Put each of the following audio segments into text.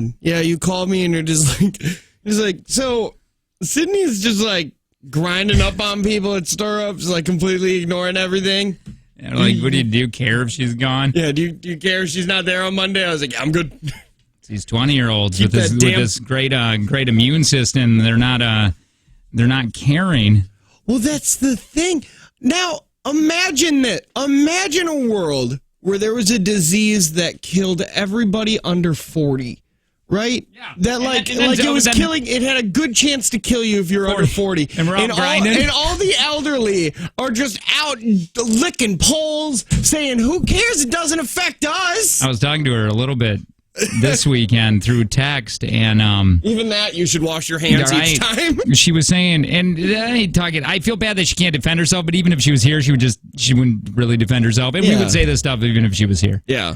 God. Yeah, you called me and you're just like, so Sydney's just like grinding up on people at stirrups, like completely ignoring everything. And like, what do you care if she's gone? Yeah, do you care if she's not there on Monday? I was like, yeah, I'm good. These 20-year-olds with this great immune system, they're not caring. Well, that's the thing. Now, imagine a world where there was a disease that killed everybody under 40, right? Yeah. That it had a good chance to kill you if you're under 40. And we're all grinding. And all the elderly are just out licking poles, saying, who cares? It doesn't affect us. I was talking to her a little bit this weekend through text, and even that you should wash your hands each time. She was saying, and I feel bad that she can't defend herself, but even if she was here, she wouldn't really defend herself, and we would say this stuff even if she was here. Yeah.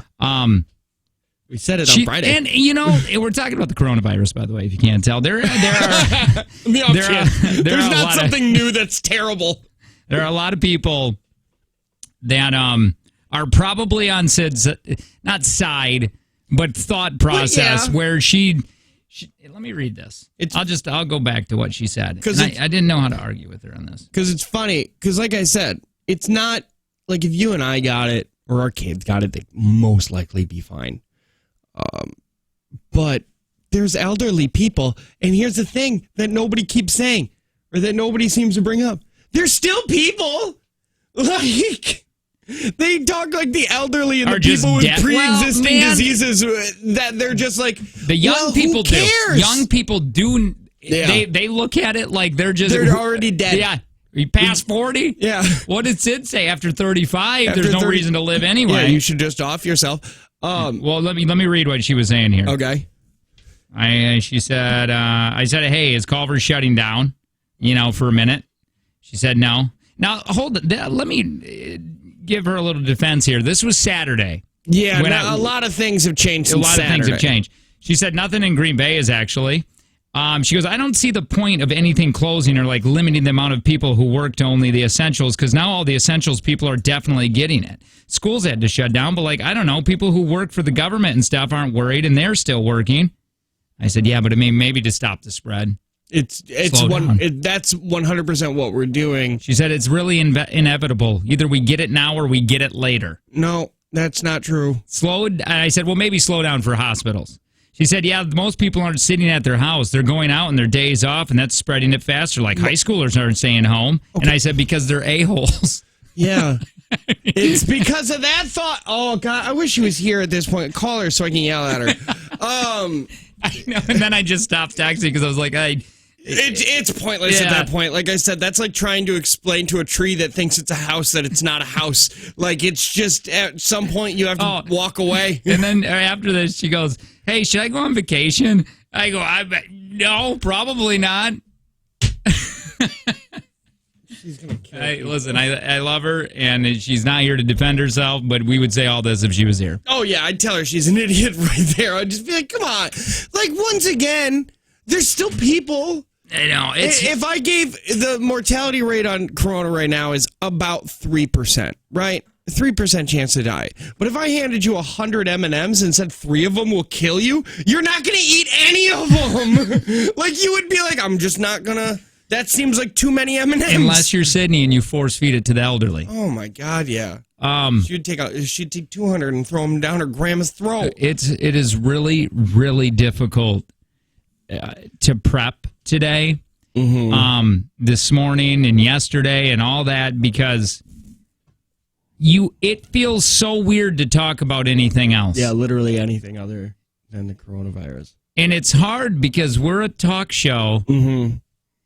We said it on Friday, and we're talking about the coronavirus, by the way. If you can't tell, there's not something new that's terrible. There are a lot of people that are probably on Sid's not side, but thought process where she let me read this. I'll go back to what she said. Because I didn't know how to argue with her on this. Because it's funny. Because like I said, it's not like if you and I got it or our kids got it, they'd most likely be fine. But there's elderly people, and here's the thing that nobody keeps saying, or that nobody seems to bring up. There's still people like. They talk like the elderly and the people with pre-existing diseases that they're just like, the young people do. Young people do. Yeah. They look at it like they're already dead. Yeah. You past 40? Yeah. What did Sid say? After 35, there's no reason to live anyway. Yeah, you should just off yourself. Well, let me read what she was saying here. Okay. She said, I said, hey, is Culver shutting down? For a minute. She said no. Now, hold it. Let me give her a little defense here. This was Saturday. Yeah, a lot of things have changed since Saturday. A lot of things have changed. She said nothing in Green Bay is actually. She goes, I don't see the point of anything closing or like limiting the amount of people who work to only the essentials, because now all the essentials people are definitely getting it. Schools had to shut down, but like, I don't know, people who work for the government and stuff aren't worried and they're still working. I said, yeah, but I mean, maybe to stop the spread. That's 100% what we're doing. She said it's really inevitable. Either we get it now or we get it later. No, that's not true. I said, well, maybe slow down for hospitals. She said, yeah, most people aren't sitting at their house. They're going out on their days off, and that's spreading it faster. Like high schoolers aren't staying home. Okay. And I said, because they're a-holes. Yeah. It's because of that thought. Oh, God, I wish she was here at this point. Call her so I can yell at her. I know, and then I just stopped texting because I was like, It's pointless at that point. Like I said, that's like trying to explain to a tree that thinks it's a house that it's not a house. Like, it's just at some point you have to walk away. And then after this, she goes, hey, should I go on vacation? I go, no, probably not. She's gonna kill me. Listen, I love her, and she's not here to defend herself, but we would say all this if she was here. Oh, yeah, I'd tell her she's an idiot right there. I'd just be like, come on. Like, once again, there's still people. I know. If I gave the mortality rate on corona right now is about 3%, right? 3% chance to die. But if I handed you 100 M&Ms and said 3 of them will kill you, you're not going to eat any of them. Like, you would be like, I'm just not going to. That seems like too many M&Ms. Unless you're Sydney and you force feed it to the elderly. Oh, my God, yeah. She'd take 200 and throw them down her grandma's throat. It is really, really difficult to prep today, this morning and yesterday and all that, because it feels so weird to talk about anything else. Yeah, literally anything other than the coronavirus. And it's hard because we're a talk show,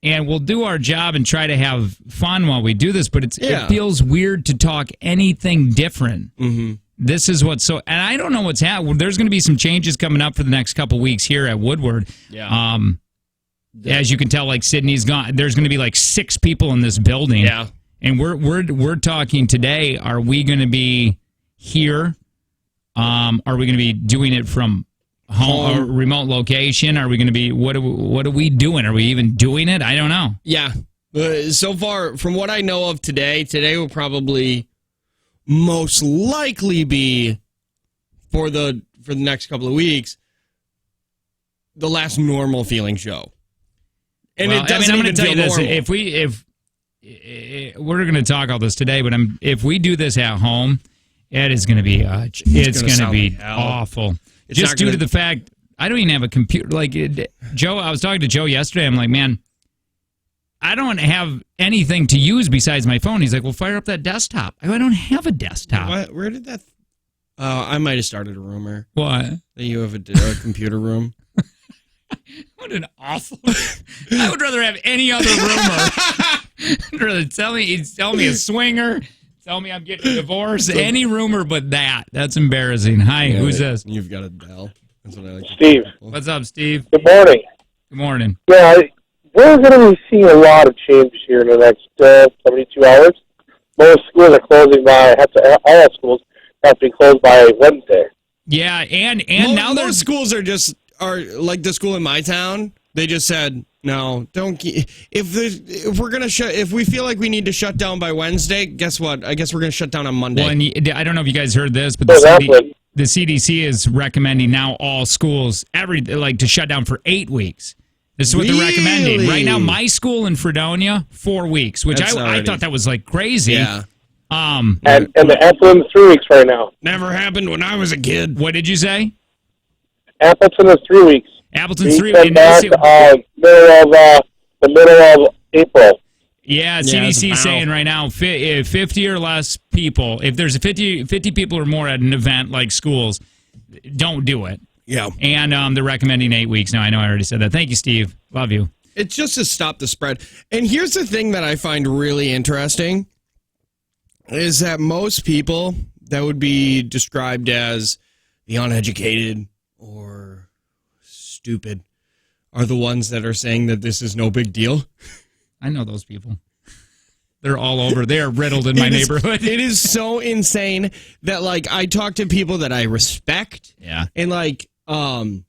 and we'll do our job and try to have fun while we do this, but it feels weird to talk anything different. This is and I don't know what's happening. There's going to be some changes coming up for the next couple weeks here at Woodward. Yeah. As you can tell, like Sydney's gone. There's going to be like 6 people in this building. Yeah. And we're talking today. Are we going to be here? Are we going to be doing it from home or remote location? Are we going to be what are we doing? Are we even doing it? I don't know. Yeah. So far, from what I know of today will probably most likely be for the next couple of weeks the last normal feeling show. And well, it doesn't I'm going even to tell you feel this: normal. if we're going to talk all this today, but if we do this at home, it is going to be it's going to be awful. It's just due to the fact I don't even have a computer. Like Joe, I was talking to Joe yesterday. I'm like, man, I don't have anything to use besides my phone. He's like, well, fire up that desktop. I don't have a desktop. Where did that? I might have started a rumor. What? That you have a computer room. What an awful. I would rather have any other rumor. I'd rather tell me a swinger, tell me I'm getting a divorce, any rumor but that. That's embarrassing. Hi, who's this? You've got a bell. That's what I like. Steve. What's up, Steve? Good morning. Good morning. Yeah, we're going to be seeing a lot of changes here in the next 72 hours. Most schools are closing all schools have to be closed by Wednesday. Yeah, and now most schools are like the school in my town. They just said no. Don't. If we're gonna if we feel like we need to shut down by Wednesday, guess what? I guess we're gonna shut down on Monday. Well, and I don't know if you guys heard this, but the CDC is recommending now all schools to shut down for 8 weeks. This is what they're recommending right now. My school in Fredonia, 4 weeks, which I thought that was like crazy. Yeah. And the Appleton is 3 weeks right now. Never happened when I was a kid. What did you say? Appleton is 3 weeks. Appleton's 3 weeks. The middle of April. Yeah, CDC is saying right now, 50 or less people, if there's 50 people or more at an event like schools, don't do it. Yeah. And they're recommending 8 weeks now. I know I already said that. Thank you, Steve. Love you. It's just to stop the spread. And here's the thing that I find really interesting is that most people that would be described as the uneducated or stupid are the ones that are saying that this is no big deal. I know those people. They're all over. They are riddled in my neighborhood. It is so insane that I talk to people that I respect. Yeah. And and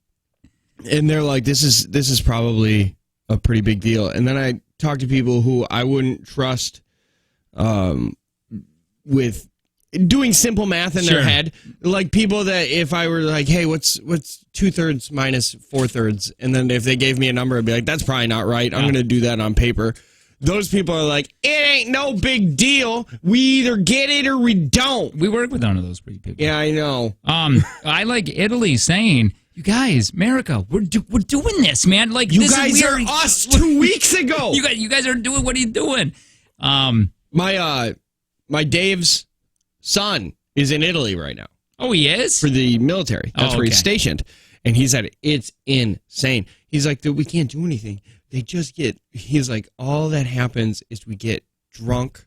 they're like, this is probably a pretty big deal. And then I talk to people who I wouldn't trust with doing simple math in their head. Like people that if I were like, hey, what's 2/3 minus 4/3? And then if they gave me a number, I'd be like, that's probably not right. I'm going to do that on paper. Those people are like, it ain't no big deal. We either get it or we don't. We work with one of those people. Yeah, I know. I like Italy saying, you guys, America, we're doing this, man. Like you guys are us 2 weeks ago. You guys are doing what are you doing? My Dave's son is in Italy right now. Oh, he is? For the military. That's where he's stationed. And he said, it's insane. He's like, we can't do anything. He's like, all that happens is we get drunk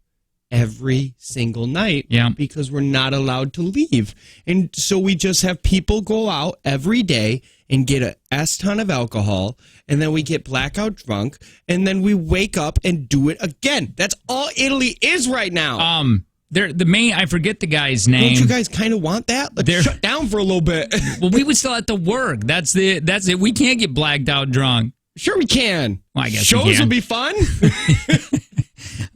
every single night because we're not allowed to leave. And so we just have people go out every day and get a S-ton of alcohol, and then we get blackout drunk, and then we wake up and do it again. That's all Italy is right now. I forget the guy's name. Don't you guys kind of want that? Let's shut down for a little bit. Well, we would still have to work. That's it. We can't get blacked out drunk. Sure we can. Well, I guess shows will be fun.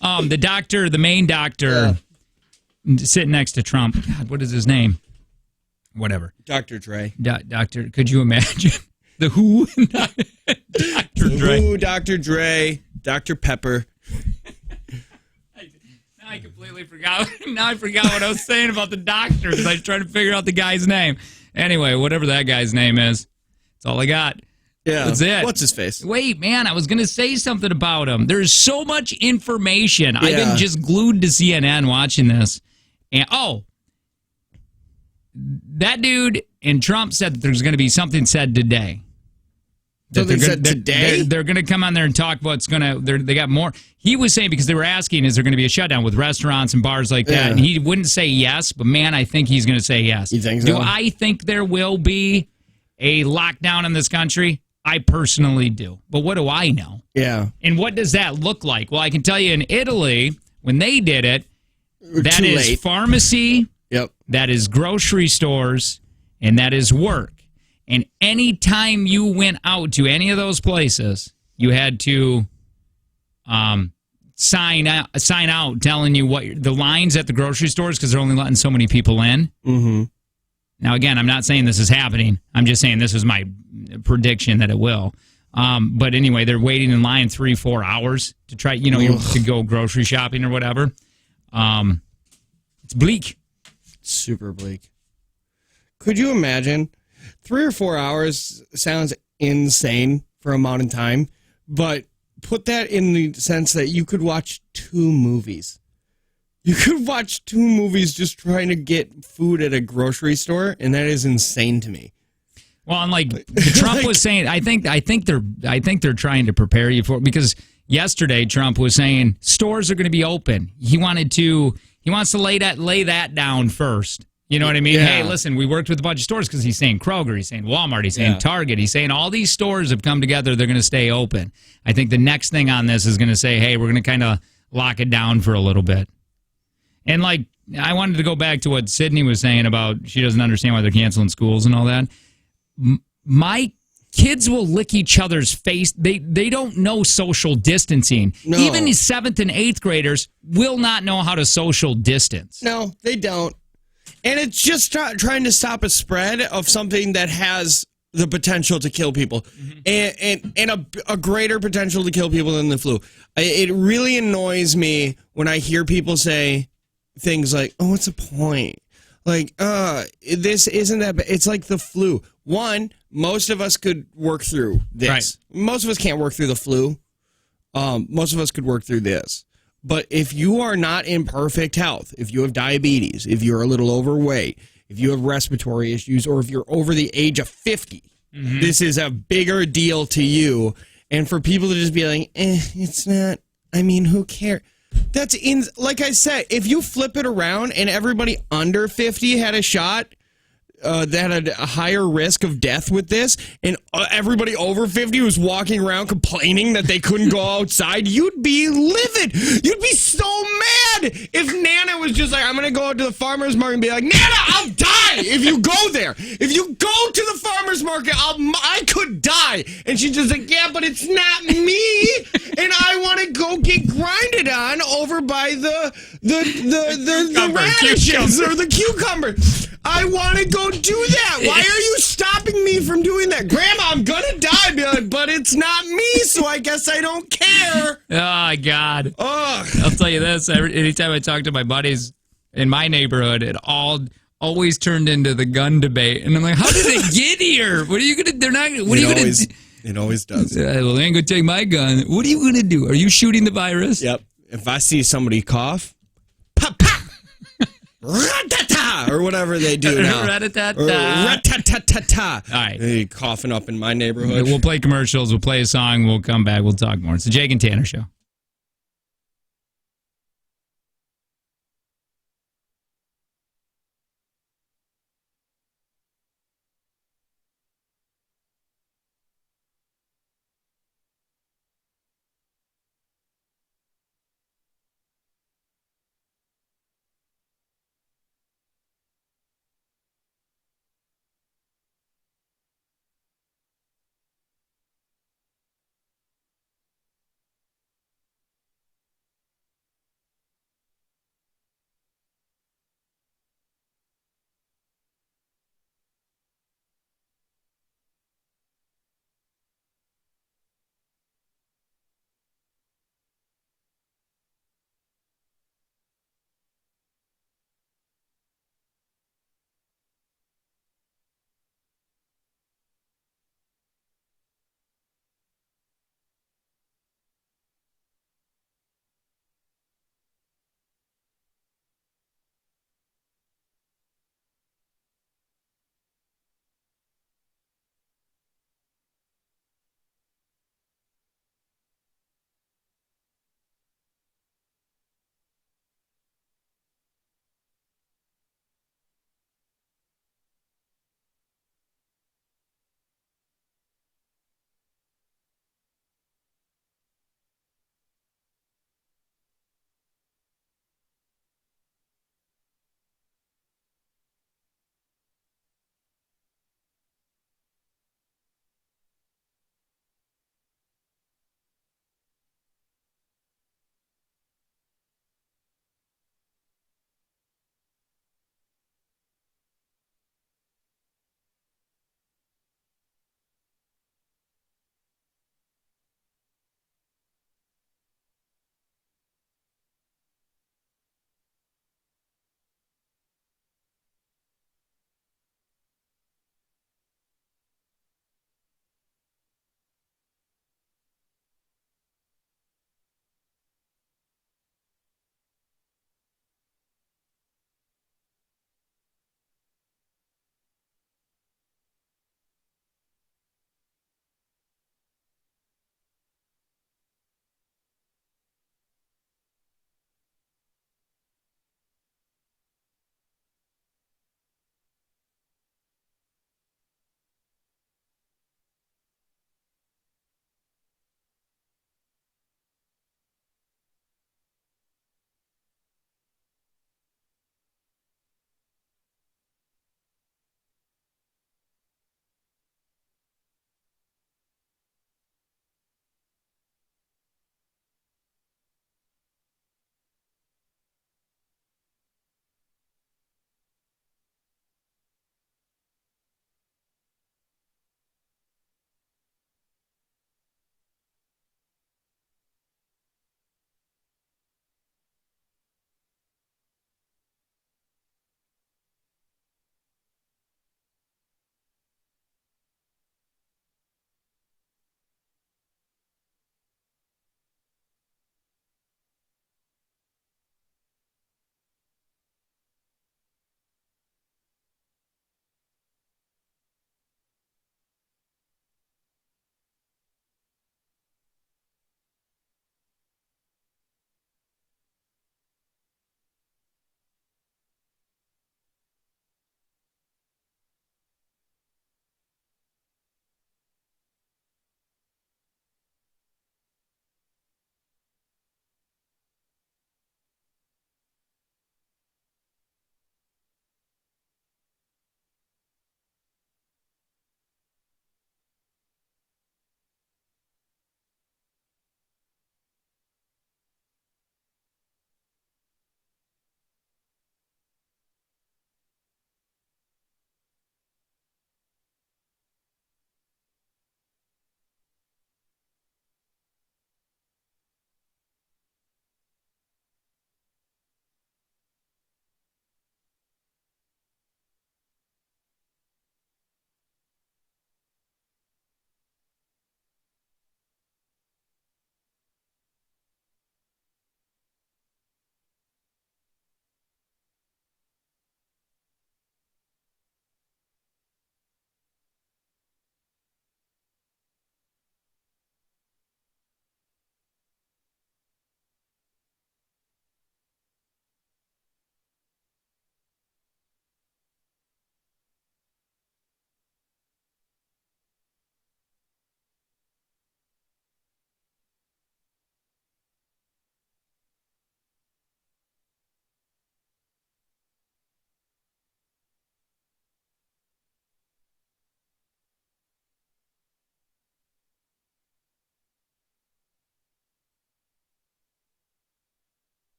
The main doctor, sitting next to Trump. God, what is his name? Whatever. Dr. Dre. Doctor, could you imagine? The Who? Dr. Dre. Who, Dr. Dre, Dr. Pepper. Now I completely forgot. Now I forgot what I was saying about the doctor because I was trying to figure out the guy's name. Anyway, whatever that guy's name is, that's all I got. Yeah. That's it. What's his face? Wait, man, I was going to say something about him. There's so much information. I've been just glued to CNN watching this. And that dude and Trump said that there's going to be something said today. Something said today? They're going to come on there and talk what's going to... They got more... He was saying, because they were asking, is there going to be a shutdown with restaurants and bars like that? And he wouldn't say yes, but man, I think he's going to say yes. You think so? Do I think there will be a lockdown in this country? I personally do. But what do I know? Yeah. And what does that look like? Well, I can tell you in Italy, when they did it, that is pharmacy, that is grocery stores, and that is work. And any time you went out to any of those places, you had to sign out telling you what the lines at the grocery stores, because they're only letting so many people in. Mm-hmm. Now, again, I'm not saying this is happening. I'm just saying this is my prediction that it will. But anyway, they're waiting in line 3-4 hours to try, to go grocery shopping or whatever. It's bleak. Super bleak. Could you imagine? 3 or 4 hours sounds insane for amount of time, but put that in the sense that you could watch 2 movies. You could watch 2 movies just trying to get food at a grocery store, and that is insane to me. Well, and like Trump was saying, I think they're trying to prepare you for it, because yesterday Trump was saying stores are going to be open. He wants to lay that down first. You know what I mean? Yeah. Hey, listen, we worked with a bunch of stores, because he's saying Kroger, he's saying Walmart, he's saying Target, he's saying all these stores have come together. They're going to stay open. I think the next thing on this is going to say, hey, we're going to kind of lock it down for a little bit. And like, I wanted to go back to what Sydney was saying about she doesn't understand why they're canceling schools and all that. My kids will lick each other's face. They don't know social distancing. No. Even 7th and 8th graders will not know how to social distance. No, they don't. And it's just trying to stop a spread of something that has the potential to kill people, and a greater potential to kill people than the flu. It really annoys me when I hear people say things like, oh, what's the point? Like, this isn't that bad. It's like the flu. One, most of us could work through this. Right. Most of us can't work through the flu. Most of us could work through this. But if you are not in perfect health, if you have diabetes, if you're a little overweight, if you have respiratory issues, or if you're over the age of 50, this is a bigger deal to you. And for people to just be like, it's not, I mean, who cares? That's like I said, if you flip it around and everybody under 50 had a shot, that had a higher risk of death with this, and everybody over 50 was walking around complaining that they couldn't go outside, you'd be livid. You'd be so mad if Nana was just like, I'm going to go out to the farmer's market and be like, Nana, I'll die if you go there. If you go to the farmer's market, I could die. And she's just like, yeah, but it's not me. And I want to go get grinded on over by the radishes or the cucumber. I want to go do that. Why are you stopping me from doing that? Grandma, I'm going to die. Be like, but it's not me, so I guess I don't care. Oh, God. Ugh. I'll tell you this. Anytime I talk to my buddies in my neighborhood, it always turned into the gun debate. And I'm like, how did it get here? What are you going to, they're not, what are you going to do? It always does. Well, they ain't going to take my gun. What are you going to do? Are you shooting the virus? Yep. If I see somebody cough, pop, pop. Rat-ta-ta, or whatever they do now. Rat-ta-ta-ta. Or rat-ta-ta-ta-ta. All right. Hey, coughing up in my neighborhood. We'll play commercials. We'll play a song. We'll come back. We'll talk more. It's the Jake and Tanner Show.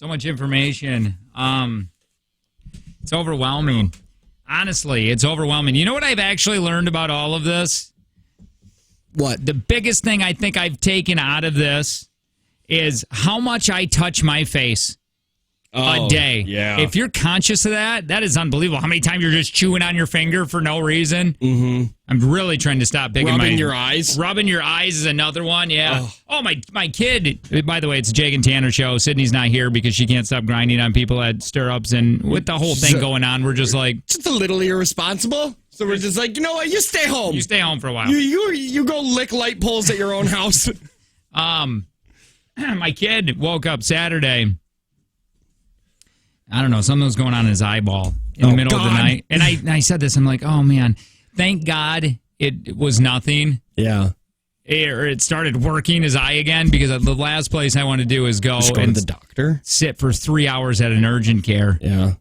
So much information. It's overwhelming. Honestly, it's overwhelming. You know what I've actually learned about all of this? What? The biggest thing I think I've taken out of this is how much I touch my face a day. Yeah. If you're conscious of that, that is unbelievable. How many times you're just chewing on your finger for no reason? Mm-hmm. I'm really trying to stop rubbing your eyes. Rubbing your eyes is another one. Yeah. Oh, my kid. By the way, it's a Jake and Tanner show. Sydney's not here because she can't stop grinding on people at stirrups, and with the whole thing going on, we're just like just a little irresponsible. So we're just like, you know what? You stay home. You stay home for a while. You go lick light poles at your own house. My kid woke up Saturday. I don't know, something was going on in his eyeball in the middle of the night. And I said this, I'm like, oh man, thank God it was nothing. Yeah. It started working his eye again, because the last place I want to do is go to the doctor. Sit for 3 hours at an urgent care. Yeah.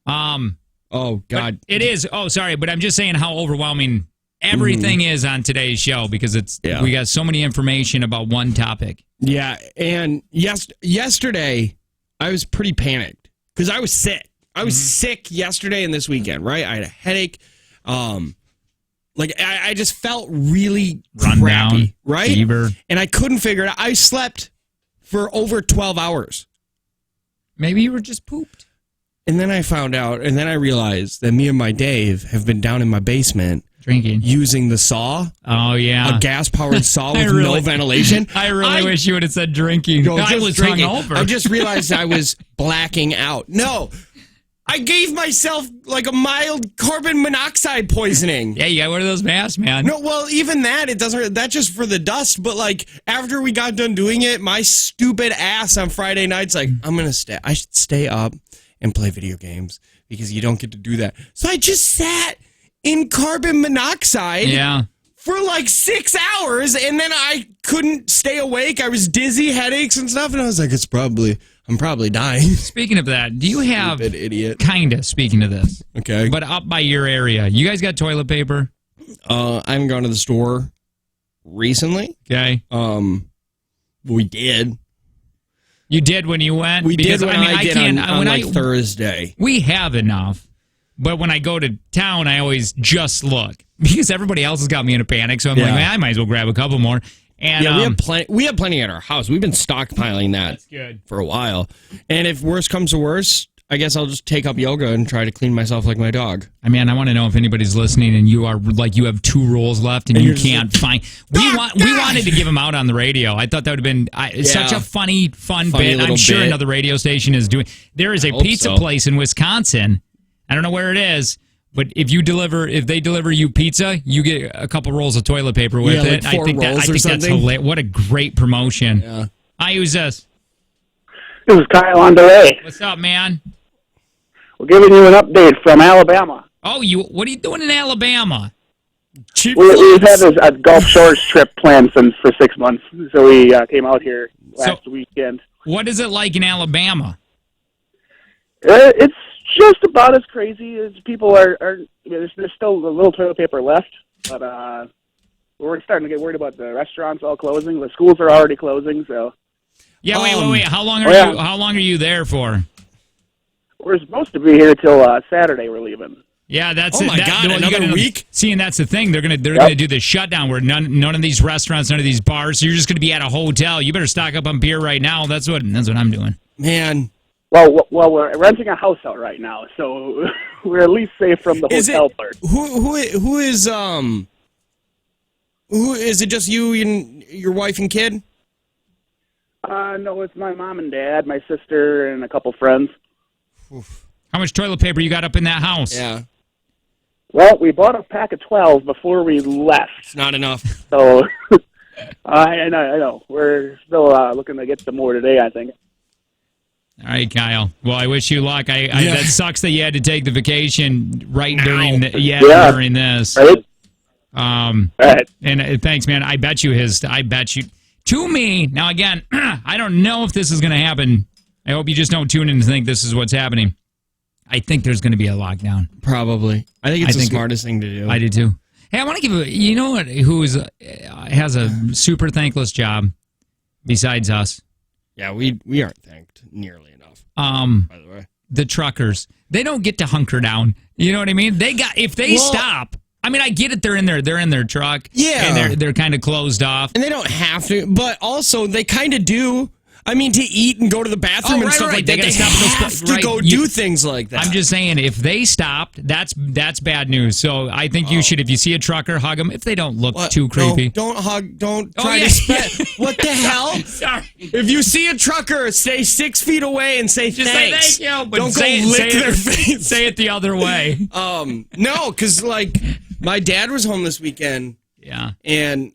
Ugh. Oh God. It is. Oh, sorry, but I'm just saying how overwhelming everything is on today's show, because we got so many information about one topic. Yeah, and yesterday I was pretty panicked because I was sick. I was sick yesterday and this weekend, right? I had a headache. I just felt really run crappy, down, right? Fever. And I couldn't figure it out. I slept for over 12 hours. Maybe you were just pooped. And then I found out, and then I realized that me and my Dave have been down in my basement drinking, using the saw. Oh, yeah. A gas-powered saw with no ventilation. I really wish you would have said drinking. I was drinking. hungover. I just realized I was blacking out. No, I gave myself like a mild carbon monoxide poisoning. Yeah, you got one of those masks, man. No, well, even that, it doesn't. That's just for the dust. But like after we got done doing it, my stupid ass on Friday nights, like I should stay up and play video games because you don't get to do that. So I just sat in carbon monoxide for like 6 hours, and then I couldn't stay awake. I was dizzy, headaches and stuff, and I was like, I'm probably dying. Speaking of that, do you have Stupid idiot. Kinda speaking of this. Okay. But up by your area, you guys got toilet paper? I haven't gone to the store recently. Okay. We did. You did when you went? We did when I did on Thursday. We have enough. But when I go to town, I always just look, because everybody else has got me in a panic. So I'm like, man, I might as well grab a couple more. And we have plenty at our house. We've been stockpiling that for a while. And if worse comes to worse, I guess I'll just take up yoga and try to clean myself like my dog. I mean, I want to know if anybody's listening and you are like, you have 2 rolls left and you can't find. We wanted to give them out on the radio. I thought that would have been such a fun bit. I'm sure another radio station is doing. There is a pizza place in Wisconsin. I don't know where it is, but if they deliver you pizza, you get a couple rolls of toilet paper with it. Like 4 rolls I think that's hilarious. What a great promotion. Yeah. Hi, who's this? This is Kyle on delay. What's up, man? We're giving you an update from Alabama. Oh, what are you doing in Alabama? We've had a Gulf Shores trip planned for 6 months, so we came out here last weekend. What is it like in Alabama? It's just about as crazy as people are. There's still a little toilet paper left, but we're starting to get worried about the restaurants all closing. The schools are already closing, so. Yeah, wait. How long are you there for? We're supposed to be here till Saturday. We're leaving. Yeah, that's it. Oh my God! Another week. See, and that's the thing. They're gonna do the shutdown where none of these restaurants, none of these bars. So you're just gonna be at a hotel. You better stock up on beer right now. That's what I'm doing. Man. Well, we're renting a house out right now, so we're at least safe from the hotel part. Who is it? Just you and your wife and kid? No, it's my mom and dad, my sister, and a couple friends. Oof. How much toilet paper you got up in that house? Yeah. Well, we bought a pack of 12 before we left. It's not enough. So, I know. We're still looking to get some more today, I think. All right, Kyle. Well, I wish you luck. That sucks that you had to take the vacation during this. Right. Right. And thanks, man. I bet you. To me, now again, I don't know if this is going to happen. I hope you just don't tune in and think this is what's happening. I think there's going to be a lockdown. Probably. I think it's the smartest thing to do. I do too. Hey, I want to give you know what? Who has a super thankless job besides us? Yeah, we aren't thanked nearly enough. By the way, the truckers, they don't get to hunker down. You know what I mean? If they stop. I mean, I get it. They're in their truck. Yeah, and they're kind of closed off, and they don't have to. But also, they kind of do. I mean, to eat and go to the bathroom and stuff like that, they have to go do things like that. I'm just saying, if they stopped, that's bad news. So I think you should, if you see a trucker, hug them if they don't look too creepy. No, don't hug. Don't try to spit. What the hell? Sorry. If you see a trucker, stay 6 feet away and say just thanks. Say thank you, but don't go lick their face. Say it the other way. No, because like my dad was home this weekend. Yeah, and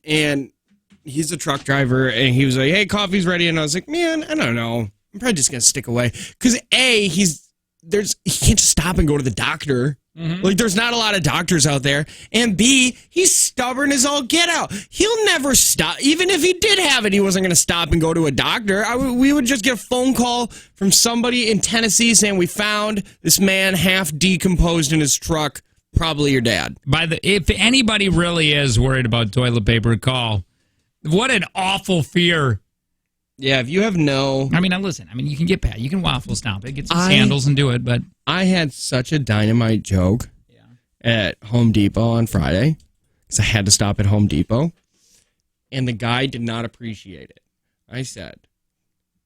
he's a truck driver, and he was like, "Hey, coffee's ready," and I was like, "Man, I don't know. I'm probably just gonna stick away." Because A, he can't just stop and go to the doctor. Mm-hmm. Like, there's not a lot of doctors out there. And B, he's stubborn as all get out. He'll never stop. Even if he did have it, he wasn't gonna stop and go to a doctor. We would just get a phone call from somebody in Tennessee saying we found this man half decomposed in his truck. Probably your dad. If anybody really is worried about toilet paper, call. What an awful fear. Yeah, if you have no... I mean, listen, you can get bad. You can waffle stomp it, get some sandals and do it, but... I had such a dynamite joke at Home Depot on Friday because I had to stop at Home Depot, and the guy did not appreciate it. I said,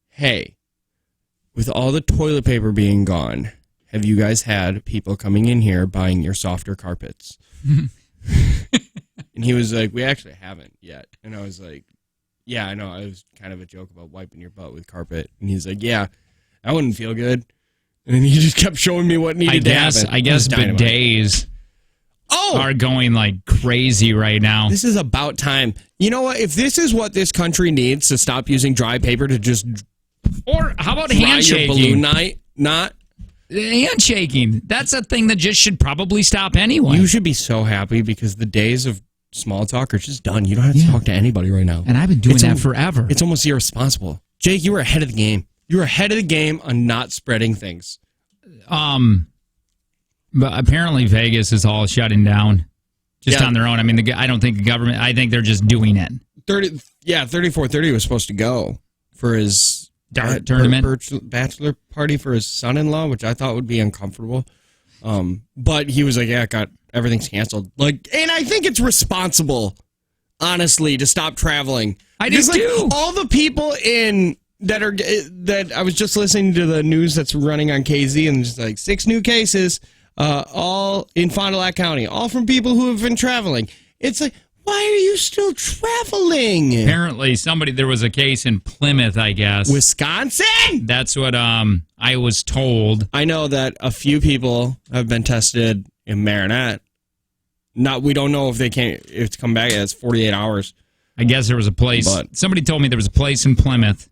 "Hey, with all the toilet paper being gone, have you guys had people coming in here buying your softer carpets?" And he was like, "We actually haven't yet." And I was like, "Yeah, I know. It was kind of a joke about wiping your butt with carpet." And he's like, "Yeah, that wouldn't feel good." And then he just kept showing me what needed to happen. I guess bidets are going like crazy right now. This is about time. You know what? If this is what this country needs to stop using dry paper to just... Or how about dry handshaking? Your balloon knot? Handshaking. That's a thing that just should probably stop anyway. You should be so happy because the days of small talk are just done. You don't have to talk to anybody right now. And I've been doing that forever. It's almost irresponsible. Jake, you were ahead of the game. You were ahead of the game on not spreading things. But apparently Vegas is all shutting down just on their own. I mean, I don't think the government, I think they're just doing it. 3430 was supposed to go for his dart tournament bachelor party for his son-in-law, which I thought would be uncomfortable. But he was like, "Yeah, everything's canceled." Like, and I think it's responsible, honestly, to stop traveling. I do too. All the people that I was just listening to the news that's running on KZ, and there's like 6 new cases, all in Fond du Lac County, all from people who have been traveling. It's like, why are you still traveling? Apparently, there was a case in Plymouth, I guess. Wisconsin? That's what I was told. I know that a few people have been tested in Marinette. We don't know if it's come back. It's 48 hours. I guess there was a place. Somebody told me there was a place in Plymouth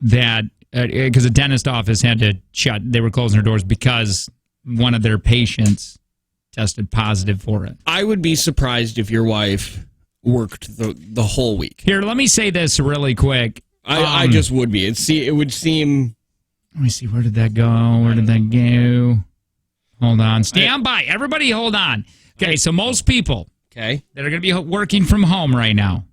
that, because a dentist office had to shut, they were closing their doors because one of their patients tested positive for it. I would be surprised if your wife worked the whole week. Here, let me say this really quick. I just would be. It would seem... Let me see. Where did that go? Hold on. Stand by. Everybody hold on. Okay, so most people that are going to be working from home right now,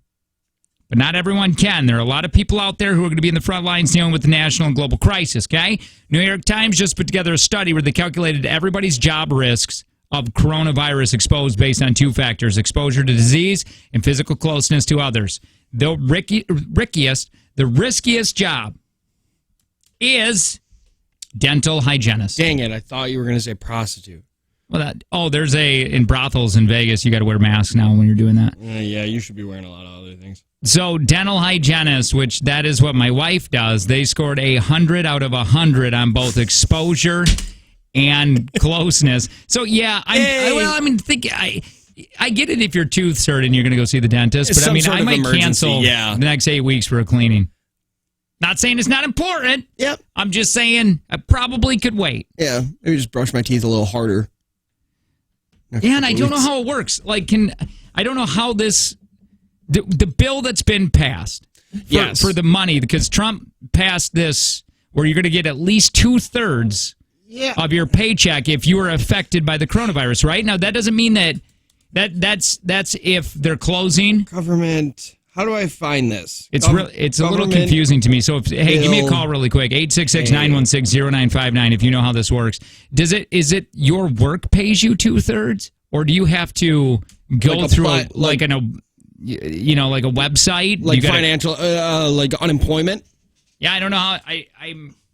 but not everyone can. There are a lot of people out there who are going to be in the front lines dealing with the national and global crisis, okay? New York Times just put together a study where they calculated everybody's job risks of coronavirus exposed based on 2 factors: exposure to disease and physical closeness to others. The riskiest job is dental hygienist. Dang it, I thought you were going to say prostitute. Well, there's in brothels in Vegas, you got to wear masks now when you're doing that. Yeah, you should be wearing a lot of other things. So dental hygienist, which that is what my wife does, they scored 100 out of 100 on both exposure and closeness. So yeah, I get it if your tooth's hurt and you're going to go see the dentist, but I might cancel the next 8 weeks for a cleaning. Not saying it's not important. Yep. I'm just saying I probably could wait. Yeah, maybe just brush my teeth a little harder. Yeah, and I don't know how it works. I don't know how the bill that's been passed for the money, because Trump passed this where you're going to get at least 2/3 of your paycheck if you were affected by the coronavirus, right? Now, that doesn't mean that's if they're closing. Government How do I find this? It's it's a little Government confusing to me. So, hey, give me a bill call really quick. 866-916-0959 if you know how this works. Is it your work pays you 2/3, or do you have to go Like through apply- like a website? like You gotta- financial, like unemployment. Yeah, I don't know how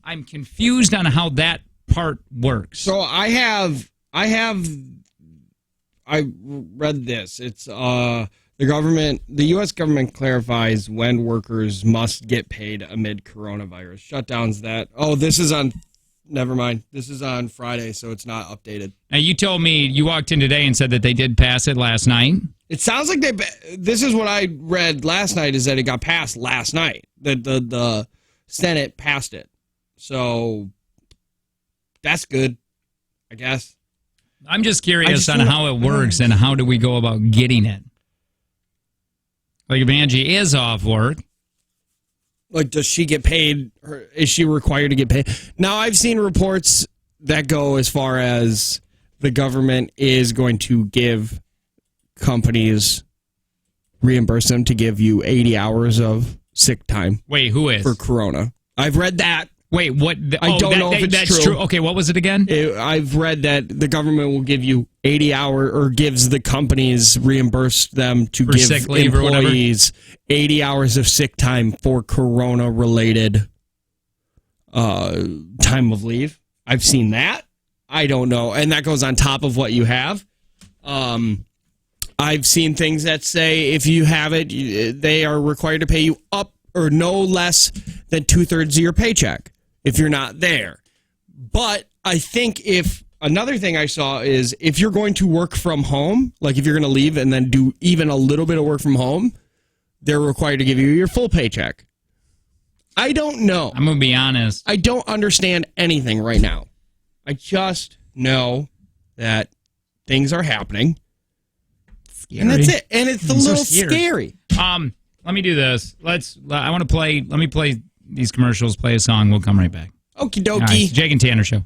I'm confused on how that part works. So I read this. It's the U.S. government clarifies when workers must get paid amid coronavirus shutdowns. This is on. Never mind. This is on Friday, so it's not updated. Now, you told me you walked in today and said that they did pass it last night. It sounds like this is what I read last night, is that it got passed last night. The Senate passed it. So that's good, I guess. I'm just curious on how it works and how do we go about getting it. Like, if Angie is off work. Like, does she get paid? Is she required to get paid? Now, I've seen reports that go as far as the government is going to give companies, reimburse them to give you 80 hours of sick time. Wait, who is? For Corona. I've read that. Wait, what? I don't know if it's that's true. Okay, what was it again? I've read that the government will give you 80 hour, or gives the companies, reimburse them to give sick leave employees 80 hours of sick time for Corona related time of leave. I've seen that. I don't know. And that goes on top of what you have. I've seen things that say if you have it, they are required to pay you up or no less than 2/3 of your paycheck if you're not there. But I think another thing I saw is if you're going to work from home, like if you're going to leave and then do even a little bit of work from home, they're required to give you your full paycheck. I don't know. I'm going to be honest. I don't understand anything right now. I just know that things are happening. Scary. And that's it. And it's a little scary. Let me do this. Let me play these commercials, play a song. We'll come right back. Okie dokie. All right, it's Jake and Tanner Show.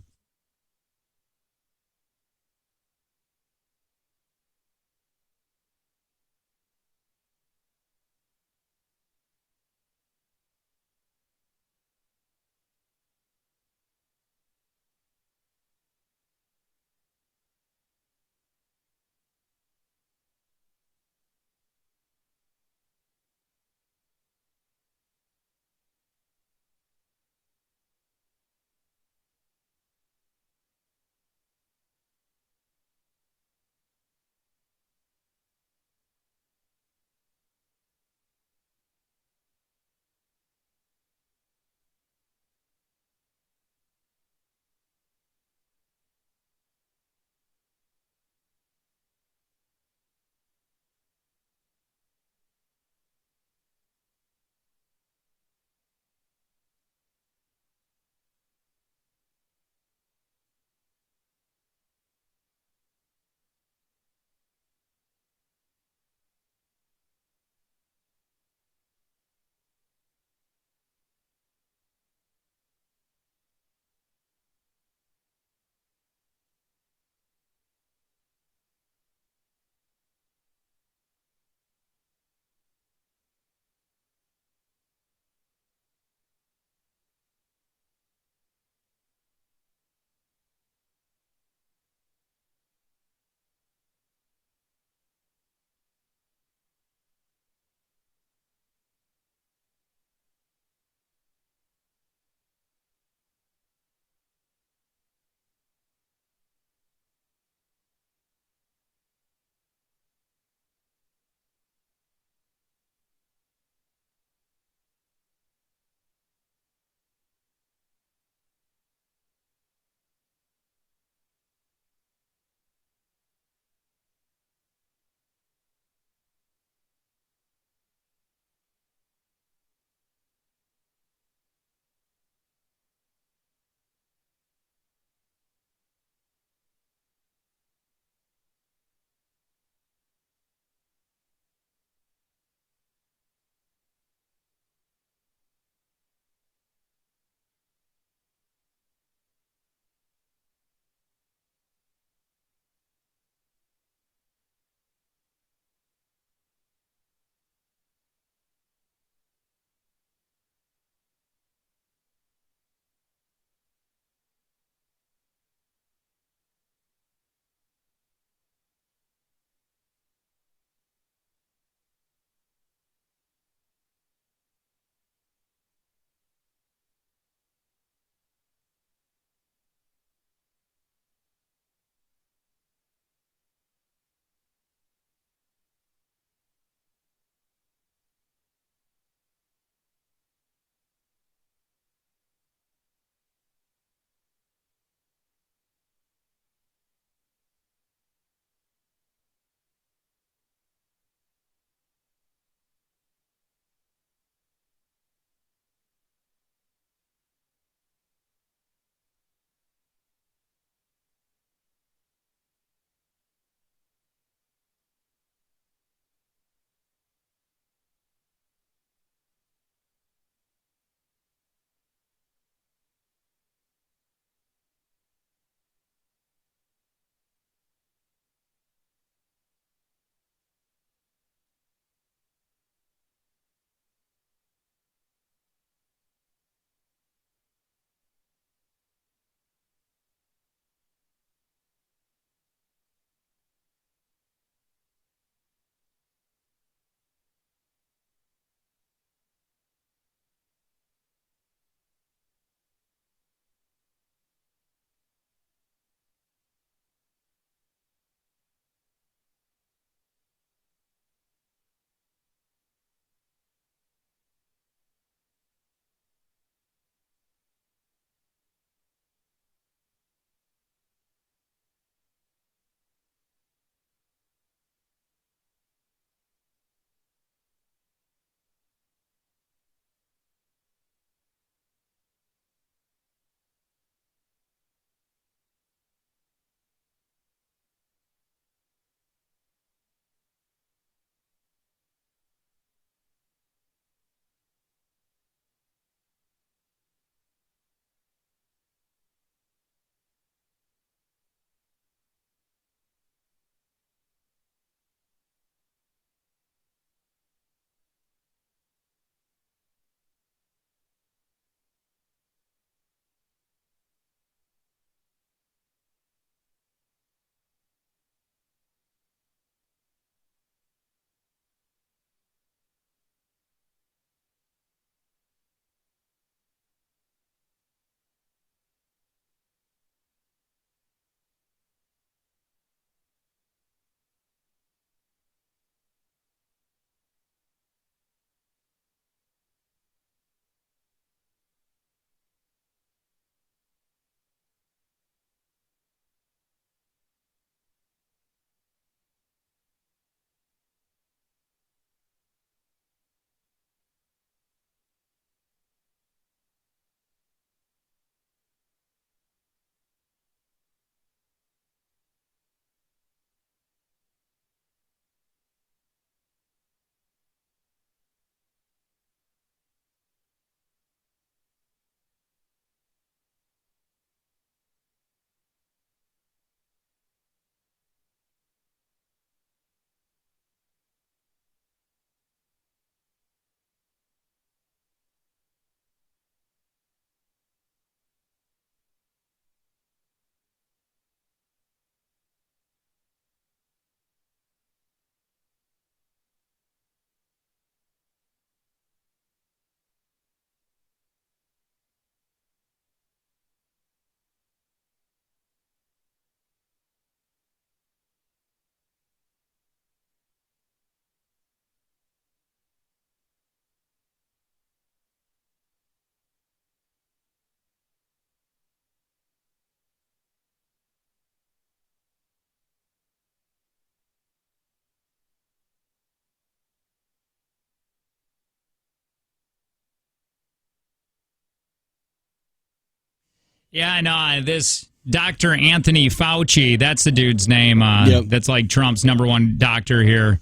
Yeah, I know. This Dr. Anthony Fauci, that's the dude's name. That's like Trump's number one doctor here.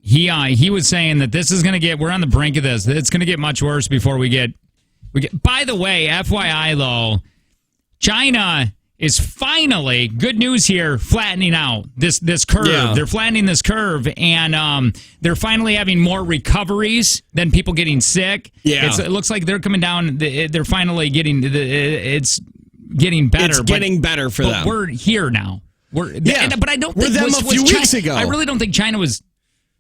He was saying that this is going to get, we're on the brink of this. It's going to get much worse before we get. By the way, FYI though, China is finally, good news here, flattening out this curve. Yeah. They're flattening this curve, and they're finally having more recoveries than people getting sick. Yeah. It looks like they're coming down. They're finally getting, it's getting better. It's getting better for them. We're here now. But I don't think we're them a few weeks ago. I really don't think China was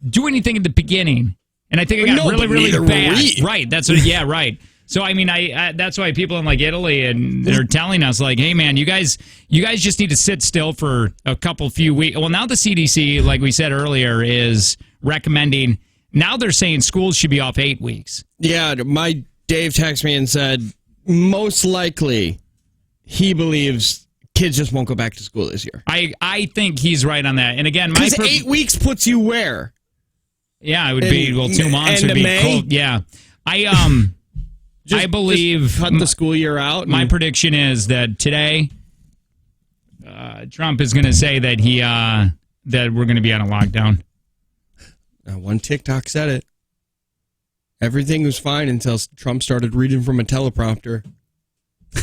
doing anything at the beginning, and I think it got really bad. Right. That's what. Yeah. Right. So I mean, I that's why people in like Italy and they're telling us like, hey man, you guys just need to sit still for a few weeks. Well, now the CDC, like we said earlier, is recommending. Now they're saying schools should be off 8 weeks. Yeah, my Dave texted me and said most likely he believes kids just won't go back to school this year. I think he's right on that. And again, because 8 weeks puts you where? Yeah, it would be 2 months would be May? Cold. Yeah, I believe cut the school year out. My prediction is that today, Trump is going to say that that we're going to be on a lockdown. One TikTok said it. Everything was fine until Trump started reading from a teleprompter.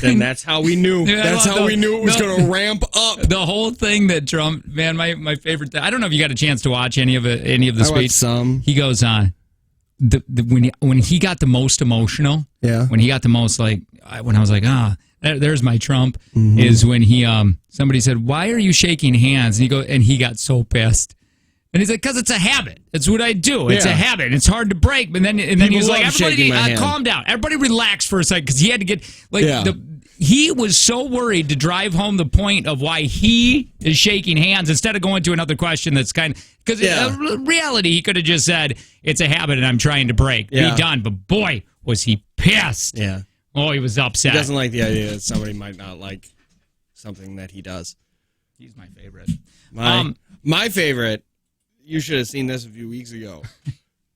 Then that's how we knew. That's how we knew it was going to ramp up. The whole thing that Trump, man, my favorite thing. I don't know if you got a chance to watch any of the speech. Some. He goes on. When he got the most emotional, when he got the most when I was like, there's my Trump, is when he somebody said, why are you shaking hands? And he got so pissed, and he's like, because it's a habit. It's what I do. It's a habit. It's hard to break. But then he was like, everybody calm down. Everybody relax for a second, because he had to get he was so worried to drive home the point of why he is shaking hands instead of going to another question that's because in reality, he could have just said, it's a habit and I'm trying to break. Be done. But boy, was he pissed. Yeah. Oh, he was upset. He doesn't like the idea that somebody might not like something that he does. He's my favorite. My favorite, you should have seen this a few weeks ago.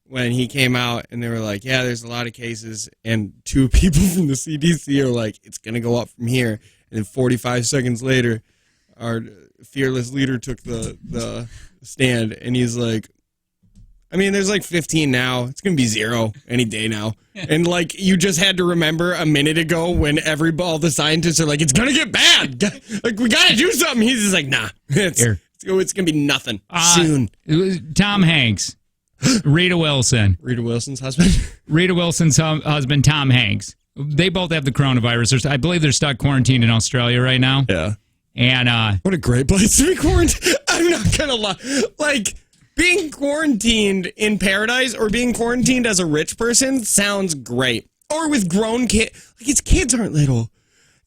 When he came out and they were like, yeah, there's a lot of cases, and 2 people from the CDC are like, it's going to go up from here. And then 45 seconds later, our fearless leader took the stand, and he's like, I mean, there's like 15 now. It's going to be 0 any day now. And like, you just had to remember a minute ago when all the scientists are like, it's going to get bad. Like, we got to do something. He's just like, nah, it's going to be nothing soon. It was Tom Hanks. Rita Wilson. Rita Wilson's husband? Rita Wilson's husband, Tom Hanks. They both have the coronavirus. I believe they're stuck quarantined in Australia right now. Yeah. And what a great place to be quarantined. I'm not going to lie. Like, being quarantined in paradise or being quarantined as a rich person sounds great. Or with grown kids. Like, his kids aren't little.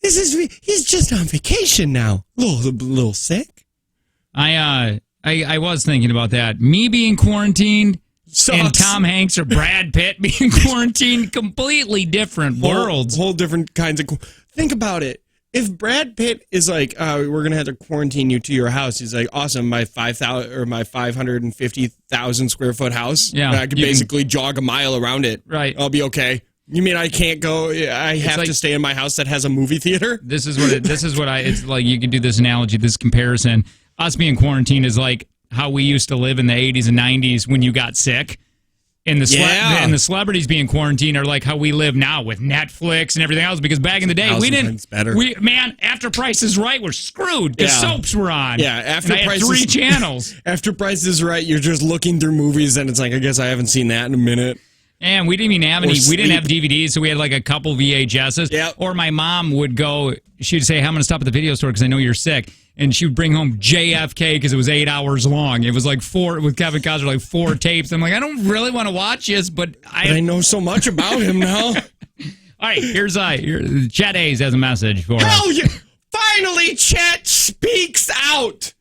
He's just on vacation now. A little sick. I was thinking about that. Me being quarantined sucks. And Tom Hanks or Brad Pitt being quarantined, completely different worlds. Whole different kinds of... Think about it. If Brad Pitt is like, we're going to have to quarantine you to your house, he's like, awesome, my 550,000 square foot house. Yeah, I can basically jog a mile around it. Right. I'll be okay. You mean I can't go? I have to stay in my house that has a movie theater? It's like you can do this analogy, this comparison. Us being quarantined is like how we used to live in the 80s and 90s when you got sick. And the celebrities being quarantined are like how we live now with Netflix and everything else. Because back in the day, we didn't. Better. After Price is Right, we're screwed because soaps were on. Yeah, after Price is 3 channels. After Price is Right, you're just looking through movies and it's like, I guess I haven't seen that in a minute. And we didn't even have any. We didn't have DVDs, so we had like a couple VHSs. Yep. Or my mom would go. She'd say, "Hey, I'm going to stop at the video store because I know you're sick." And she would bring home JFK because it was 8 hours long. It was like 4 with Kevin Costner, like 4 tapes. I'm like, I don't really want to watch this, but I know so much about him now. All right, here's Chet Hayes has a message for us. Hell yeah! Finally, Chet speaks out.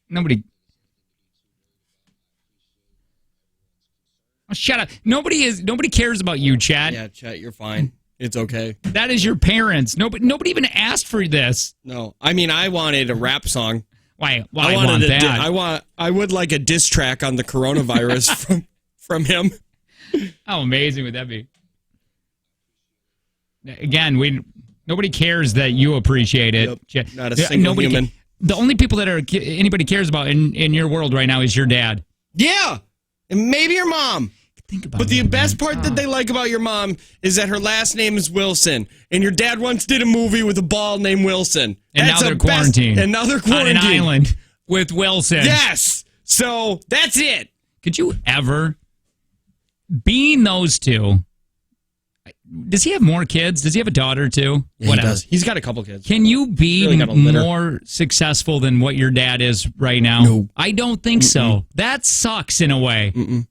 Nobody. Shut up. Nobody cares about you, Chat. Yeah, Chet, you're fine. It's okay. That is your parents. Nobody even asked for this. No, I mean, I wanted a rap song. Why I want that? I would like a diss track on the coronavirus from him. How amazing would that be? Again, nobody cares that you appreciate it. Yep, not a single human. The only people that anybody cares about in your world right now is your dad. Yeah, and maybe your mom. Think about but the it, best part that they like about your mom is that her last name is Wilson, and your dad once did a movie with a ball named Wilson. And now they're quarantined. And now they're quarantined on an island with Wilson. Yes. So that's it. Could you ever, being those two? Does he have more kids? Does he have a daughter too? Yeah, he does. He's got a couple kids. Can you be really more successful than what your dad is right now? No. I don't think so. That sucks in a way.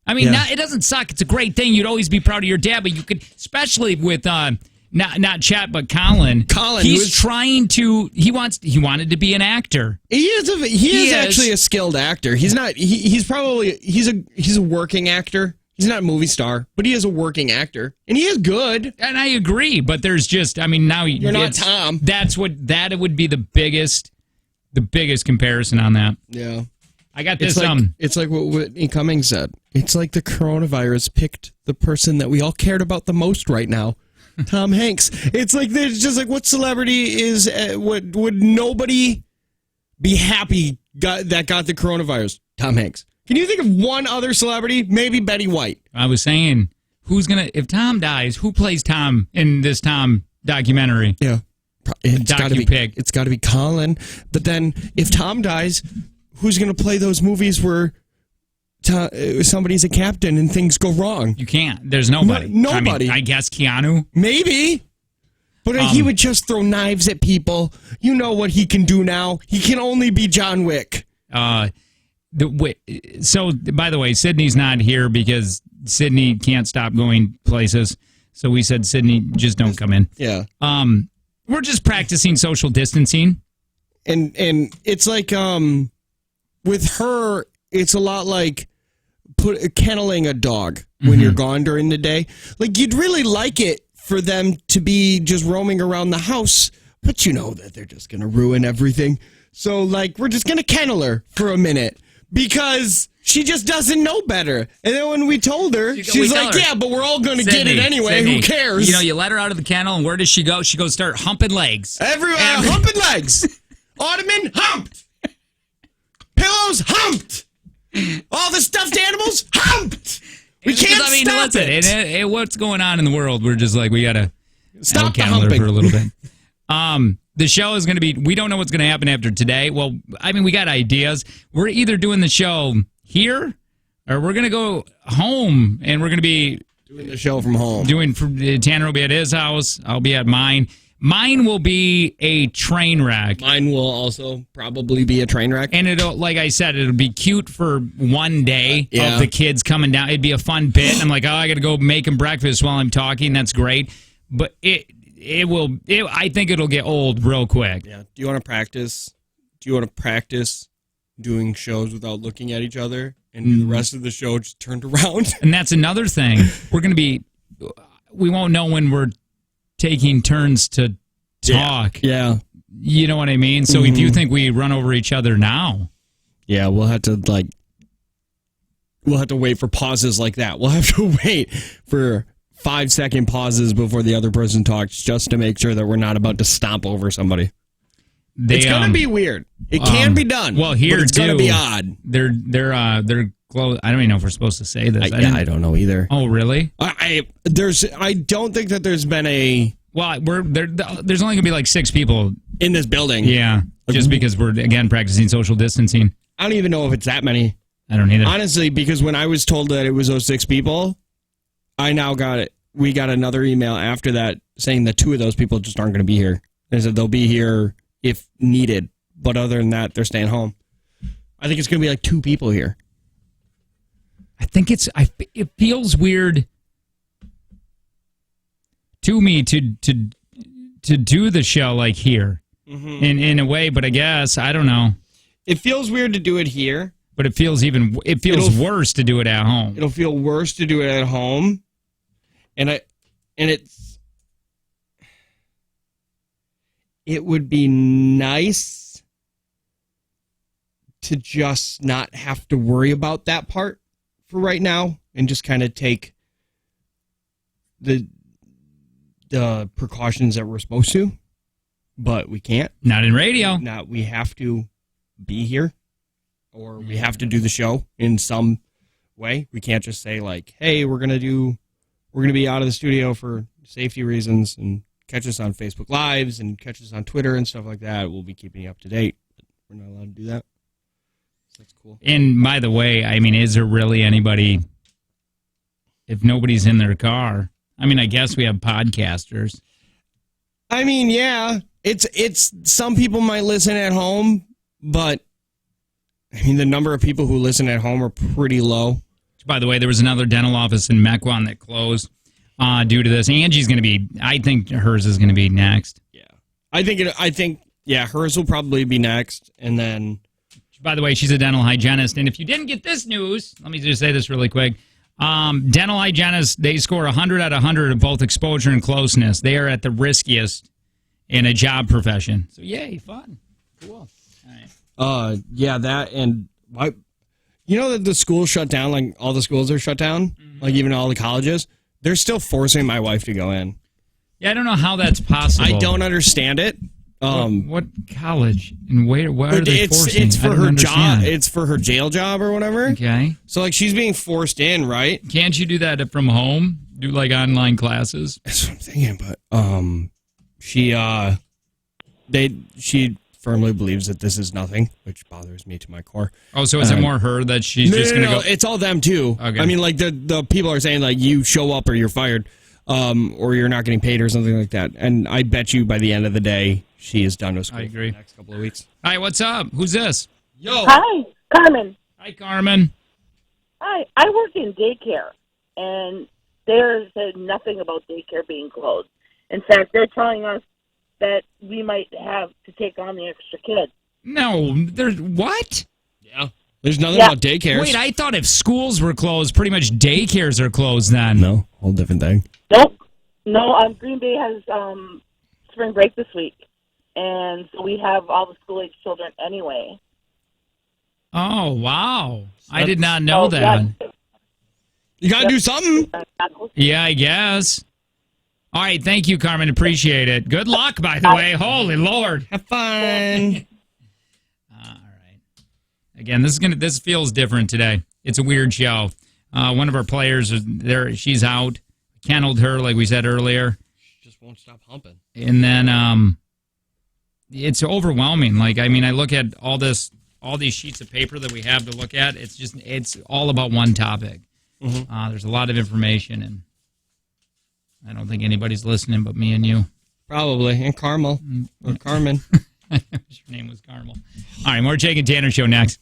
I mean, it doesn't suck. It's a great thing. You'd always be proud of your dad, but you could, especially with not Chat, but Colin. He's trying to. He wanted to be an actor. He is actually a skilled actor. He's not. He's a working actor. He's not a movie star, but he is a working actor, and he is good. And I agree, but there's just. I mean, now you're not Tom. That would be the biggest comparison on that. Yeah. I got this. It's like what Whitney Cummings said. It's like the coronavirus picked the person that we all cared about the most right now, Tom Hanks. It's like there's just like what celebrity is would nobody be happy that got the coronavirus? Tom Hanks. Can you think of one other celebrity? Maybe Betty White. I was saying, if Tom dies, who plays Tom in this Tom documentary? Yeah, it's got to be Colin. But then if Tom dies, who's going to play those movies where somebody's a captain and things go wrong? You can't. There's nobody. Nobody. I mean, I guess Keanu. Maybe. But he would just throw knives at people. You know what he can do now. He can only be John Wick. So, by the way, Sydney's not here because Sydney can't stop going places. So we said, Sydney, just don't come in. Yeah. We're just practicing social distancing. And it's like... with her, it's a lot like kenneling a dog when you're gone during the day. Like, you'd really like it for them to be just roaming around the house, but you know that they're just going to ruin everything. So, like, we're just going to kennel her for a minute because she just doesn't know better. And then when we told her, she's like, yeah, but we're all going to get it anyway. Who cares? You know, you let her out of the kennel, and where does she go? She goes start humping legs. Humping legs. Ottoman humped. Pillows humped. All the stuffed animals humped. We can't stop it. And what's going on in the world? We're just like, we gotta stop the humping for a little bit. The show is going to be. We don't know what's going to happen after today. Well, I mean, we got ideas. We're either doing the show here, or we're going to go home, and we're going to be doing the show from home. Tanner will be at his house. I'll be at mine. Mine will be a train wreck. Mine will also probably be a train wreck. And it'll, like I said, it'll be cute for one day of the kids coming down. It'd be a fun bit. And I'm like, I got to go make them breakfast while I'm talking. That's great. But I think it'll get old real quick. Yeah. Do you want to practice? Do you want to practice doing shows without looking at each other and do the rest of the show just turned around? And that's another thing. We won't know when we're taking turns to talk. Yeah. You know what I mean? So if you think we run over each other now. Yeah, we'll have to wait for pauses like that. We'll have to wait for 5-second pauses before the other person talks just to make sure that we're not about to stomp over somebody. It's going to be weird. It can be done. Well, here but it's going to be odd. They're close. I don't even know if we're supposed to say this. I don't know either. Oh, really? I don't think that there's been a... Well, there's only going to be like 6 people in this building. Yeah, just because we're, again, practicing social distancing. I don't even know if it's that many. I don't either. Honestly, because when I was told that it was those 6 people, I now got it. We got another email after that saying that 2 of those people just aren't going to be here. They said they'll be here if needed, but other than that, they're staying home. I think it's going to be like 2 people here. I think it feels weird to me to do the show like here in a way, but I guess I don't know. It feels weird to do it here, But it feels worse to do it at home. It'll feel worse to do it at home, and it would be nice to just not have to worry about that part for right now, and just kind of take the precautions that we're supposed to, but we can't. Not in radio. We have to be here, or we have to do the show in some way. We can't just say like, "Hey, we're gonna be out of the studio for safety reasons," and catch us on Facebook Lives and catch us on Twitter and stuff like that. We'll be keeping you up to date. But we're not allowed to do that. So that's cool. And by the way, I mean, is there really anybody? If nobody's in their car, I mean, I guess we have podcasters. I mean, yeah, it's some people might listen at home, but I mean, the number of people who listen at home are pretty low. By the way, there was another dental office in Mequon that closed due to this. Angie's going to be, I think hers is going to be next. Yeah. I think hers will probably be next. And then, by the way, she's a dental hygienist. And if you didn't get this news, let me just say this really quick. Dental hygienists, they score 100 out of 100 of both exposure and closeness. They are at the riskiest in a job profession. So, yay, fun. Cool. All right. Yeah, that and why, you know that the schools shut down, like all the schools are shut down, like even all the colleges. They're still forcing my wife to go in. Yeah, I don't know how that's possible. I don't understand it. What college and where are they forcing? It's for her job. It's for her jail job or whatever. Okay. So like she's being forced in, right? Can't you do that from home? Do like online classes? That's what I'm thinking. But she firmly believes that this is nothing, which bothers me to my core. Oh, so is it more her that she's just going to go? It's all them too. Okay. I mean, like the people are saying like you show up or you're fired, or you're not getting paid or something like that. And I bet you by the end of the day she is done with school. I agree. For the next couple of weeks. Hi, what's up? Who's this? Yo. Hi, Carmen. Hi, Carmen. Hi, I work in daycare, and there's nothing about daycare being closed. In fact, they're telling us that we might have to take on the extra kid. No, there's what? Yeah. There's nothing about daycares. Wait, I thought if schools were closed, pretty much daycares are closed then. No, whole different thing. Nope. No, Green Bay has spring break this week, and so we have all the school-age children anyway. Oh, wow. I did not know that. Yeah. You got to do something. Yeah, I guess. All right, thank you, Carmen. Appreciate it. Good luck, by the way. Holy Lord. Have fun. All right. Again, this feels different today. It's a weird show. One of our players is there. She's out. Kenneled her, like we said earlier. She just won't stop humping. And then it's overwhelming. Like, I mean, I look at all these sheets of paper that we have to look at. It's all about one topic. Mm-hmm. There's a lot of information, and I don't think anybody's listening but me and you. Probably. And Carmel. Or Carmen. Her name was Carmel. All right, more Jake and Tanner show next.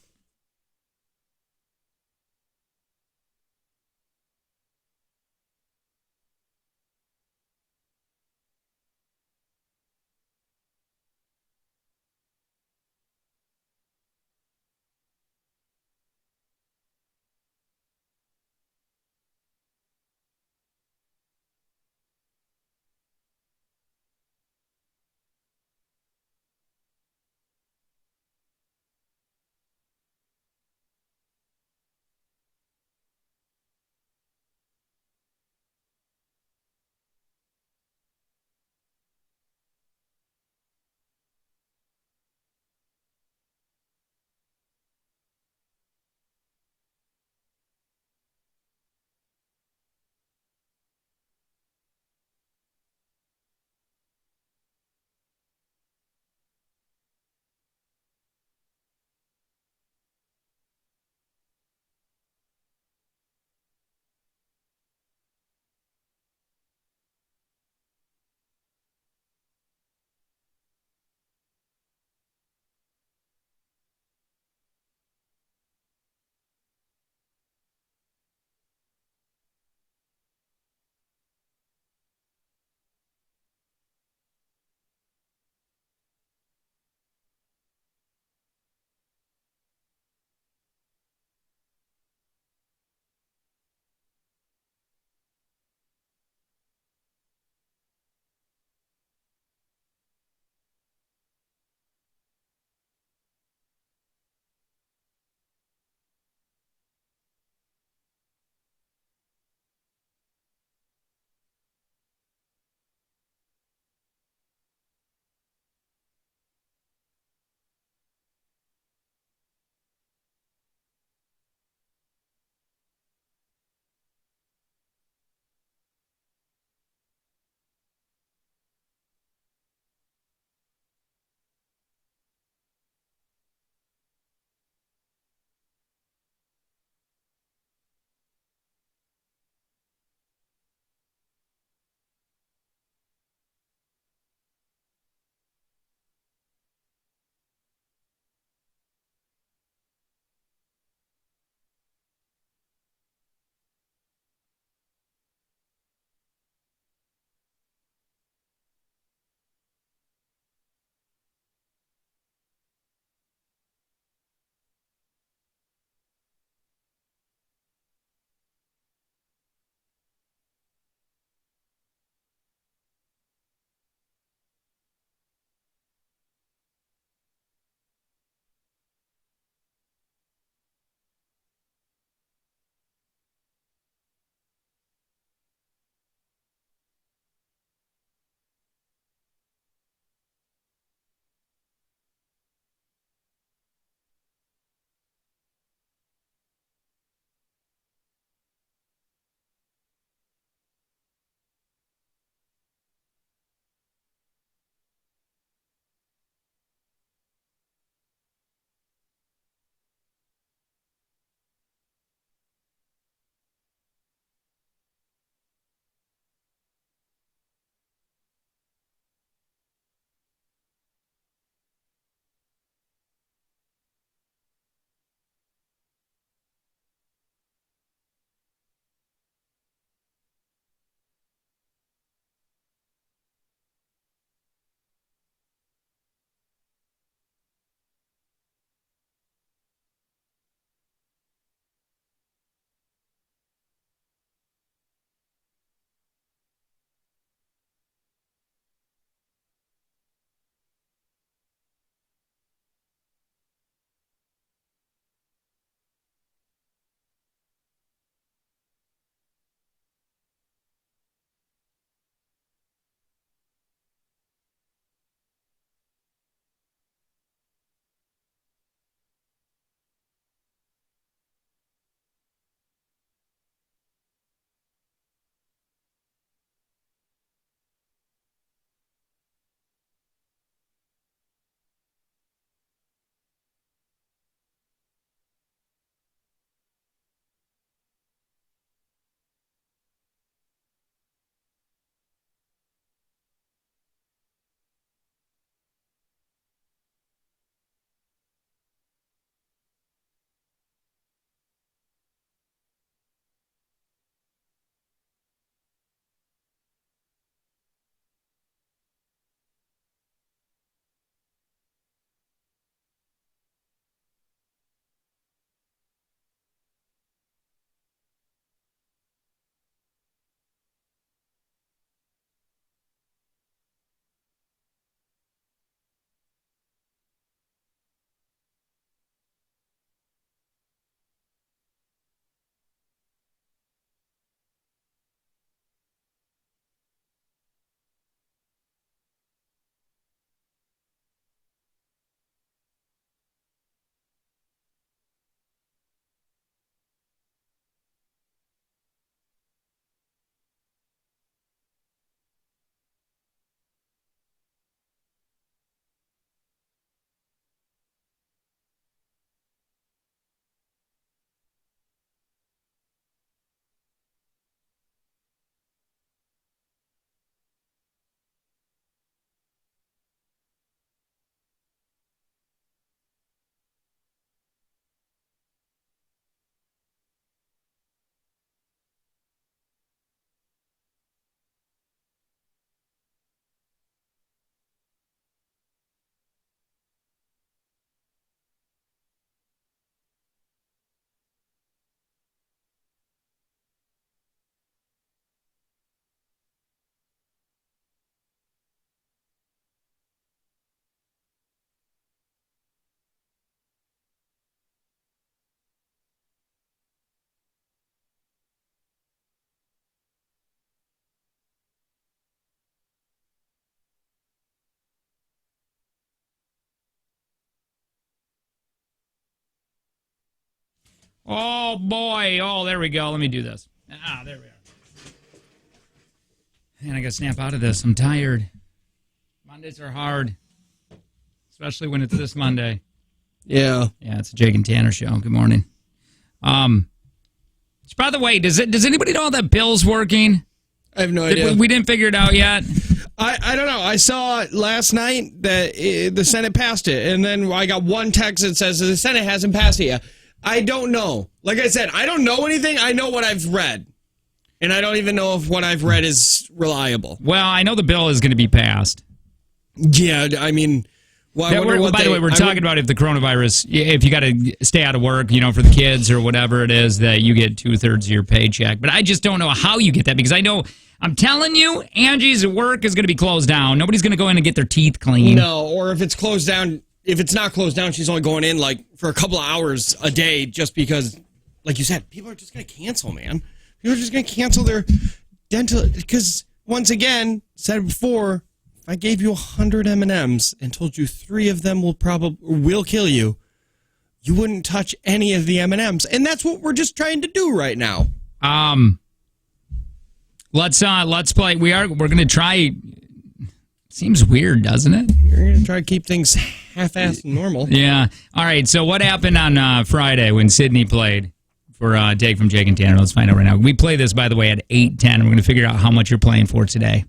Oh, boy. Oh, there we go. Let me do this. There we are. Man, I got to snap out of this. I'm tired. Mondays are hard, especially when it's this Monday. Yeah. Yeah, it's a Jake and Tanner show. Good morning. By the way, does anybody know how that bill's working? I have no idea. We didn't figure it out yet. I don't know. I saw last night that the Senate passed it, and then I got one text that says the Senate hasn't passed it yet. I don't know. Like I said, I don't know anything. I know what I've read, and I don't even know if what I've read is reliable. Well, I know the bill is going to be passed. Yeah, I mean, well, I wonder by the way, we're talking about if the coronavirus, if you got to stay out of work, for the kids or whatever it is, that you get 2/3 of your paycheck. But I just don't know how you get that, because I know, I'm telling you, Angie's work is going to be closed down. Nobody's going to go in and get their teeth cleaned. No, or if it's closed down, if it's not closed down, she's only going in like for a couple of hours a day just because, like you said, people are just going to cancel, man. People are just going to cancel their dental, because once again, said before, if I gave you 100 M&Ms and told you 3 of them will kill you, you wouldn't touch any of the M&Ms, and that's what we're just trying to do right now. Let's play. We're going to try. Seems weird, doesn't it? You're going to try to keep things half-assed and normal. Yeah. All right. So what happened on Friday when Sydney played for Take from Jake and Tanner? Let's find out right now. We play this, by the way, at 8:10. We're going to figure out how much you're playing for today.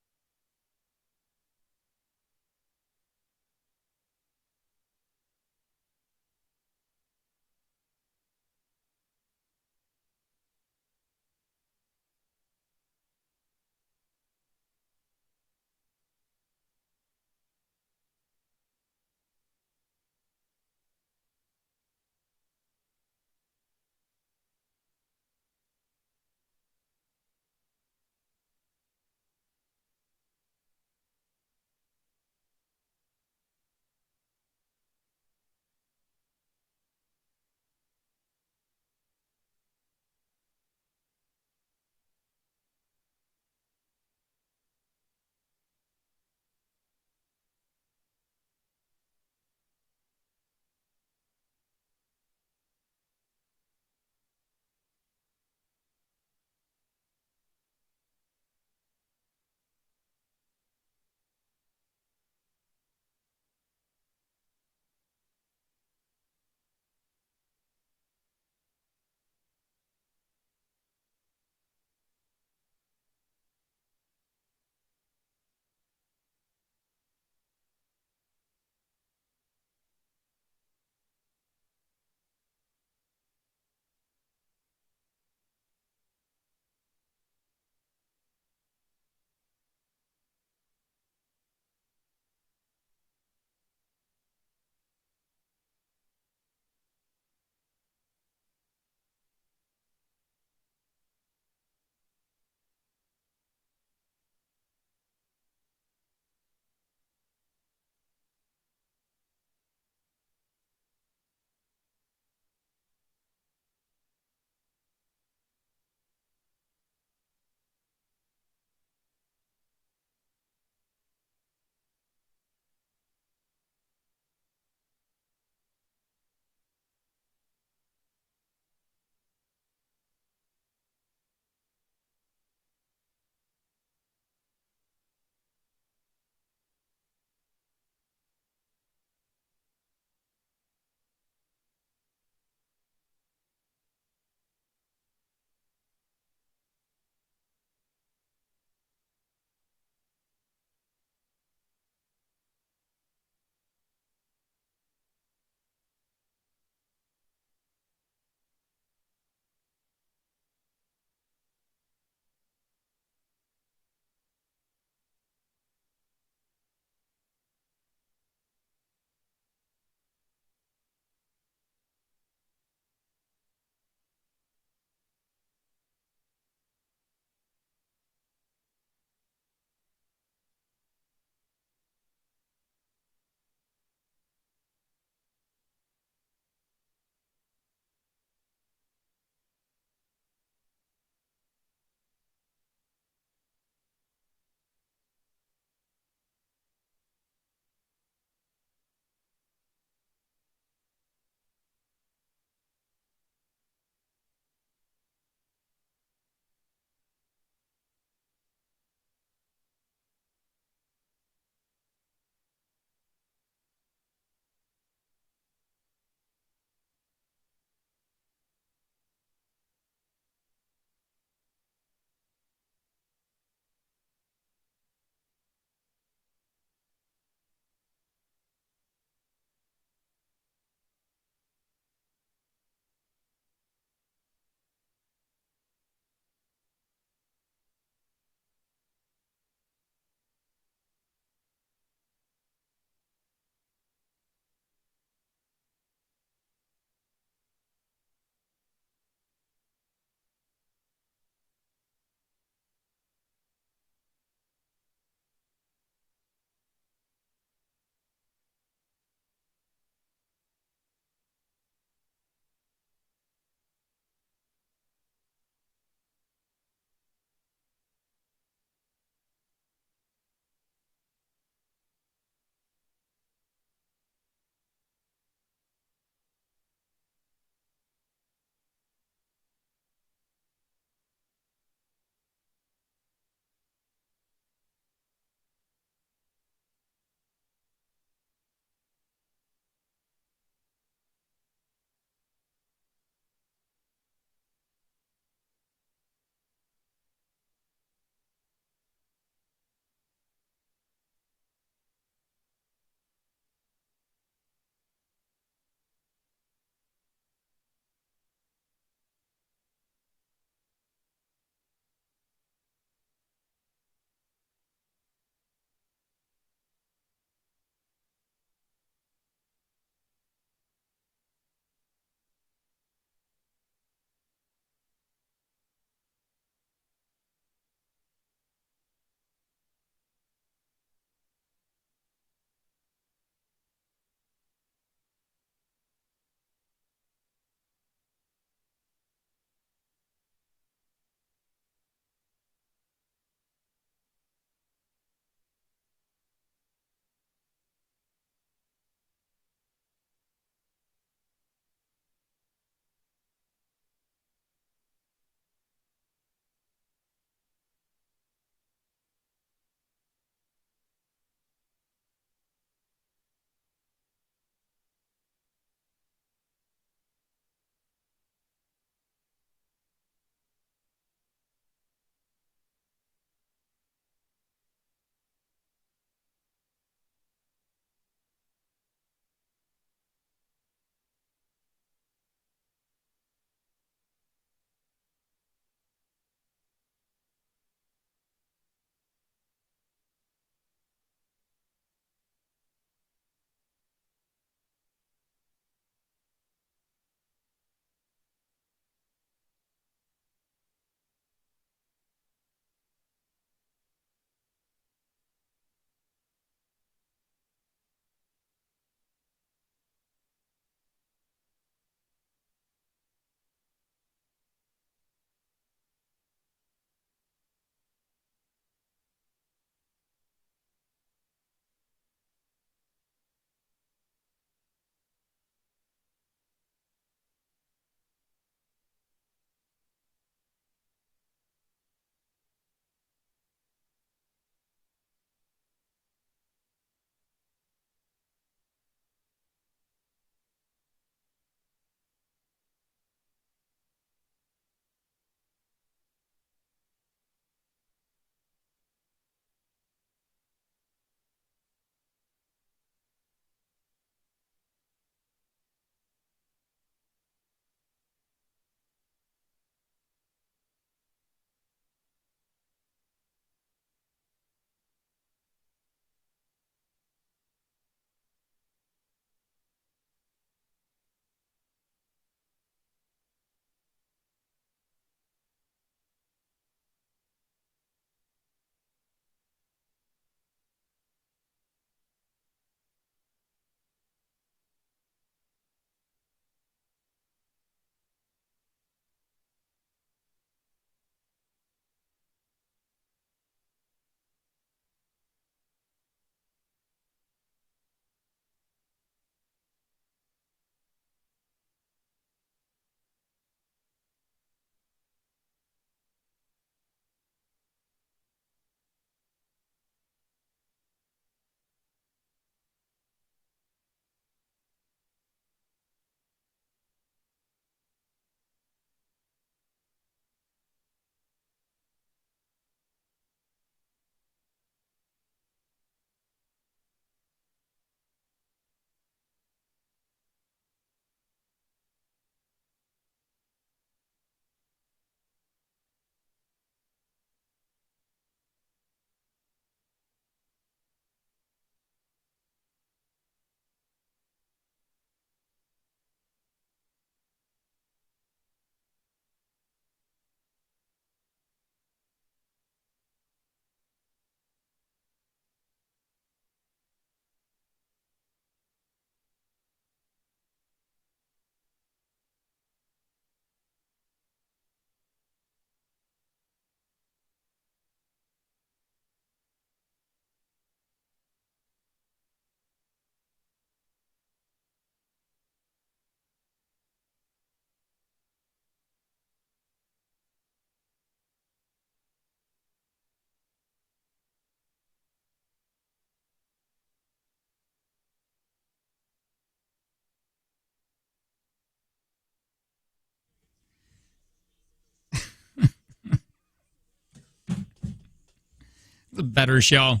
a better show.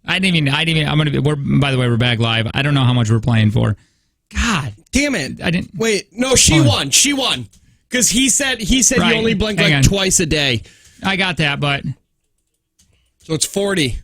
I didn't even. By the way, we're back live. I don't know how much we're playing for. God damn it! I didn't. Wait, no, she won. She won because he said Right. you only blink Hang like on. twice a day. I got that, but So it's 40.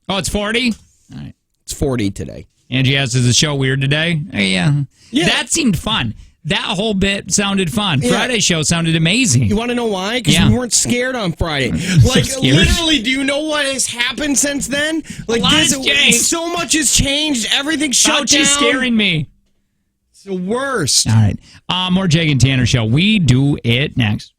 oh, it's 40. All right. It's 40 today. Angie asks, "Is the show weird today?" Yeah. Yeah. That seemed fun. That whole bit sounded fun. Yeah. Friday's show sounded amazing. You want to know why? Because Yeah. we weren't scared on Friday. Like, scared. literally, do you know what has happened since then? Like, A lot has changed. so much has changed. Everything's shut down. Fauci's scaring me. It's the worst. All right. More Jag and Tanner show. We do it next.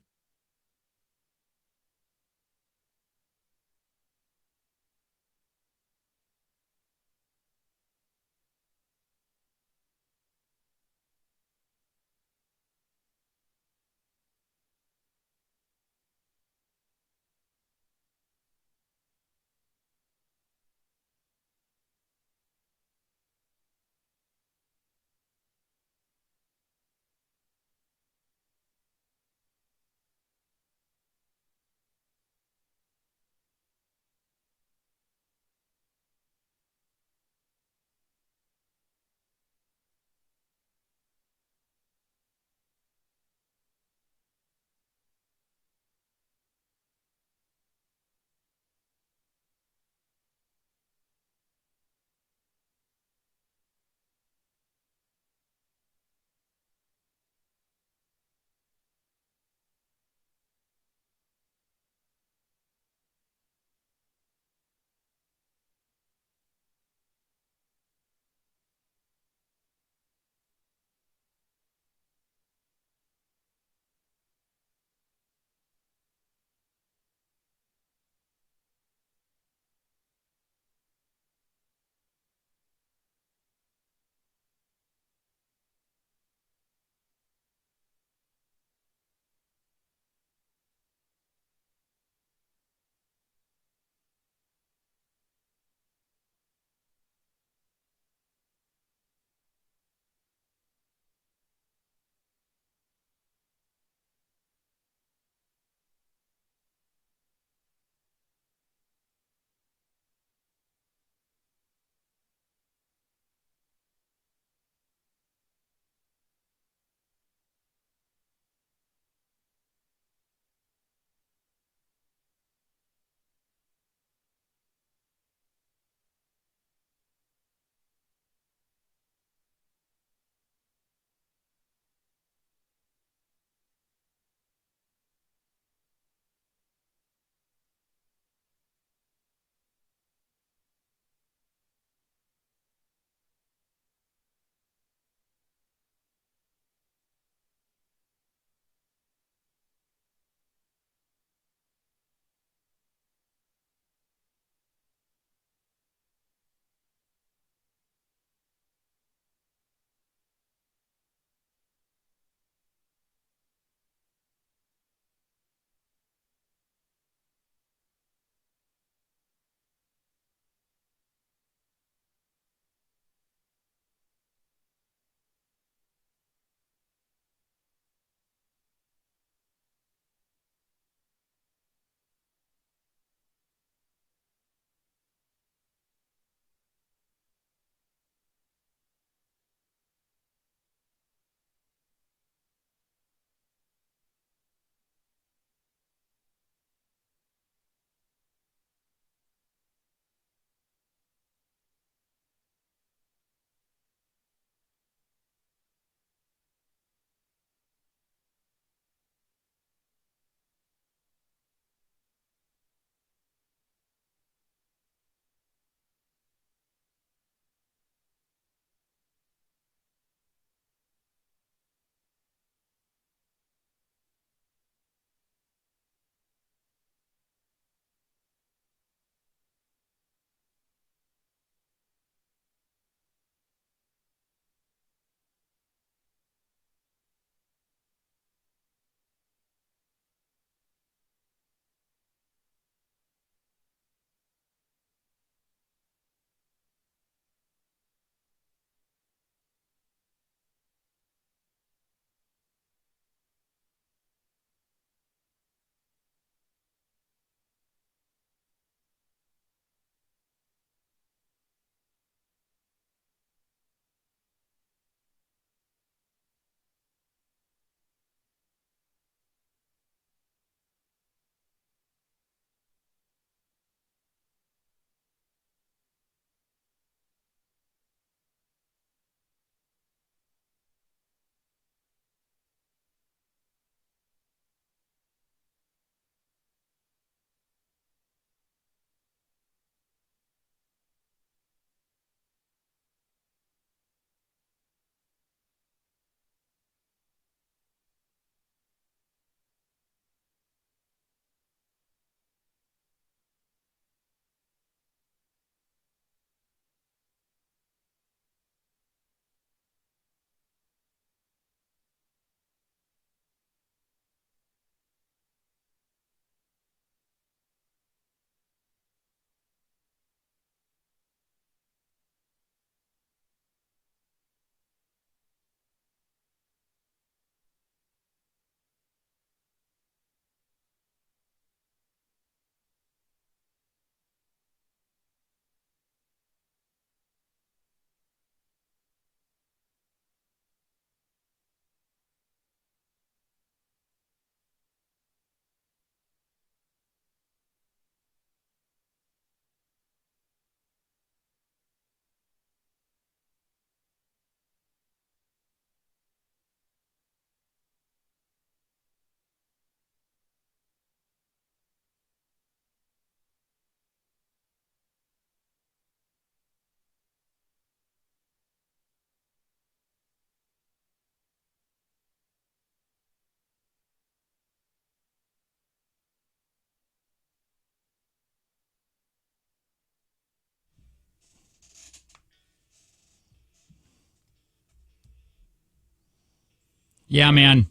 Yeah, man.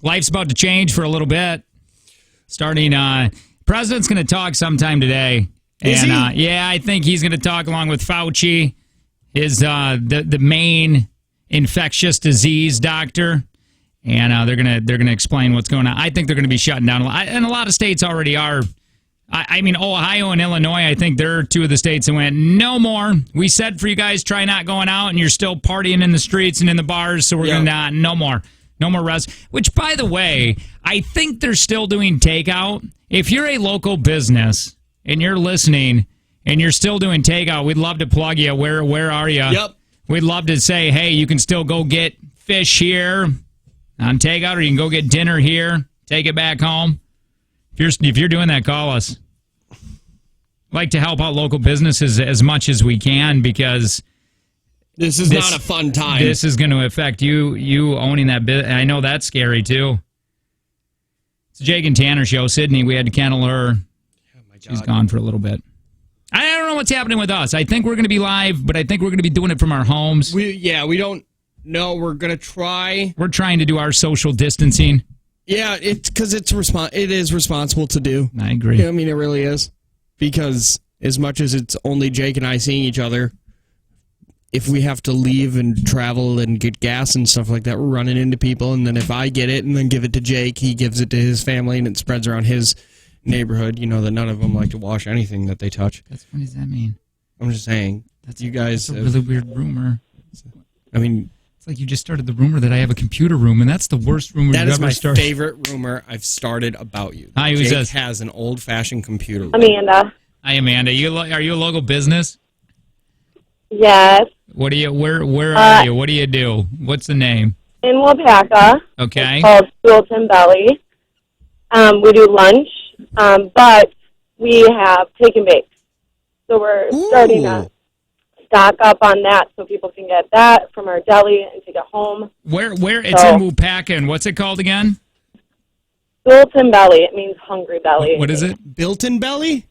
Life's about to change for a little bit. Starting, President's going to talk sometime today. Is he? Yeah, I think he's going to talk along with Fauci, his the main infectious disease doctor, and they're gonna explain what's going on. I think they're going to be shutting down, and a lot of states already are. I mean, Ohio and Illinois, I think they're two of the states that went, no more. We said for you guys, try not going out, and you're still partying in the streets and in the bars, so we're going to no more. No more rest. Which, by the way, I think they're still doing takeout. If you're a local business and you're listening and you're still doing takeout, we'd love to plug you. Where are you? Yep. We'd love to say, hey, you can still go get fish here on takeout, or you can go get dinner here, take it back home. If you're doing that, call us. Like to help out local businesses as much as we can, because this is not a fun time. This is going to affect you owning that business. I know that's scary too. It's the Jake and Tanner show. Sydney, we had to cancel her. Oh my God. She's gone for a little bit. I don't know what's happening with us. I think we're going to be live, but I think we're going to be doing it from our homes. We don't know. We're going to try. We're trying to do our social distancing. Yeah, it's because it is responsible to do. I agree. Yeah, I mean, it really is. Because as much as it's only Jake and I seeing each other, if we have to leave and travel and get gas and stuff like that, we're running into people. And then if I get it and then give it to Jake, he gives it to his family, and it spreads around his neighborhood. You know that none of them like to wash anything that they touch. What does that mean? I'm just saying. That's a really weird rumor. I mean, it's like you just started the rumor that I have a computer room, and that's the worst rumor you've ever started. That is my favorite rumor I've started about you. Hi, who's Jake this? has an old-fashioned computer room. Amanda. Hi, Amanda. Are you a local business? Yes. What do you? Where are you? What do you do? What's the name? In Wapaka. Okay. It's called Stoolton Belly. We do lunch, but we have take and bake. So we're starting to stock up on that so people can get that from our deli and take it home. Where it's in Wapaka, and what's it called again? Stoolton Belly. It means hungry belly. What is it? Built-in belly?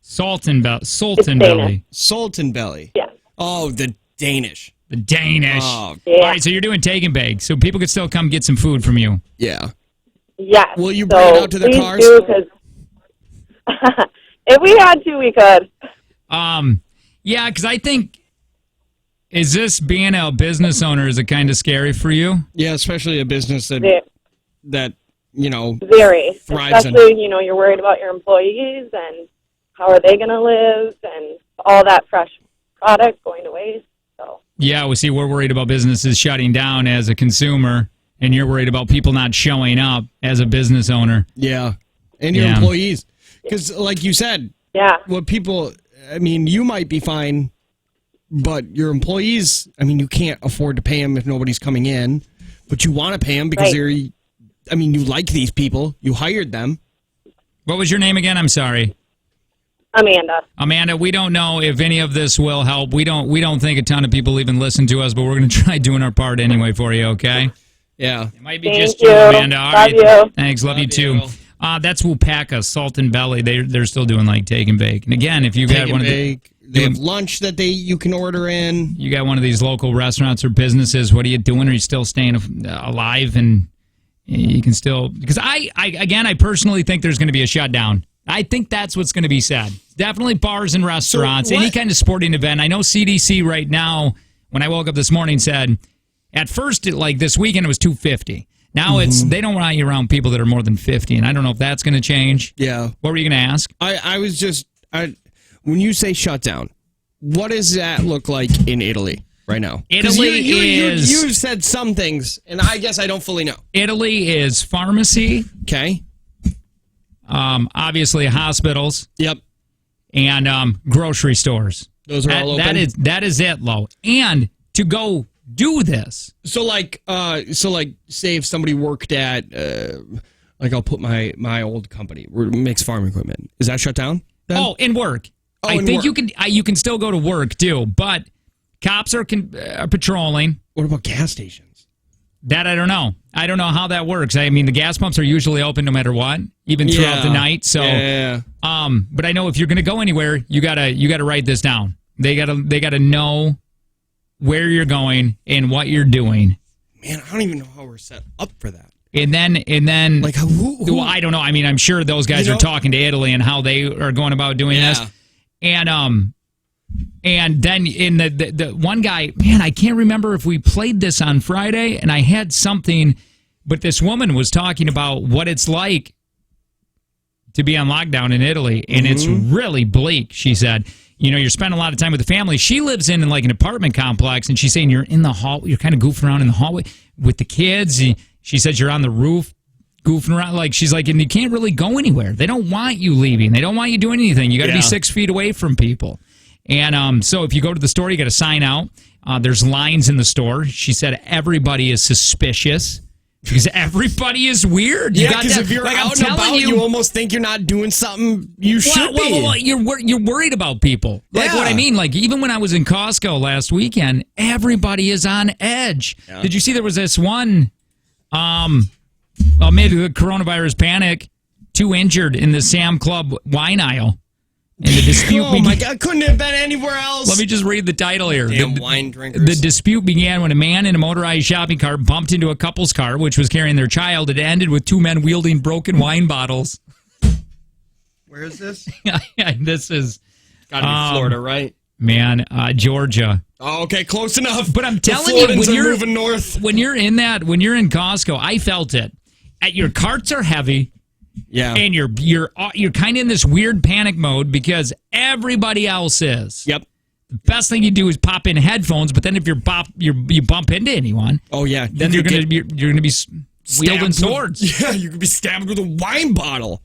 Sulten. Sultan Belly. Sultan belly. Yeah. Oh, the Danish. The Danish. Oh. Yeah. All right, so you're doing take and bake, so people could still come get some food from you. Yeah. Yes. Will you bring it out to the please cars? do, 'cause if we had to, we could. Yeah, because I think, is this being a business owner, is it kind of scary for you? Yeah, especially a business that Very. thrives Especially, you're worried about your employees and how are they going to live and all that fresh product going to waste. So. Yeah, we see we're worried about businesses shutting down as a consumer, and you're worried about people not showing up as a business owner. Yeah, and your employees. Because like you said, you might be fine, but your employees, you can't afford to pay them if nobody's coming in, but you want to pay them because you like these people. You hired them. What was your name again? I'm sorry. Amanda, we don't know if any of this will help. We don't think a ton of people even listen to us, but we're going to try doing our part anyway for you, okay? Yeah. It might be Thank just you, Amanda. All right. You. Thanks. Love you too. That's Wapaka, Salt and Belly. They're still doing like take and bake. And again, if you got one of they have lunch that you can order in. You got one of these local restaurants or businesses, what are you doing? Are you still staying alive? And you can still, because I personally think there's going to be a shutdown. I think that's what's going to be said. Definitely bars and restaurants, any kind of sporting event. I know CDC right now, when I woke up this morning, said at first, like this weekend, it was 250. Now they don't want you around people that are more than 50, and I don't know if that's going to change. Yeah. What were you going to ask? I was just, when you say shutdown, what does that look like in Italy right now? Italy is... You said some things, and I guess I don't fully know. Italy is pharmacy. Okay. Obviously hospitals. Yep. And grocery stores. Those are all open? That is it, Lo. And to go do this. So say if somebody worked at, I'll put my old company, makes farm equipment. Is that shut down then? Oh, in work. I think you can still go to work, too. But cops are patrolling. What about gas stations? That I don't know. I don't know how that works. I mean, the gas pumps are usually open no matter what, even throughout the night. So, but I know if you're going to go anywhere, you gotta write this down. They gotta know where you're going and what you're doing. Man, I don't even know how we're set up for that. And then, Like, who? well, I don't know. I mean, I'm sure those guys are talking to Italy and how they are going about doing this. And then in the one guy, man, I can't remember if we played this on Friday, and I had something, but this woman was talking about what it's like to be on lockdown in Italy, and it's really bleak. She said, you're spending a lot of time with the family. She lives in like an apartment complex, and she's saying you're in the hall, you're kind of goofing around in the hallway with the kids. She says you're on the roof goofing around. Like, she's like, and you can't really go anywhere. They don't want you leaving. They don't want you doing anything. You got to be 6 feet away from people. And so if you go to the store, you got to sign out. There's lines in the store. She said everybody is suspicious because everybody is weird. Yeah, because if you're out and about, you almost think you're not doing something you should be. Well, you're worried about people. Like what I mean, like even when I was in Costco last weekend, everybody is on edge. Yeah. Did you see there was this one, maybe the coronavirus panic, 2 injured in the Sam Club wine aisle. And the dispute my God, couldn't have been anywhere else. Let me just read the title here. Damn wine drinkers. The dispute began when a man in a motorized shopping cart bumped into a couple's car, which was carrying their child. It ended with 2 men wielding broken wine bottles. Where is this? This is... Got to be Florida, right? Man, Georgia. Oh, okay, close enough. But I'm telling you, when you're moving north, when you're in Costco, I felt it. Your carts are heavy. Yeah, and you're kind of in this weird panic mode because everybody else is. Yep. The best thing you do is pop in headphones, but then if you bump into anyone, then you're gonna be wielding swords. You could be stabbed with a wine bottle.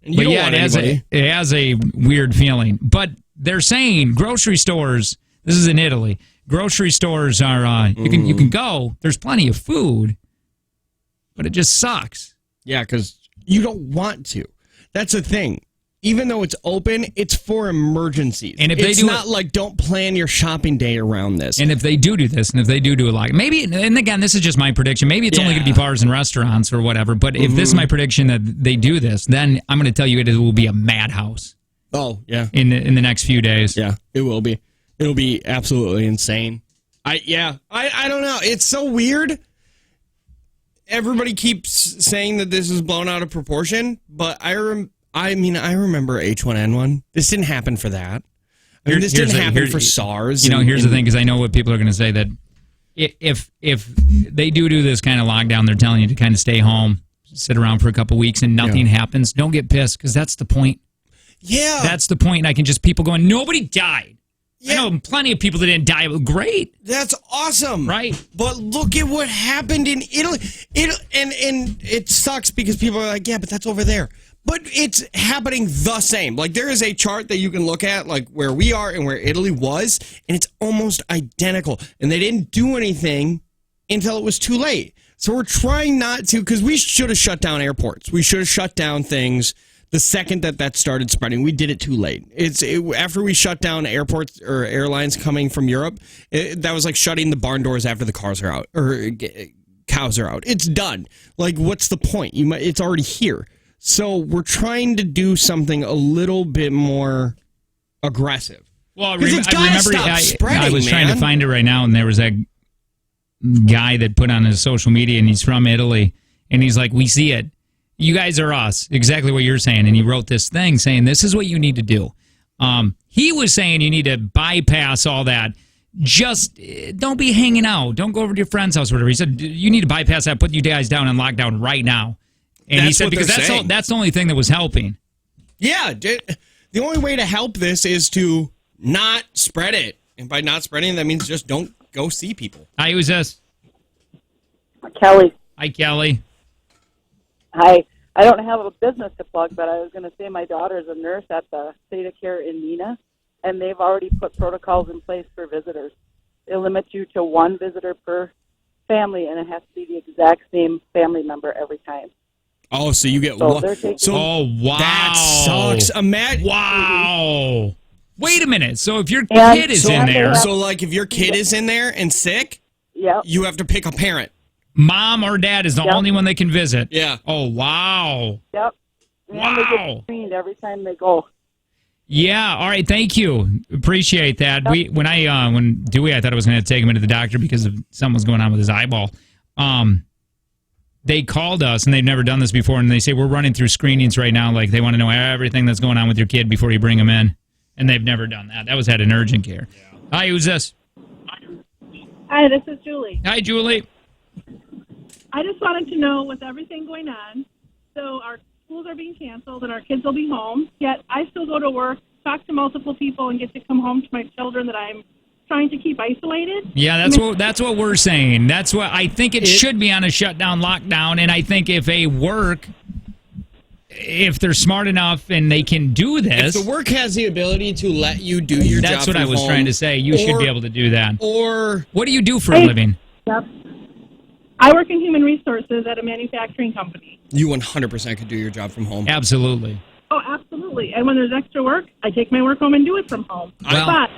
It has a weird feeling. But they're saying grocery stores. This is in Italy. Grocery stores are you can go. There's plenty of food, but it just sucks. Yeah, because you don't want to. That's the thing. Even though it's open, it's for emergencies. And if it's not like don't plan your shopping day around this. And if they do this, and if they do a lot, maybe, and again, this is just my prediction. Maybe it's only going to be bars and restaurants or whatever. But if this is my prediction that they do this, then I'm going to tell you it will be a madhouse. Oh yeah. In the next few days. Yeah, it will be. It'll be absolutely insane. I don't know. It's so weird. Everybody keeps saying that this is blown out of proportion, but I remember H1N1. This didn't happen for that. This didn't happen for SARS. Here's the thing, because I know what people are going to say, that if they do this kind of lockdown, they're telling you to kind of stay home, sit around for a couple weeks, and nothing happens. Don't get pissed, because that's the point. Yeah. That's the point. People going, nobody died. Yeah. I know plenty of people that didn't die. Great. That's awesome. Right. But look at what happened in Italy. And it sucks because people are like, yeah, but that's over there. But it's happening the same. Like, there is a chart that you can look at, like, where we are and where Italy was, and it's almost identical. And they didn't do anything until it was too late. So we're trying not to, because we should have shut down airports. We should have shut down things the second that started spreading. We did it too late. After we shut down airports or airlines coming from Europe, that was like shutting the barn doors after the cars are out or cows are out. It's done. Like, what's the point? It's already here. So we're trying to do something a little bit more aggressive. Well, I remember I was trying to find it right now, and there was that guy that put on his social media, and he's from Italy, and he's like, we see it. You guys are us. Exactly what you're saying. And he wrote this thing saying, this is what you need to do. He was saying you need to bypass all that. Just don't be hanging out. Don't go over to your friend's house or whatever. He said, you need to bypass that, put you guys down on lockdown right now. And he said, because that's the only thing that was helping. Yeah. The only way to help this is to not spread it. And by not spreading, that means just don't go see people. Hi, who's this? Kelly. Hi, Kelly. Hi. I don't have a business to plug, but I was going to say my daughter's a nurse at the State of Care in Neenah, and they've already put protocols in place for visitors. They limit you to 1 visitor per family, and it has to be the exact same family member every time. Oh, so you get one. Oh, wow. That sucks. Wow. Wait a minute. So if your kid is in there. So, like, if your kid is in there and sick, you have to pick a parent. Mom or dad is the only one they can visit. Yeah. Oh, wow. Yep. And they get screened every time they go. Yeah. All right. Thank you. Appreciate that. When Dewey, I thought I was going to take him into the doctor because of something was going on with his eyeball. They called us, and they've never done this before, and they say, we're running through screenings right now. Like, they want to know everything that's going on with your kid before you bring him in. And they've never done that. That was at an urgent care. Yeah. Hi, who's this? Hi, this is Julie. Hi, Julie. I just wanted to know, with everything going on, so our schools are being canceled and our kids will be home, yet I still go to work, talk to multiple people, and get to come home to my children that I'm trying to keep isolated. Yeah, that's what we're saying. That's what I think it should be on a shutdown, lockdown, and I think if they're smart enough and they can do this, if the work has the ability to let you do your job, that's what I was trying to say. You should be able to do that. Or what do you do for a living? Yep. I work in human resources at a manufacturing company. You 100% could do your job from home. Absolutely. Oh, absolutely. And when there's extra work, I take my work home and do it from home. But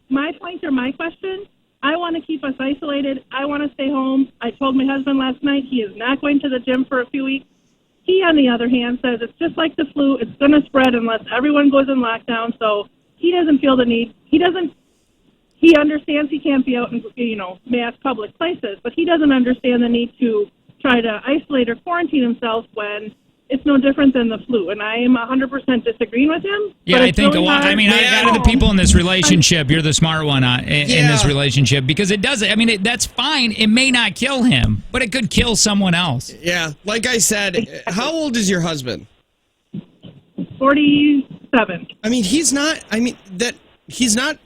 my point or my question, I want to keep us isolated. I want to stay home. I told my husband last night he is not going to the gym for a few weeks. He, on the other hand, says it's just like the flu. It's going to spread unless everyone goes in lockdown. So he doesn't feel the need. He understands he can't be out in, mass public places, but he doesn't understand the need to try to isolate or quarantine himself when it's no different than the flu. And I am 100% disagreeing with him. Yeah, I think a lot. I mean, out of the people in this relationship, you're the smart one in this relationship because it does. I mean, that's fine. It may not kill him, but it could kill someone else. Yeah, like I said, how old is your husband? 47. I mean, he's not. He's not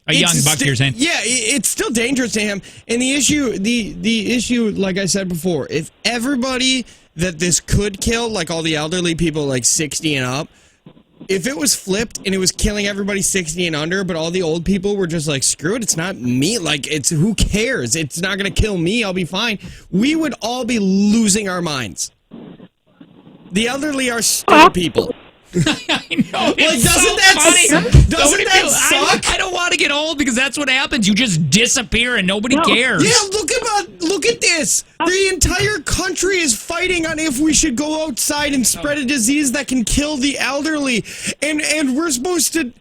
a young buck, you're saying? Yeah, it's still dangerous to him. And the issue, like I said before, if everybody that this could kill, like all the elderly people like 60 and up, if it was flipped and it was killing everybody 60 and under, but all the old people were just like, screw it, it's not me. Like, it's who cares? It's not going to kill me. I'll be fine. We would all be losing our minds. The elderly are still people. I know. Like, doesn't that suck? I don't want to get old because that's what happens. You just disappear and nobody cares. Yeah, look at this. The entire country is fighting on if we should go outside and spread a disease that can kill the elderly. And we're supposed to...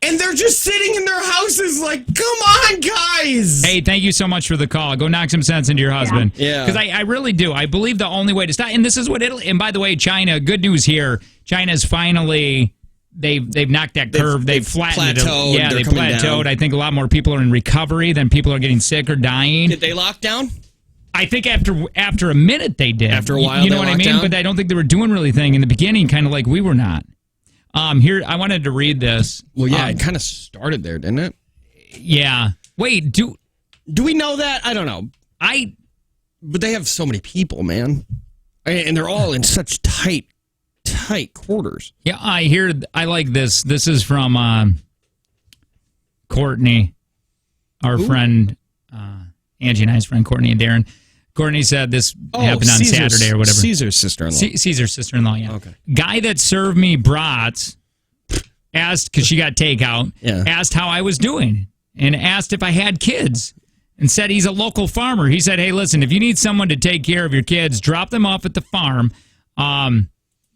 And they're just sitting in their houses like, come on, guys. Hey, thank you so much for the call. Go knock some sense into your husband. Yeah. Because I really do. I believe the only way to stop, and this is what Italy, and by the way, China, good news here. China's finally, they've knocked that curve. They've flattened plateaued. it. Yeah, they plateaued. Down. I think a lot more people are in recovery than people are getting sick or dying. Did they lock down? I think after a minute they did. After a while, you know what I mean? Down? But I don't think they were doing really anything in the beginning, kind of like we were not. Here, I wanted to read this. Well, yeah, it kind of started there, didn't it? Yeah. Wait, do we know that? I don't know. But they have so many people, man. And they're all in such tight quarters. Yeah, I like this. This is from Courtney, our friend, Angie and I's friend, Courtney and Darren. Courtney said this happened on Saturday or whatever. Caesar's sister-in-law. Caesar's sister-in-law, yeah. Okay. Guy that served me brats asked, because she got takeout, asked how I was doing and asked if I had kids and said he's a local farmer. He said, hey, listen, if you need someone to take care of your kids, drop them off at the farm.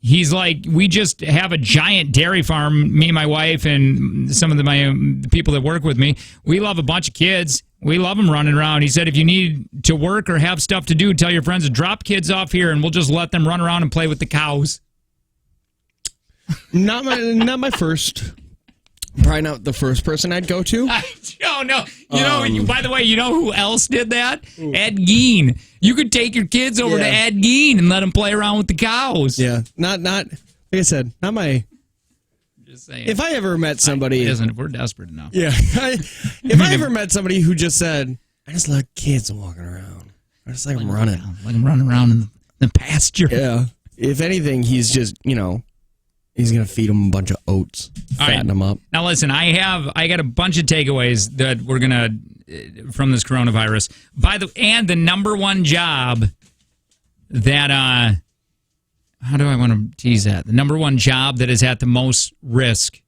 He's like, we just have a giant dairy farm, me and my wife and some of the people that work with me. We love a bunch of kids. We love them running around. He said, if you need to work or have stuff to do, tell your friends to drop kids off here and we'll just let them run around and play with the cows. Not my first. Probably not the first person I'd go to. Oh, no. By the way, you know who else did that? Ed Gein. You could take your kids over to Ed Gein and let them play around with the cows. Yeah. Not like I said, not my... Just saying. If I ever met somebody... If we're desperate enough. Yeah. If I ever met somebody who just said, I just like kids walking around. I just like them running. Let them run around in the pasture. Yeah. If anything, he's just, he's going to feed them a bunch of oats, fatten them up. Now, listen, I got a bunch of takeaways that we're going to, from this coronavirus. And the number one job that, how do I want to tease that? The number one job that is at the most risk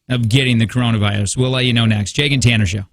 of getting the coronavirus. We'll let you know next. Jake and Tanner Show.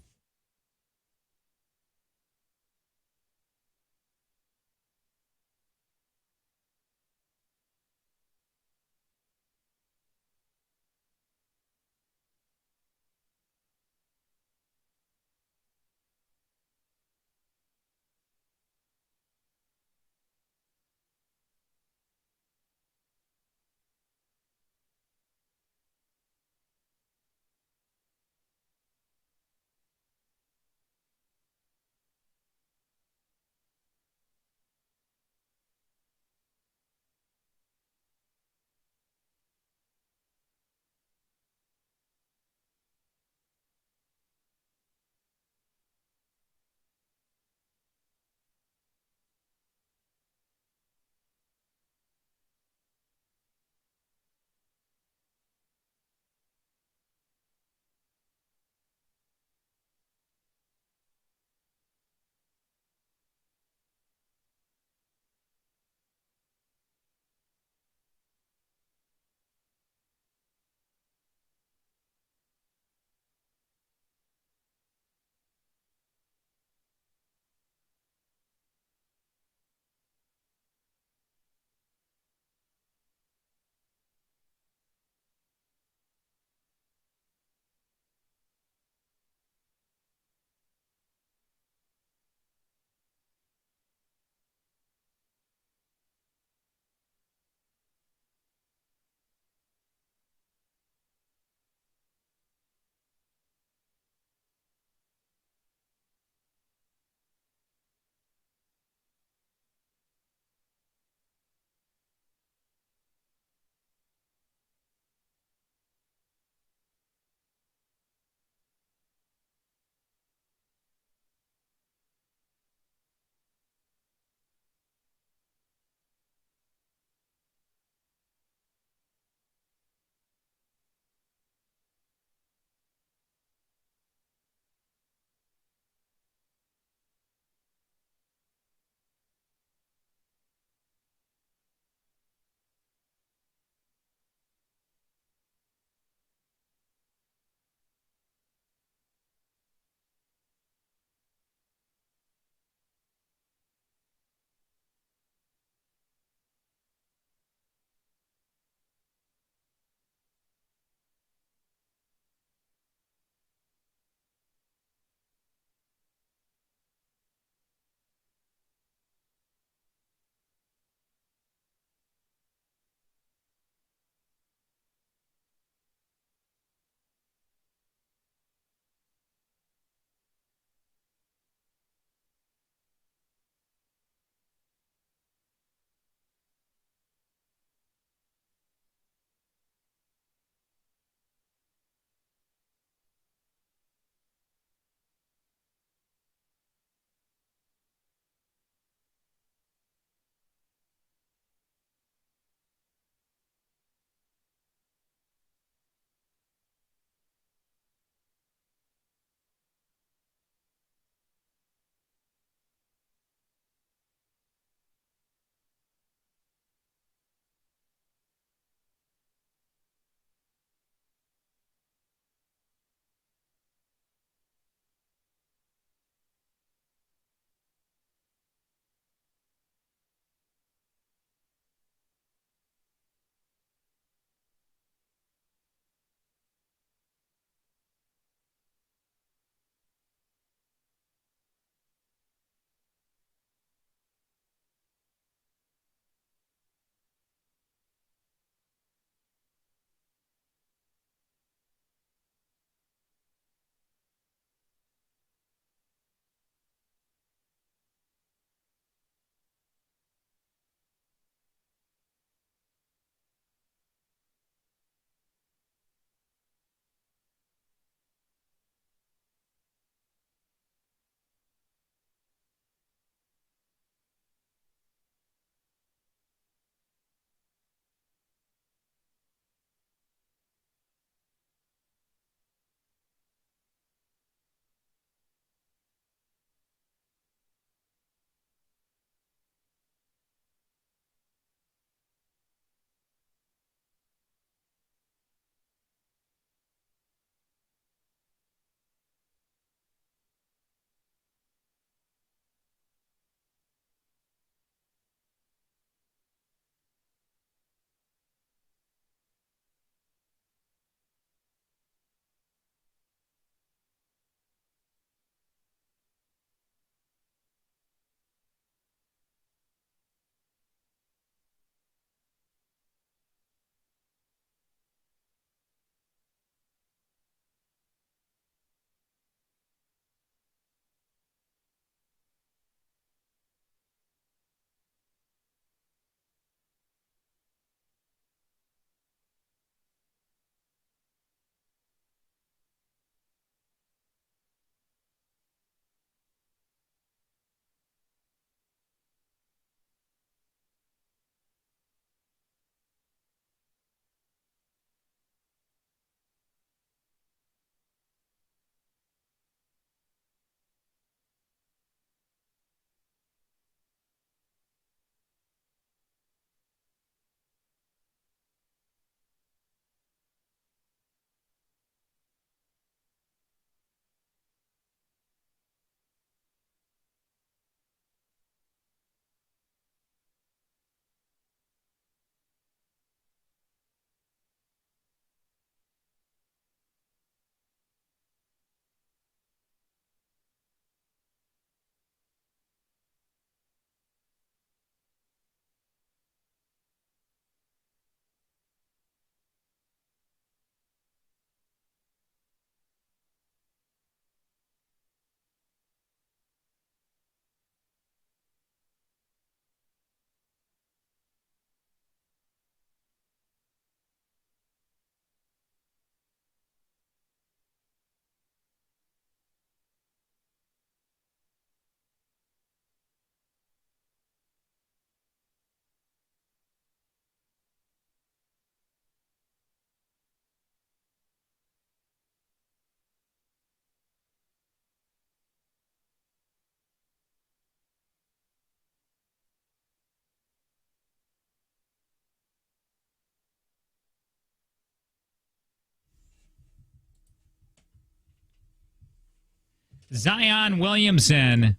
Zion Williamson,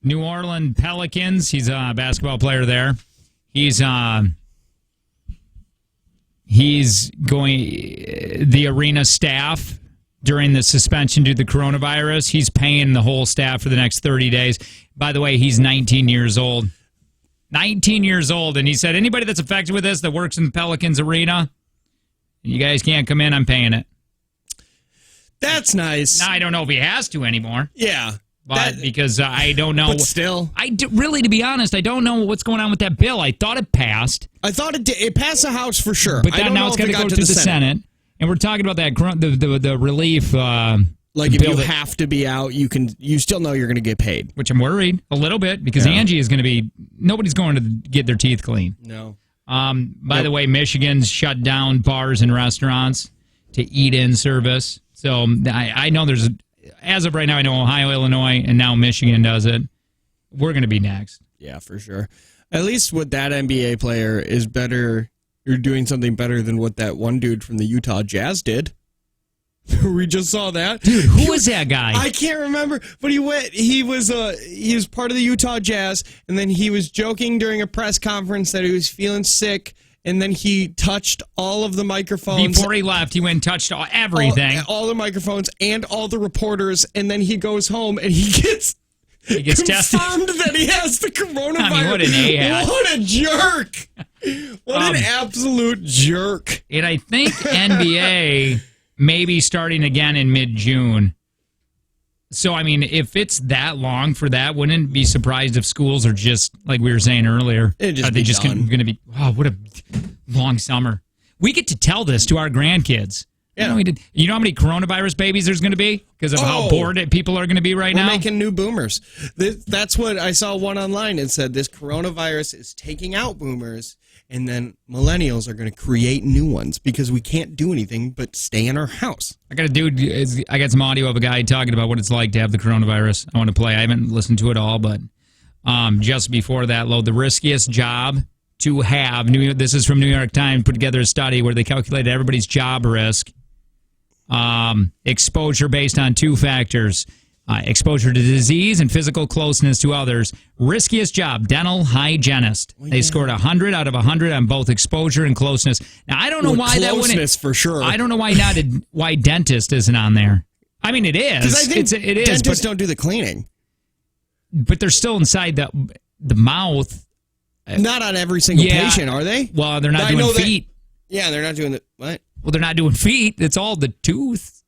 New Orleans Pelicans. He's a basketball player there. He's going the arena staff during the suspension due to the coronavirus. He's paying the whole staff for the next 30 days. By the way, he's 19 years old. 19 years old, and he said, anybody that's affected with this that works in the Pelicans arena, you guys can't come in, I'm paying it. That's nice. Now, I don't know if he has to anymore. Yeah. Because I don't know. But still. Really, to be honest, I don't know what's going on with that bill. I thought it passed. I thought it passed the House for sure. But now it's got to go to the Senate. And we're talking about that the relief. Like if you have to be out, you still know you're going to get paid. Which I'm worried a little bit because Angie is going to be, nobody's going to get their teeth clean. No. By the way, Michigan's shut down bars and restaurants to eat-in service. So I know there's, as of right now, I know Ohio, Illinois, and now Michigan does it. We're going to be next. Yeah, for sure. At least with that NBA player is better. You're doing something better than what that one dude from the Utah Jazz did. We just saw that. Dude, who was that guy? I can't remember, but he was part of the Utah Jazz, and then he was joking during a press conference that he was feeling sick, and then he touched all of the microphones. Before he left, he went and touched everything. All the microphones and all the reporters, and then he goes home and he gets confirmed tested that he has the coronavirus. I mean, what an A-hat. What a jerk. What an absolute jerk. And I think NBA may be starting again in mid-June. So, I mean, if it's that long for that, wouldn't be surprised if schools are just, like we were saying earlier, are they just going to be, wow, what a long summer. We get to tell this to our grandkids. Yeah. You know how many coronavirus babies there's going to be because of how bored people are going to be right now? We're making new boomers. That's what I saw one online. It said this coronavirus is taking out boomers, and then millennials are going to create new ones because we can't do anything but stay in our house. I got some audio of a guy talking about what it's like to have the coronavirus. I want to play. I haven't listened to it all, but just before that, the riskiest job to have. This is from New York Times, put together a study where they calculated everybody's job risk. Exposure based on two factors. Exposure to disease and physical closeness to others. Riskiest job, dental hygienist. They scored 100 out of 100 on both exposure and closeness. Now, I don't know why that wouldn't. Closeness for sure. I don't know why dentist isn't on there. I mean, it is. Because I think it is, dentists don't do the cleaning. But they're still inside the mouth. Not on every single patient, are they? Well, they're not doing feet. Yeah, they're not doing the what? Well, they're not doing feet. It's all the tooth.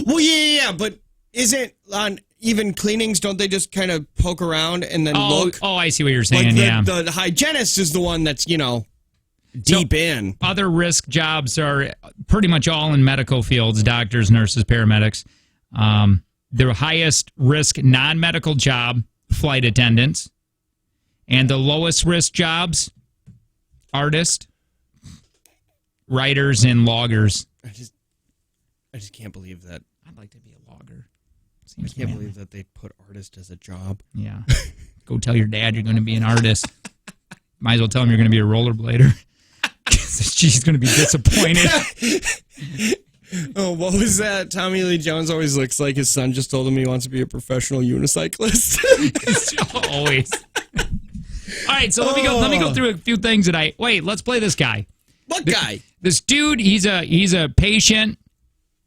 Well, yeah, but isn't on even cleanings? Don't they just kind of poke around and then look? Oh, I see what you're saying. The hygienist is the one that's deep in. Other risk jobs are pretty much all in medical fields: doctors, nurses, paramedics. The highest risk non-medical job, flight attendants, and the lowest risk jobs, artists, writers, and loggers. I just can't believe that. I'd like to be a logger. I can't believe that they put artist as a job. Yeah. Go tell your dad you're going to be an artist. Might as well tell him you're going to be a rollerblader. She's going to be disappointed. Oh, what was that? Tommy Lee Jones always looks like his son just told him he wants to be a professional unicyclist. Always. All right, so let me go through a few things that let's play this guy. What guy? This dude, he's a patient.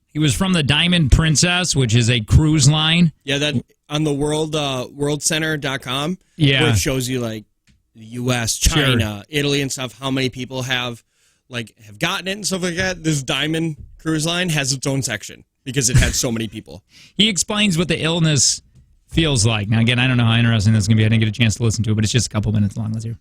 He was from the Diamond Princess, which is a cruise line. Yeah, that on the worldcenter.com. Yeah. Where it shows you like the US, China, Italy and stuff, how many people have gotten it and stuff like that. This Diamond cruise line has its own section because it had so many people. He explains what the illness feels like. Now, again, I don't know how interesting this is going to be. I didn't get a chance to listen to it, but it's just a couple minutes long. Let's hear.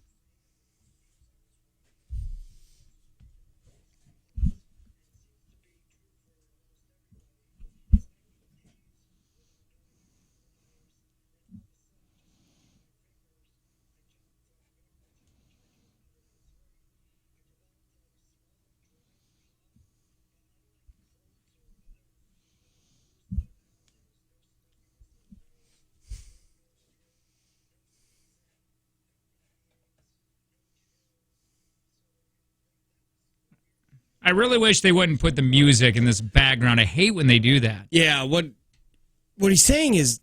I really wish they wouldn't put the music in this background. I hate when they do that. Yeah, what what he's saying is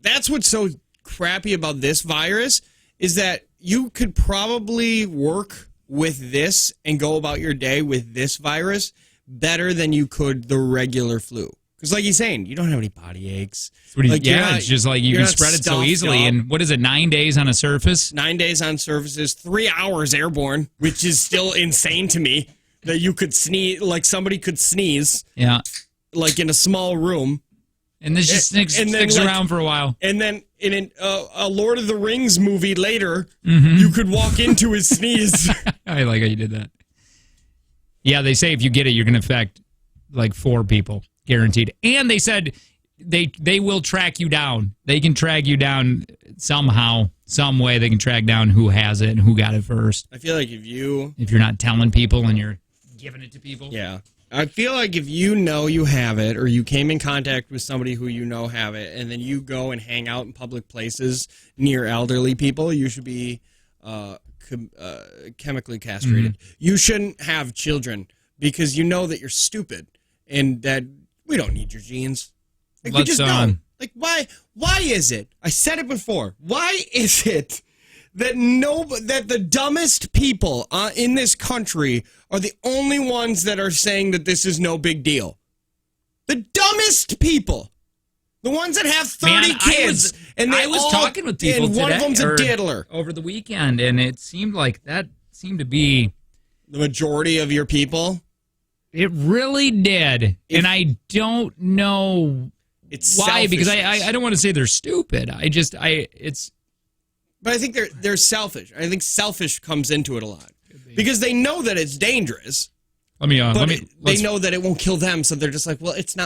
that's what's so crappy about this virus is that you could probably work with this and go about your day with this virus better than you could the regular flu. Because like he's saying, you don't have any body aches. It's just like you can spread it so easily. And what is it, 9 days on a surface? 9 days on surfaces, 3 hours airborne, which is still insane to me that you could sneeze, like somebody could sneeze. Yeah. Like in a small room. And this just sticks around for a while. And then in a Lord of the Rings movie later, you could walk into his sneeze. I like how you did that. Yeah, they say if you get it, you're going to affect like 4 people. Guaranteed. And they said they will track you down. They can track you down somehow, some way. They can track down who has it and who got it first. I feel like if you're not telling people and you're giving it to people. Yeah. I feel like if you know you have it or you came in contact with somebody who you know have it and then you go and hang out in public places near elderly people, you should be chemically castrated. You shouldn't have children because you know that you're stupid and that we don't need your genes. Like, we just don't. Like, why is it? I said it before. Why is it that that the dumbest people in this country are the only ones that are saying that this is no big deal? The dumbest people. The ones that have 30 kids. I was talking with people and one today, of them's a diddler. Over the weekend, and it seemed like that seemed to be the majority of your people. It really did, and I don't know why. Because I don't want to say they're stupid. But I think they're selfish. I think selfish comes into it a lot because they know that it's dangerous. They know that it won't kill them, so they're just like, well, it's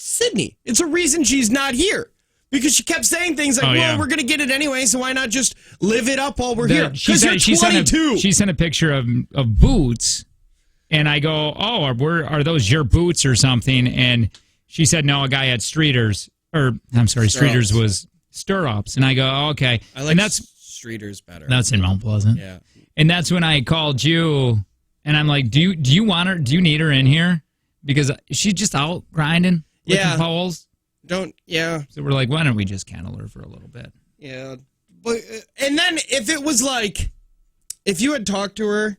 Sydney. It's a reason she's not here because she kept saying things like, we're going to get it anyway, so why not just live it up while we're here? Because you're 22. She sent a picture of boots. And I go, are those your boots or something? And she said, no, a guy had Streeters. Streeters was stirrups. And I go, okay. I like Streeters better. That's in Mount Pleasant. Yeah. And that's when I called you. And I'm like, do you want her? Do you need her in here? Because she's just out grinding with the poles. So we're like, why don't we just kennel her for a little bit? Yeah. But, and then if it was like, if you had talked to her,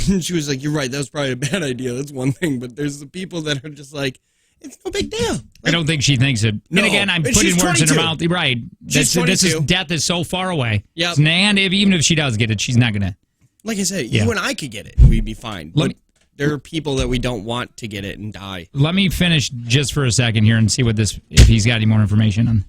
and she was like, you're right, that was probably a bad idea. That's one thing. But there's the people that are just like, it's no big deal. Like, I don't think she thinks it. No, and again, I'm putting words in her mouth. Right. Death is so far away. Yep. And even if she does get it, she's not going to. Like I said, you and I could get it. We'd be fine. But there are people that we don't want to get it and die. Let me finish just for a second here and see if he's got any more information on.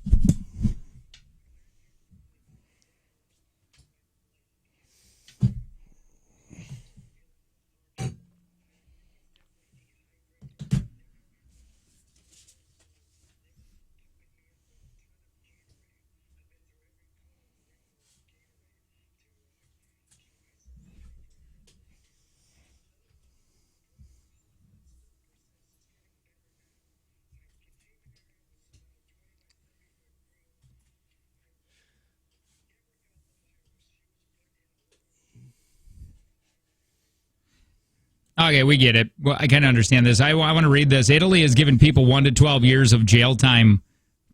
Okay, we get it. Well, I kind of understand this. I want to read this. Italy has given people 1 to 12 years of jail time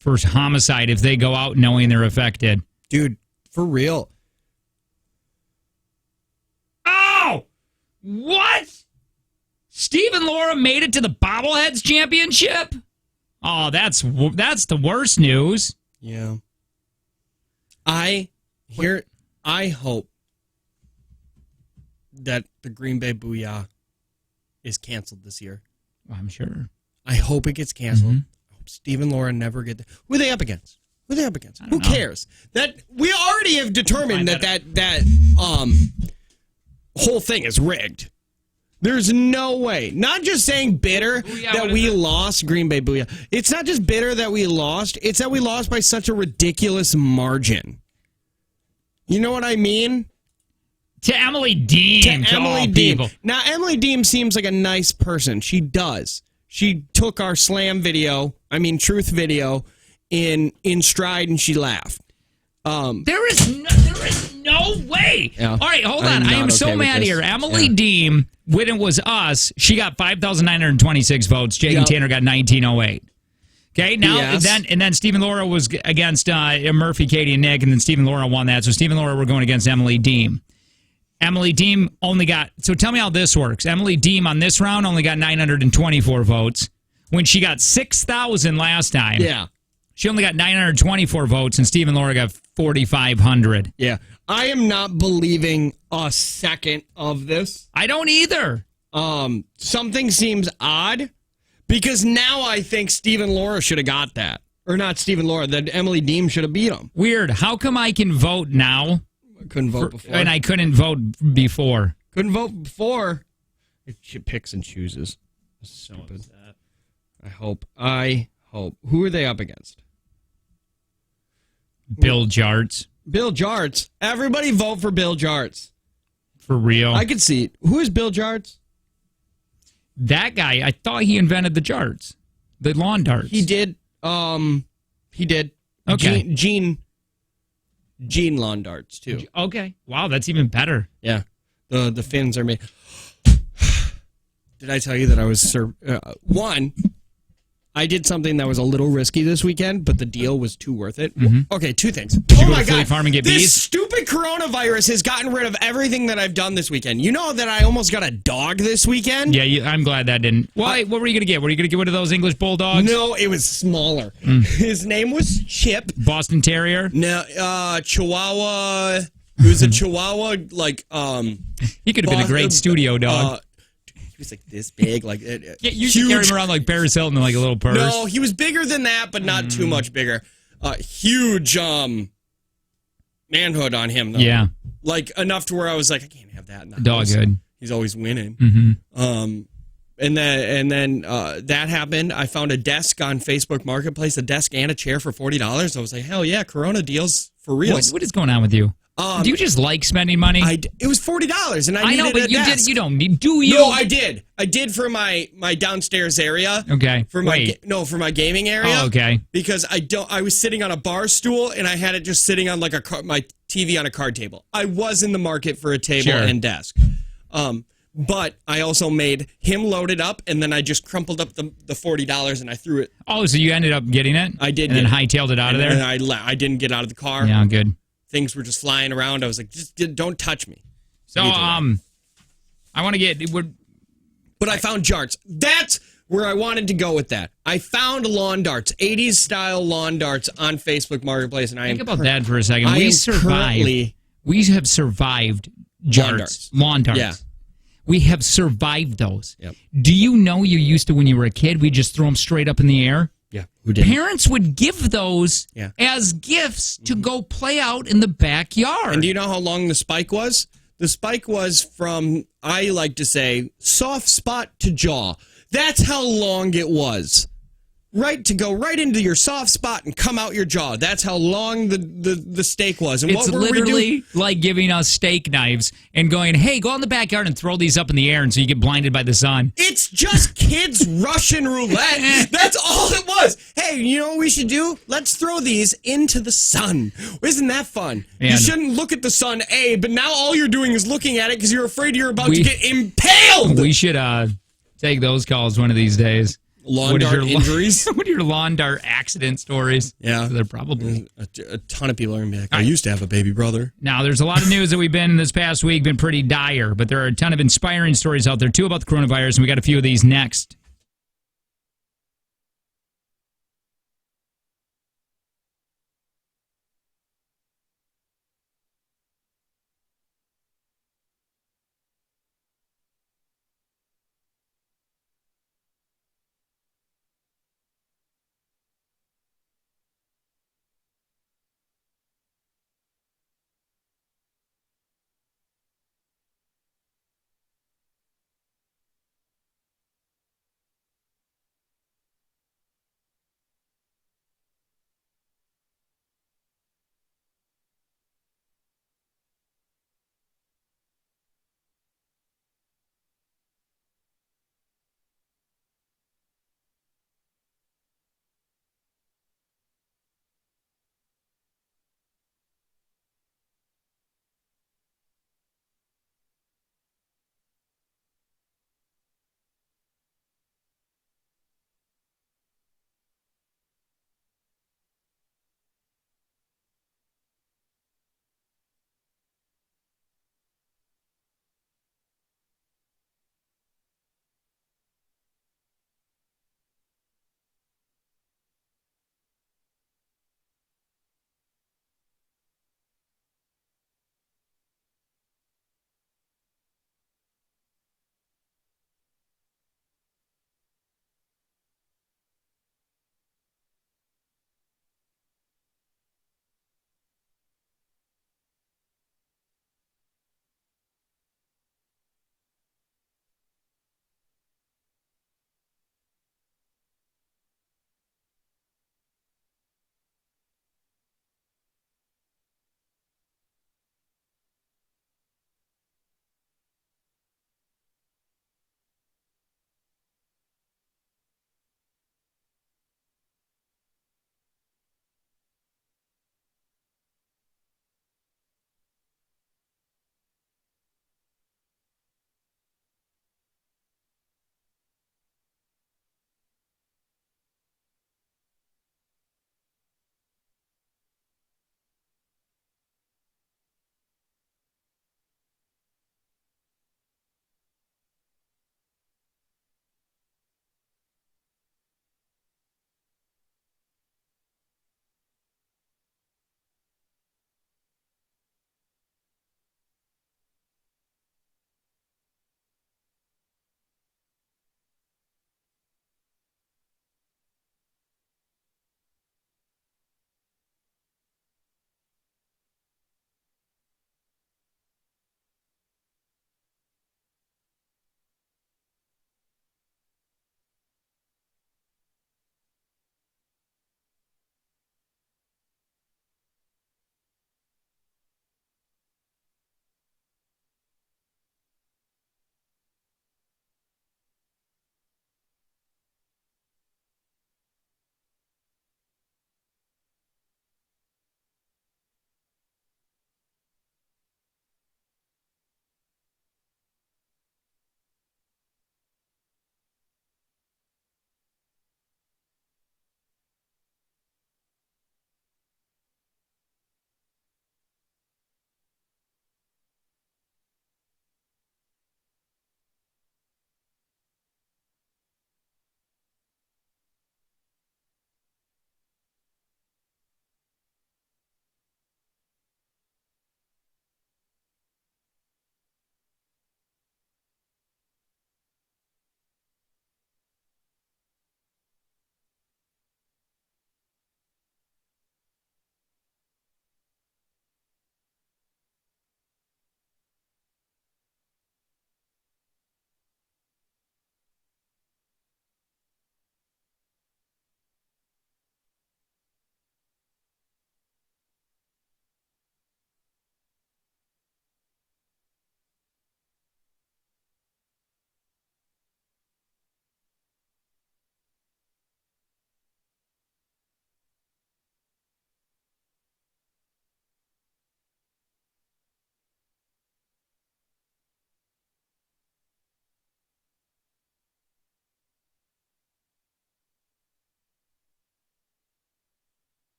for homicide if they go out knowing they're affected. Dude, for real. Oh! What? Steve and Laura made it to the Bobbleheads Championship? Oh, that's the worst news. Yeah. I hope that the Green Bay Booyah is canceled this year. Well, I'm sure. I hope it gets canceled. I hope Steve and Laura never get there. Who are they up against? Who cares? That we already have determined that whole thing is rigged. There's no way. Not just saying bitter that we lost Green Bay Booyah. It's not just bitter that we lost. It's that we lost by such a ridiculous margin. You know what I mean? To Emily Deem. To Emily Deem. People. Now, Emily Deem seems like a nice person. She does. She took our truth video in stride and she laughed. There is no way. Yeah. All right, hold on. I am so mad here. Emily Deem, when it was us, she got 5,926 votes. Jake and Tanner got 1,908. Okay, now Yes. then Stephen Laura was against Murphy, Katie, and Nick, and then Stephen Laura won that. So Stephen Laura were going against Emily Deem. Emily Deem only got. So tell me how this works. Emily Deem on this round only got 924 votes when she got 6,000 last time. Yeah. She only got 924 votes, and Stephen Laura got 4,500. Yeah. I am not believing a second of this. I don't either. Something seems odd because now I think Stephen Laura should have got that. Or not Stephen Laura, that Emily Deem should have beat him. Weird. How come I can vote now? I couldn't vote before. And I couldn't vote before. Couldn't vote before. She picks and chooses. Stupid. I hope. Who are they up against? Bill Jarts. Bill Jarts. Everybody vote for Bill Jarts. For real. I could see. Who is Bill Jarts? That guy, I thought he invented the jarts. The lawn darts. He did. He did. Okay. Gene lawn darts, too. Okay. Wow, that's even better. Yeah. The fins are made. Did I tell you that I was... one... I did something that was a little risky this weekend, but the deal was too worth it. Mm-hmm. Okay, two things. Did you go to Philly Farm and get this bees? stupid coronavirus has gotten rid of everything that I've done this weekend. You know that I almost got a dog this weekend? Yeah, I'm glad that didn't. Why? What were you going to get? Were you going to get rid of those English bulldogs? No, it was smaller. His name was Chip. Boston Terrier? No, Chihuahua. It was a Chihuahua, like, He could have been a great studio dog. He was like this big, like Yeah, you should carry him around like Paris Hilton in like a little purse. No, he was bigger than that, but not too much bigger. Huge manhood on him, though. Yeah. Like enough to where I was like, I can't have that in the Dog house. good. He's always winning. Mm-hmm. And then that happened. I found a desk on Facebook Marketplace, a desk and a chair for $40. I was like, hell yeah, Corona deals for real. What is going on with you? Do you just like spending money? It was $40, and I know, needed but a desk. you don't need. Do you? No, I did. I did for my downstairs area. Okay. For my for my gaming area. Oh, okay. Because I was sitting on a bar stool and I had it just sitting on like my TV on a card table. I was in the market for a table and desk. But I also made him load it up, and then I just crumpled up the $40 and I threw it. Oh, so you ended up getting it? I did. And then hightailed it out of there? And I didn't get out of the car. Yeah, good. Things were just flying around. I was like, just don't touch me. So, I want to get... But I found jarts. That's where I wanted to go with that. I found lawn darts, 80s style lawn darts on Facebook Marketplace, and Think about that for a second. We have survived jarts, lawn darts. Yeah. We have survived those. Yep. Do you know you used to, when you were a kid, we just throw them straight up in the air? Yeah, who did? Parents would give those as gifts to go play out in the backyard. And do you know how long the spike was? The spike was from, I like to say, soft spot to jaw. That's how long it was. Right, to go right into your soft spot and come out your jaw. That's how long the steak was. And it's what were literally we doing? like giving us steak knives and going, hey, go out in the backyard and throw these up in the air and so you get blinded by the sun. It's just kids Russian roulette. That's all it was. Hey, you know what we should do? Let's throw these into the sun. Isn't that fun? You shouldn't look at the sun, but now all you're doing is looking at it because you're afraid you're about to get impaled. We should take those calls one of these days. Lawn dart injuries? What are your lawn dart accident stories? Yeah. They're probably. A ton of people are going to be like, I used to have a baby brother. Now, there's a lot of news that we've been this past week, been pretty dire, but there are a ton of inspiring stories out there, too, about the coronavirus, and we got a few of these next.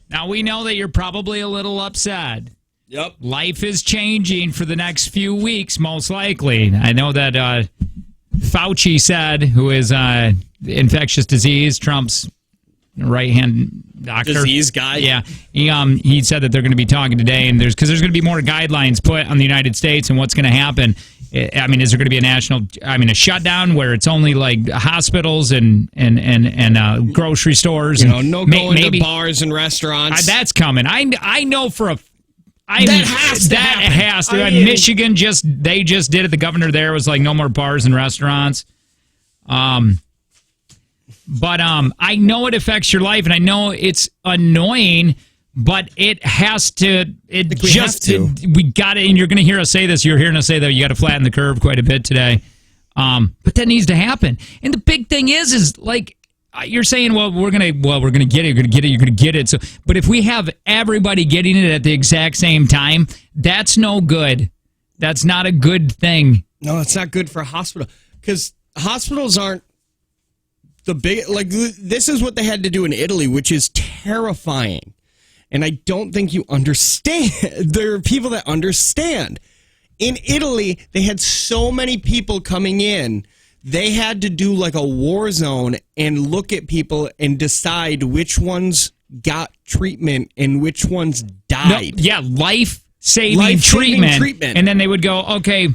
Now, we know that you're probably a little upset. Yep. Life is changing for the next few weeks, most likely. I know that Fauci said, who is infectious disease, Trump's right-hand doctor. Disease guy? Yeah. He said that they're going to be talking today, and there's going to be more guidelines put on the United States and what's going to happen. I mean, is there going to be a shutdown where it's only like hospitals and grocery stores? No going to bars and restaurants. That's coming. I know for a that has to happen. Michigan just did it. The governor there was like no more bars and restaurants. But I know it affects your life, and I know it's annoying. But it has to. We got it, and you're going to hear us say this. You're hearing us say that you got to flatten the curve quite a bit today. But that needs to happen. And the big thing is like you're saying, we're gonna get it. You're gonna get it. So, but if we have everybody getting it at the exact same time, that's no good. That's not a good thing. No, it's not good for a hospital because hospitals aren't the big. Like this is what they had to do in Italy, which is terrifying. And I don't think you understand. There are people that understand. In Italy, they had so many people coming in, they had to do like a war zone and look at people and decide which ones got treatment and which ones died. No, yeah, life-saving treatment. And then they would go, okay,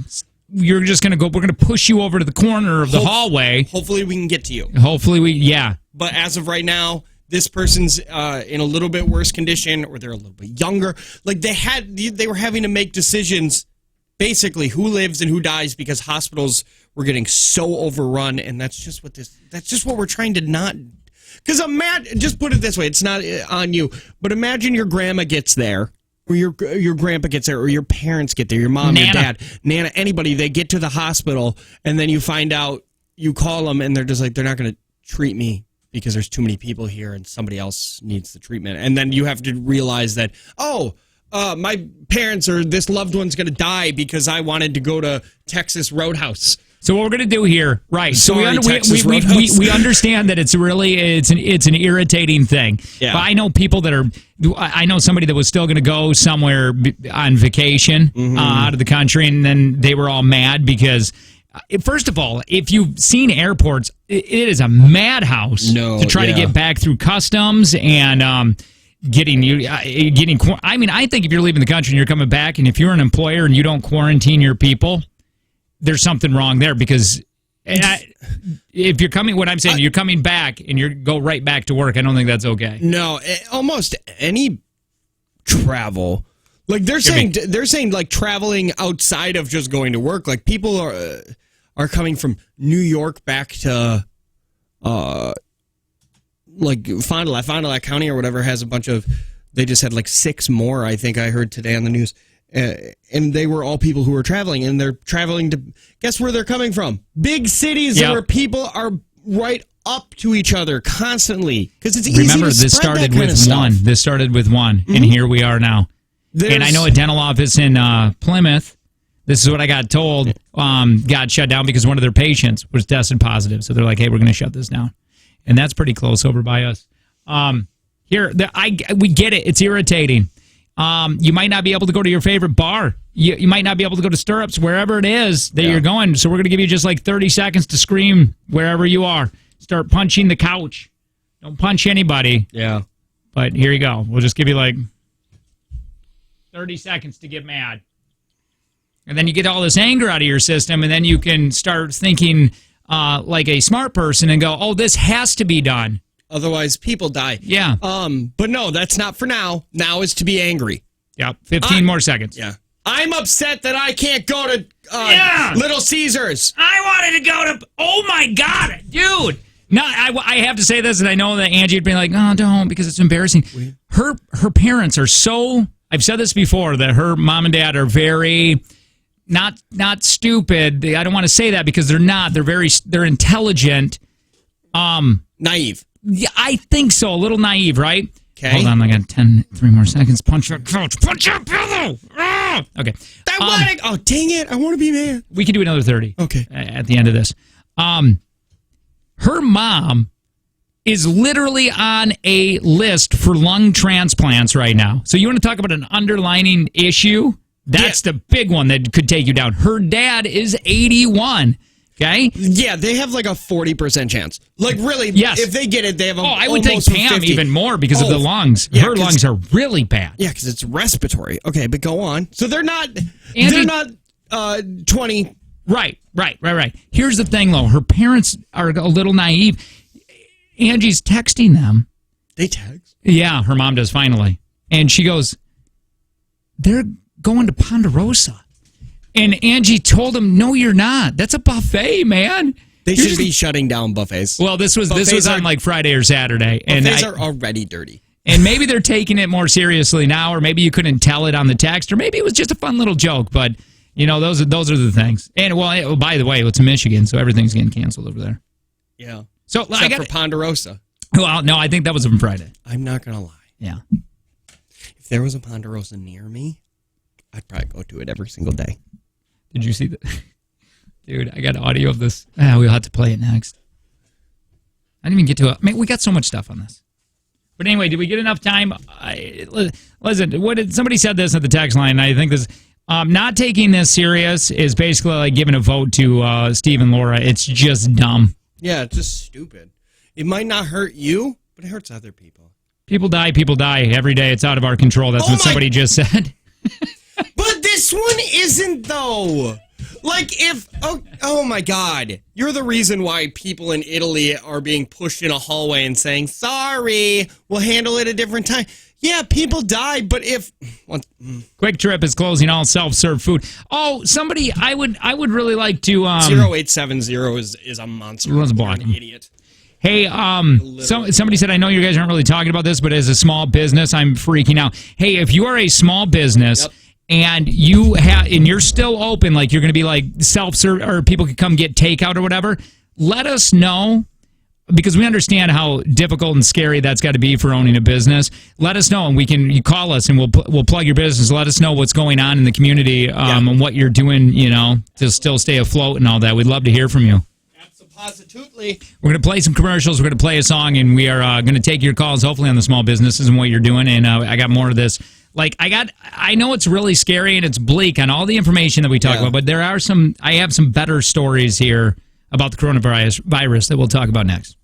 you're just going to go, we're going to push you over to the corner of the hallway. Hopefully we can get to you. Yeah. But as of right now, this person's in a little bit worse condition, or they're a little bit younger. Like they were having to make decisions, basically who lives and who dies, because hospitals were getting so overrun, and that's just what we're trying to not. Because just put it this way, it's not on you, but imagine your grandma gets there, or your grandpa gets there, or your parents get there, your mom, your dad, Nana, anybody. They get to the hospital, and then you find out, you call them, and they're just like, they're not going to treat me because there's too many people here and somebody else needs the treatment. And then you have to realize that, my parents or this loved one's going to die because I wanted to go to Texas Roadhouse. So what we're going to do here, right? Sorry, we understand that it's an irritating thing. Yeah. But I know somebody that was still going to go somewhere on vacation out of the country, and then they were all mad because, first of all, if you've seen airports, it is a madhouse to try to get back through customs and getting. I mean, I think if you're leaving the country and you're coming back, and if you're an employer and you don't quarantine your people, there's something wrong there, because if you're coming, what I'm saying, you're coming back and you go right back to work. I don't think that's okay. No, almost any travel, like they're saying like traveling outside of just going to work, like people are coming from New York back to like Fond du Lac County or whatever has a bunch of. They just had like 6 more, I think I heard today on the news. And they were all people who were traveling, and they're traveling to, guess where they're coming from? Big cities where people are right up to each other constantly, because it's easy. Remember, to this spread started that kind with of stuff. one. This started with one, and here we are now. And I know a dental office in Plymouth. This is what I got told. Got shut down because one of their patients was tested positive. So they're like, "Hey, we're going to shut this down," and that's pretty close over by us. We get it. It's irritating. You might not be able to go to your favorite bar. You might not be able to go to Stirrups, wherever it is that you're going. So we're going to give you just like 30 seconds to scream wherever you are. Start punching the couch. Don't punch anybody. Yeah. But here you go. We'll just give you like 30 seconds to get mad. And then you get all this anger out of your system, and then you can start thinking like a smart person and go, oh, this has to be done. Otherwise, people die. Yeah. But no, that's not for now. Now is to be angry. Yep. 15 more seconds. Yeah. I'm upset that I can't go to Little Caesars. I wanted to go to. Oh my God, dude. No, I have to say this, and I know that Angie would be like, "No, don't," because it's embarrassing. Her parents are so. I've said this before, that her mom and dad are very not stupid. I don't want to say that because they're not. They're intelligent. Naive. Yeah, I think so. A little naive, right? Okay. Hold on, I got 3 more seconds. Punch that couch. Punch that pillow. Ah! Okay. Oh, dang it. I want to be mad. We can do another 30. Okay. At the end of this. Her mom is literally on a list for lung transplants right now. So you want to talk about an underlining issue? That's the big one that could take you down. Her dad is 81. Okay? Yeah, they have like a 40% chance. Like, really, yes. If they get it, they have I would take Pam 50. even more because of the lungs. Yeah, her lungs are really bad. Yeah, because it's respiratory. Okay, but go on. So they're not 20. Right. Here's the thing, though. Her parents are a little naive. Angie's texting them. They text? Yeah, her mom does, finally. And she goes, they're going to Ponderosa. And Angie told him, no, you're not. That's a buffet, man. They should be shutting down buffets. Well, this was on like Friday or Saturday. Buffets are already dirty. And maybe they're taking it more seriously now, or maybe you couldn't tell it on the text, or maybe it was just a fun little joke. But, those are the things. And, well, by the way, it's Michigan, so everything's getting canceled over there. Yeah. So Except for Ponderosa. Well, no, I think that was from Friday. I'm not going to lie. Yeah. If there was a Ponderosa near me, I'd probably go to it every single day. Did you see that? Dude, I got audio of this. We'll have to play it next. I didn't even get to it. We got so much stuff on this. But anyway, did we get enough time? Listen, somebody said this at the text line, and I think this... not taking this serious is basically like giving a vote to Steve and Laura. It's just dumb. Yeah, it's just stupid. It might not hurt you, but it hurts other people. People die every day. It's out of our control. That's what somebody just said. But this one isn't, though. Like, oh my God. You're the reason why people in Italy are being pushed in a hallway and saying, sorry, we'll handle it a different time. Yeah, people die, but if... Quick Trip is closing all self-serve food. Oh, somebody, I would really like to... 0870 is a monster. Let's block him. An idiot. Hey, somebody said, I know you guys aren't really talking about this, but as a small business, I'm freaking out. Hey, if you are a small business and you're still open, like you're going to be like self-serve, or people could come get takeout or whatever, let us know. Because we understand how difficult and scary that's got to be for owning a business. Let us know, and you call us, and we'll plug your business. Let us know what's going on in the community and what you're doing, to still stay afloat and all that. We'd love to hear from you. Absolutely. We're going to play some commercials. We're going to play a song, and we are going to take your calls, hopefully on the small businesses and what you're doing. And I got more of this. Like I know it's really scary and it's bleak on all the information that we talk about, but I have some better stories here about the coronavirus that we'll talk about next.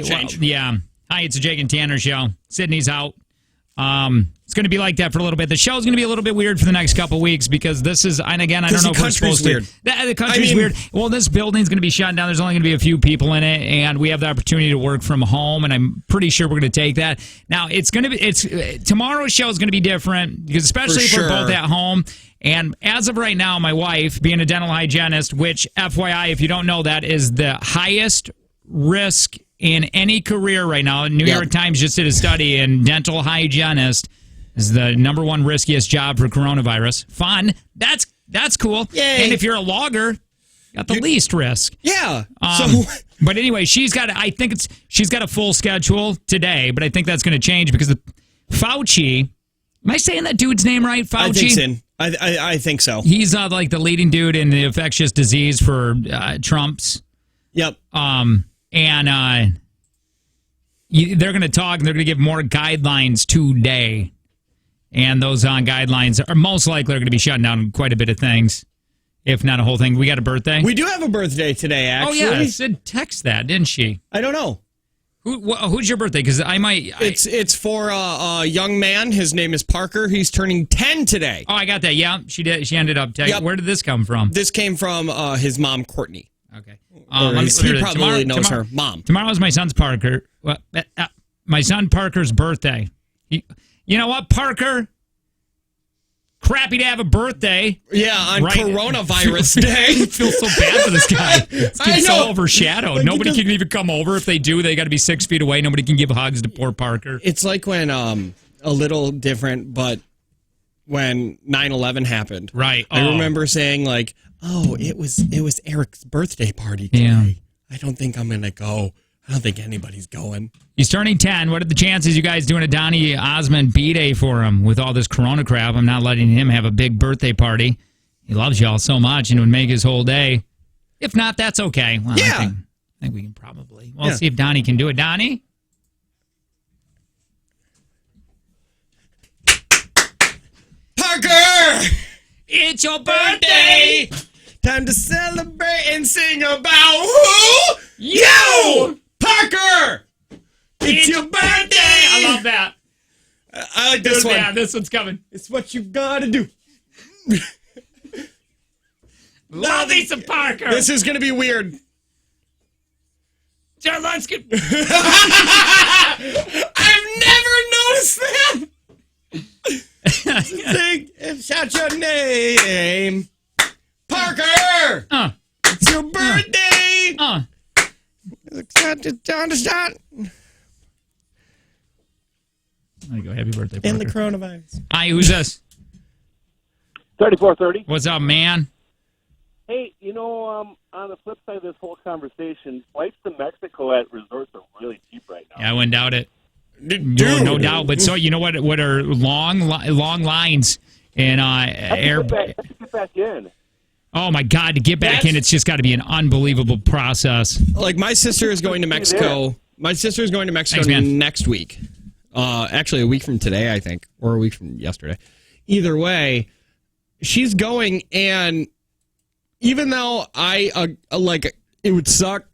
change. Yeah. Hi, it's a Jake and Tanner show. Sydney's out. It's going to be like that for a little bit. The show's going to be a little bit weird for the next couple weeks because this is, and again, I don't know if we're supposed to. The country's weird. Well, this building's going to be shut down. There's only going to be a few people in it, and we have the opportunity to work from home, and I'm pretty sure we're going to take that. Now, tomorrow's show is going to be different because especially if we're both at home. And as of right now, my wife, being a dental hygienist, which, FYI, if you don't know that, is the highest risk in any career right now. New York Times just did a study, and dental hygienist is the number one riskiest job for coronavirus. Fun. That's cool. Yay. And if you're a logger, you got the least risk. Yeah. But anyway, she's got a full schedule today, but I think that's going to change because Fauci, am I saying that dude's name right? Fauci? I think so. He's like the leading dude in the infectious disease for Trump's. Yep. And they're going to talk, and they're going to give more guidelines today. And those guidelines are most likely going to be shutting down quite a bit of things, if not a whole thing. We got a birthday? We do have a birthday today, actually. Oh, yeah. Sid texted that, didn't she? I don't know. Who's your birthday? Because It's for a young man. His name is Parker. He's turning 10 today. Oh, I got that. Yeah, she did. She ended up texting. Yep. Where did this come from? This came from his mom, Courtney. Okay. He probably knows her mom. Tomorrow is my son's my son Parker's birthday. You know what, Parker? Crappy to have a birthday. Yeah, on coronavirus day. I feel so bad for this guy. This kid's so overshadowed. Like Nobody can even come over. If they do, they got to be 6 feet away. Nobody can give hugs to poor Parker. It's like when, a little different, but when 9/11 happened. Right. I remember saying, like, it was Eric's birthday party today. Yeah. I don't think I'm going to go. I don't think anybody's going. He's turning 10. What are the chances you guys doing a Donny Osmond B-Day for him with all this corona crap? I'm not letting him have a big birthday party. He loves y'all so much and it would make his whole day. If not, that's okay. Well, yeah. I think we can probably. We'll see if Donnie can do it. Donnie? Parker! It's your birthday! Time to celebrate and sing about who? You! Parker! It's your birthday! I love that. I like this one. Yeah, this one's coming. It's what you gotta do. Love me some Parker. This is gonna be weird. John Lunskin. I've never noticed that. Shout your name. Parker! It's your birthday! There you go. Happy birthday, Parker. And the coronavirus. Hi, who's this? 3430. What's up, man? Hey, on the flip side of this whole conversation, flights to Mexico at resorts are really cheap right now. Yeah, I wouldn't doubt it. Dude. No doubt. But so you know what are long lines in air. Let's get back in. Oh my God! To get back in, it's just got to be an unbelievable process. Like my sister is going to Mexico. My sister is going to Mexico next week. Actually, a week from today, I think, or a week from yesterday. Either way, she's going, and even though it would suck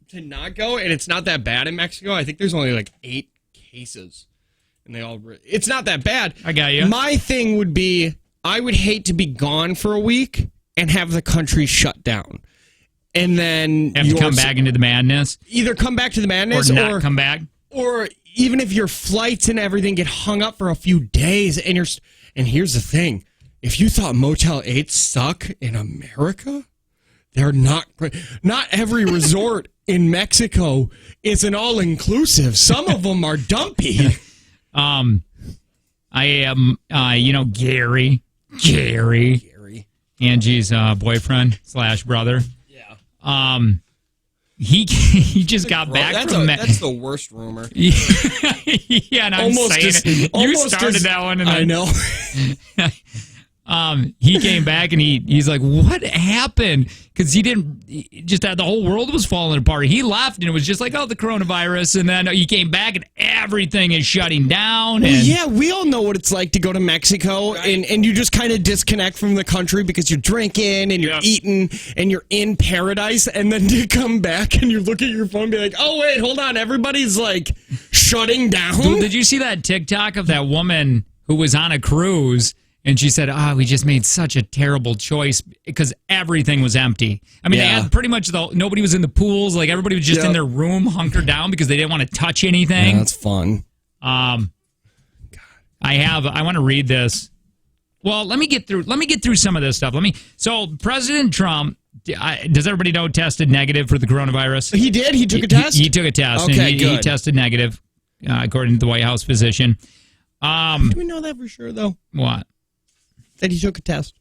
to not go, and it's not that bad in Mexico. I think there's only like 8 cases, and it's not that bad. I got you. My thing would be, I would hate to be gone for a week and have the country shut down. And then have to come back into the madness. Either come back to the madness or not come back. Or even if your flights and everything get hung up for a few days and here's the thing. If you thought Motel 8 suck in America, they're not every resort in Mexico is an all-inclusive. Some of them are dumpy. I am Gary, Angie's boyfriend / brother. Yeah. He just got back from that. That's the worst rumor. Yeah, and I'm saying it. You started that one, and I know. He came back and he's like, what happened? Because the whole world was falling apart. He left and it was just like, oh, the coronavirus. And then he came back and everything is shutting down. Well, yeah, we all know what it's like to go to Mexico and you just kind of disconnect from the country because you're drinking and you're eating and you're in paradise. And then you come back and you look at your phone and be like, oh, wait, hold on. Everybody's like shutting down. Dude, did you see that TikTok of that woman who was on a cruise? And she said, we just made such a terrible choice because everything was empty. I mean, they had pretty much nobody was in the pools. Like, everybody was just in their room hunkered down because they didn't want to touch anything. Yeah, that's fun. I want to read this. Well, let me get through some of this stuff. So President Trump, does everybody know, tested negative for the coronavirus? He did? He took a test? He took a test. Okay, and good. He tested negative, according to the White House physician. Do we know that for sure, though? What? That he took a test?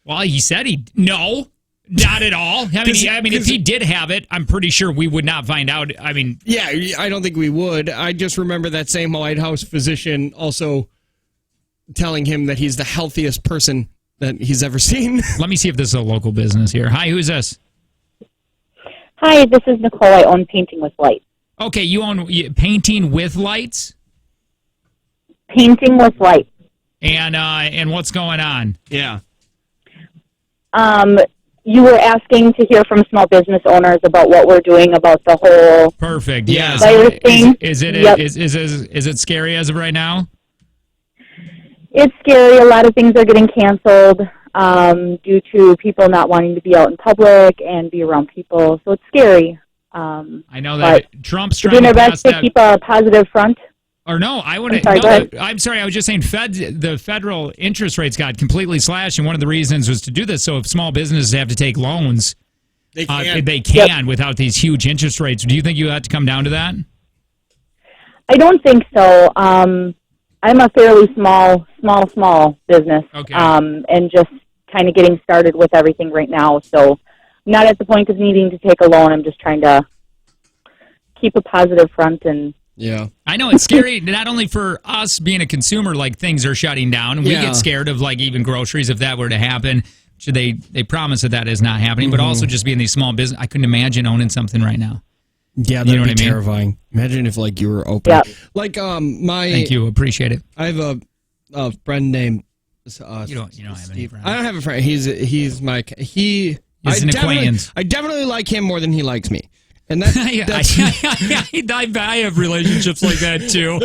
Well, he said no, not at all. I mean, if he did have it, I'm pretty sure we would not find out. I mean, yeah, I don't think we would. I just remember that same White House physician also telling him that he's the healthiest person that he's ever seen. Let me see if this is a local business here. Hi, who's this? Hi, this is Nicole. I own Painting with Lights. Okay, you own Painting with Lights? Painting with Lights. And what's going on? Yeah. You were asking to hear from small business owners about what we're doing about the whole perfect. Yes. virus thing. Is it scary as of right now? It's scary. A lot of things are getting canceled due to people not wanting to be out in public and be around people. So it's scary. I know that Trump's trying doing to their pass best to that. keep a positive front. Or no, I want I'm sorry, to. I'm sorry. I was just saying, the federal interest rates got completely slashed, and one of the reasons was to do this. So if small businesses have to take loans, they can without these huge interest rates. Do you think you have to come down to that? I don't think so. I'm a fairly small business, and just kind of getting started with everything right now. So not at the point of needing to take a loan. I'm just trying to keep a positive front and. Yeah. I know it's scary, not only for us being a consumer, like things are shutting down, and we get scared of like even groceries if that were to happen. They promise that is not happening, but also just being these small business. I couldn't imagine owning something right now. Yeah, that'd be terrifying. Imagine if like you were open. Yep. Like Thank you, appreciate it. I have a friend named you don't have any friends. I don't have a friend. He's my an acquaintance. I definitely like him more than he likes me. And that's I have relationships like that too.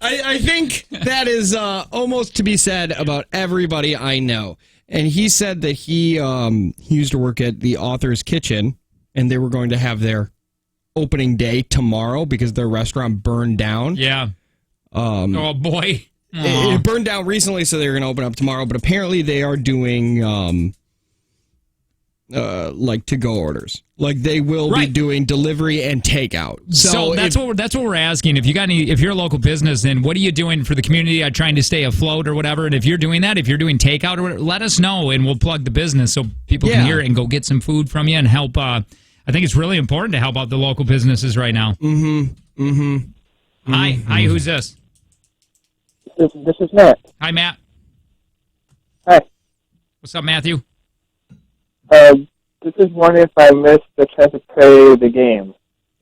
I think that is almost to be said about everybody I know. And he said that he used to work at the Author's Kitchen, and they were going to have their opening day tomorrow because their restaurant burned down. Yeah. Oh boy. It burned down recently, so they're going to open up tomorrow. But apparently, they are doing like to-go orders. Like they will be doing delivery and takeout. So that's what we're asking. If you're a local business, then what are you doing for the community? Trying to stay afloat or whatever. And if you're doing that, if you're doing takeout or whatever, let us know and we'll plug the business so people can hear it and go get some food from you and help. I think it's really important to help out the local businesses right now. Hi, who's this? This is Matt. Hi, Matt. Hi. What's up, Matthew? This is wondering if I missed the chance to play the game.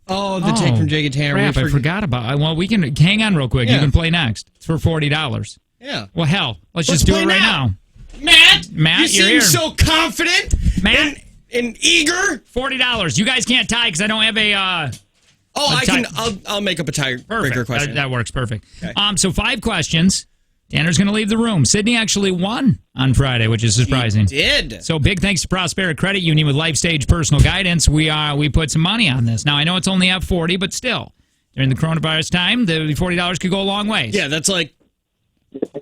Oh, the take from Jake and Tanner. Crap, I forgot about it. Well, we can hang on real quick. You can play next. It's for $40. Yeah. Well, hell, let's just do it right now. Matt, you're seem here. so confident. Matt, and eager. $40. You guys can't tie because I don't have a. I'll make up a tiebreaker question. That works perfect. Okay. So 5 questions. Tanner's going to leave the room. Sydney actually won on Friday, which is surprising. He did. So big thanks to Prospera Credit Union with Life Stage Personal Guidance. We put some money on this. Now, I know it's only at 40, but still, during the coronavirus time, the $40 could go a long ways. Yeah, that's like,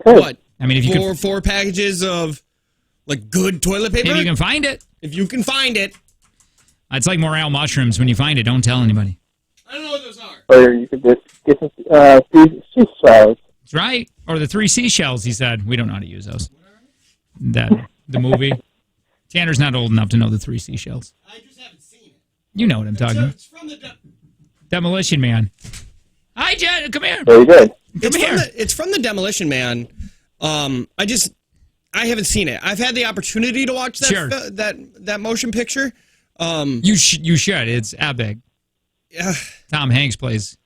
what? I mean, if you four packages of like good toilet paper? If you can find it. If you can find it. It's like morale mushrooms. When you find it, don't tell anybody. I don't know what those are. Or you could just get some sea shells. That's right. Or the 3 seashells, he said. We don't know how to use those. The movie. Tanner's not old enough to know the 3 seashells. I just haven't seen it. You know what I'm talking about. It's from the Demolition Man. Hi, Jen. Come here. Very good. Come here. It's from the Demolition Man. I I haven't seen it. I've had the opportunity to watch that Sure. that motion picture. You should. It's epic. Yeah, Tom Hanks plays.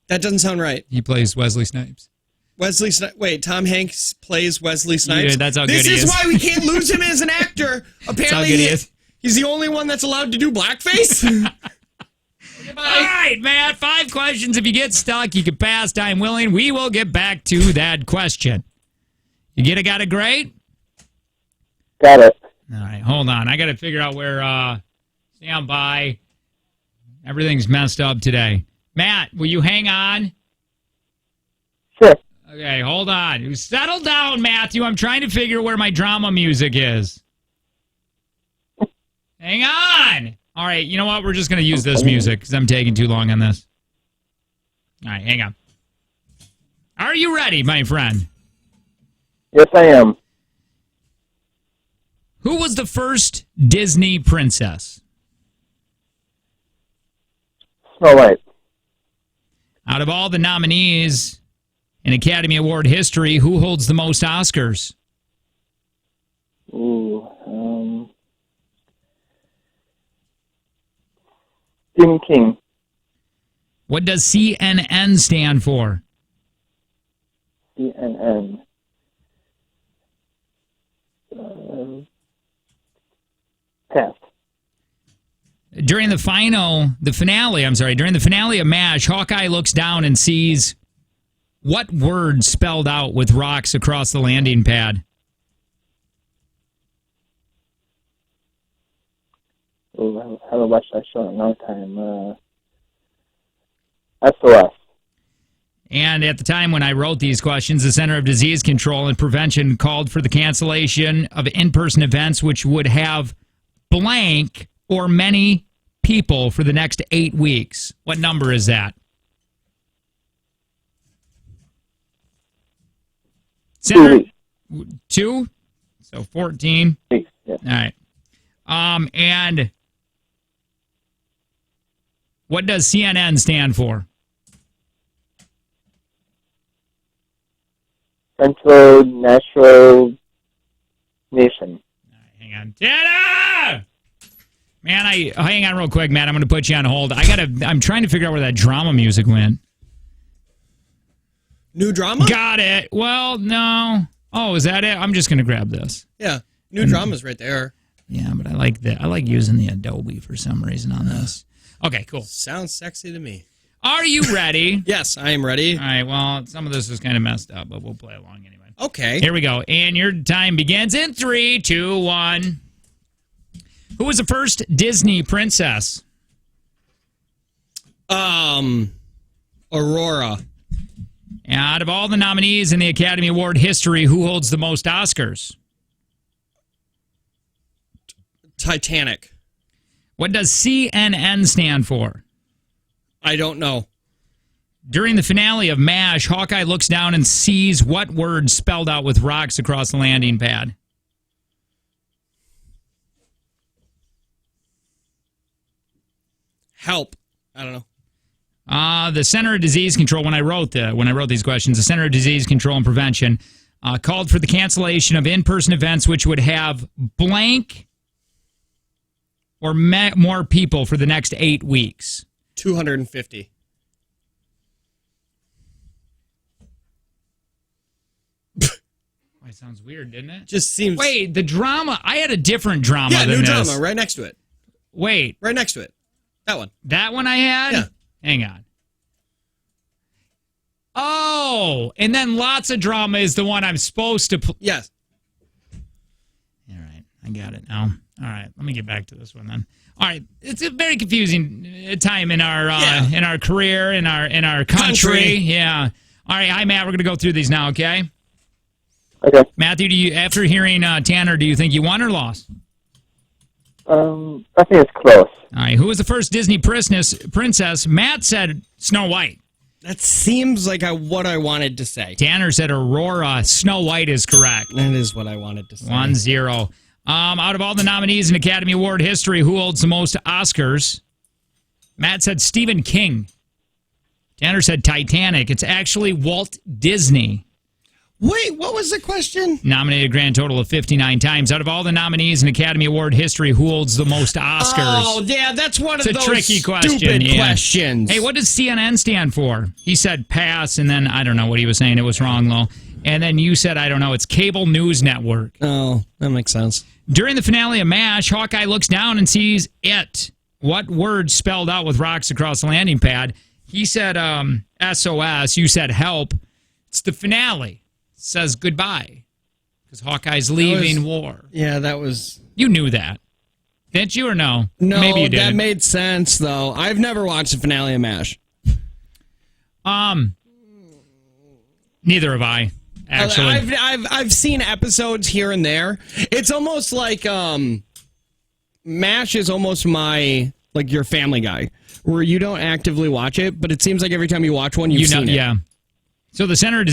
that doesn't sound right. He plays Wesley Snipes. Wesley Snipes. Wait, Tom Hanks plays Wesley Snipes. Yeah, that's how this good he is is. why we can't lose him as an actor. Apparently, good he is. he's the only one that's allowed to do blackface. All right, Matt. 5 questions. If you get stuck, you can pass. Time willing. We will get back to that question. You got it great? Got it. All right, hold on. I got to figure out where. Stand by. Everything's messed up today. Matt, will you hang on? Sure. Okay, hold on. Settle down, Matthew. I'm trying to figure where my drama music is. Hang on. All right, you know what? We're just going to use this music because I'm taking too long on this. All right, hang on. Are you ready, my friend? Yes, I am. Who was the first Disney princess? Snow White. Out of all the nominees in Academy Award history, who holds the most Oscars? Ooh. Stephen King. What does CNN stand for? CNN. Pass. During the finale of MASH, Hawkeye looks down and sees what word spelled out with rocks across the landing pad? Ooh, I haven't watched that show in a long time. SOS. And at the time when I wrote these questions, the Center of Disease Control and Prevention called for the cancellation of in-person events which would have blank or many people for the next 8 weeks. What number is that? Center, 2? So 14. Yeah. All right. And what does CNN stand for? Central Natural Nation. Hang on. Tanner! Man, hang on real quick, Matt. I'm going to put you on hold. I'm trying to figure out where that drama music went. New drama? Got it. Well, no. Oh, is that it? I'm just going to grab this. Yeah. New drama's right there. Yeah, but I like that. I like using the Adobe for some reason on this. Okay, cool. Sounds sexy to me. Are you ready? Yes, I am ready. All right, well, some of this is kind of messed up, but we'll play along anyway. Okay. Here we go. And your time begins in 3, 2, 1. Who was the first Disney princess? Aurora. Out of all the nominees in the Academy Award history, who holds the most Oscars? Titanic. What does CNN stand for? I don't know. During the finale of MASH, Hawkeye looks down and sees what word spelled out with rocks across the landing pad? Help. I don't know. The Center of Disease Control, when I wrote these questions, the Center of Disease Control and Prevention called for the cancellation of in-person events which would have blank or more people for the next 8 weeks. 250. That sounds weird, didn't it? Just seems... Wait, the drama. I had a different drama than new this. drama, right next to it. Wait. Right next to it. That one. That one I had? Yeah. Hang on. Oh, and then lots of drama is the one I'm supposed to... Yes. All right, I got it now. All right, let me get back to this one then. All right, it's a very confusing time in our career, in our country. Yeah. All right, hi Matt. We're gonna go through these now, okay? Okay. Matthew, after hearing Tanner, do you think you won or lost? I think it's close. All right, who was the first Disney princess? Matt said Snow White. That seems like what I wanted to say. Tanner said Aurora. Snow White is correct. That is what I wanted to say. 1-0. Out of all the nominees in Academy Award history, who holds the most Oscars? Matt said Stephen King. Tanner said Titanic. It's actually Walt Disney. Wait, what was the question? Nominated a grand total of 59 times. Out of all the nominees in Academy Award history, who holds the most Oscars? Oh, yeah, that's one of It's a those tricky question. stupid Yeah. questions. Hey, what does CNN stand for? He said pass, and then I don't know what he was saying. It was wrong, though. And then you said, I don't know, it's Cable News Network. Oh, that makes sense. During the finale of MASH, Hawkeye looks down and sees it. What word spelled out with rocks across the landing pad? He said SOS. You said help. It's the finale. It says goodbye. Because Hawkeye's leaving war. Yeah, that was... You knew that. Didn't you or no? No, Maybe you did. That made sense, though. I've never watched the finale of MASH. Neither have I. Actually, I've seen episodes here and there. It's almost like MASH is almost like your Family Guy, where you don't actively watch it, but it seems like every time you watch one, you've seen it. Yeah. So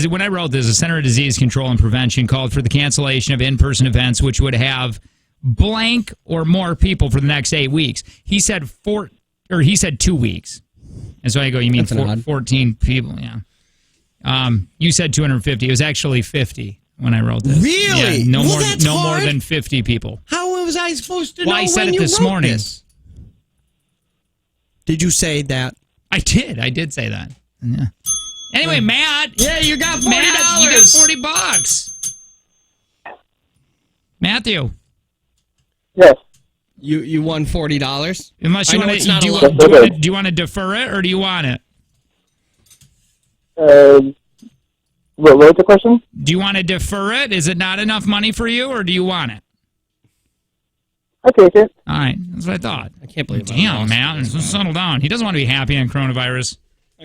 when I wrote this, the Center of Disease Control and Prevention called for the cancellation of in-person events, which would have blank or more people for the next 8 weeks. He said 2 weeks, and so I go, you mean 14 people? Yeah. You said 250. It was actually 50 when I wrote this. Really? Yeah, no more than 50 people. How was I supposed to know? Well, I said when it you this wrote morning. This? Did you say that? I did say that. Yeah. Anyway, Matt. Yeah, you got $40. Matt, you got $40. Matthew. Yes. You won $40. Unless you I know want it's to, not do a you, lot. do you want to defer it or do you want it? What was the question? Do you want to defer it? Is it not enough money for you, or do you want it? I take it. All right, that's what I thought. I can't believe Damn, man, settle down. He doesn't want to be happy on coronavirus.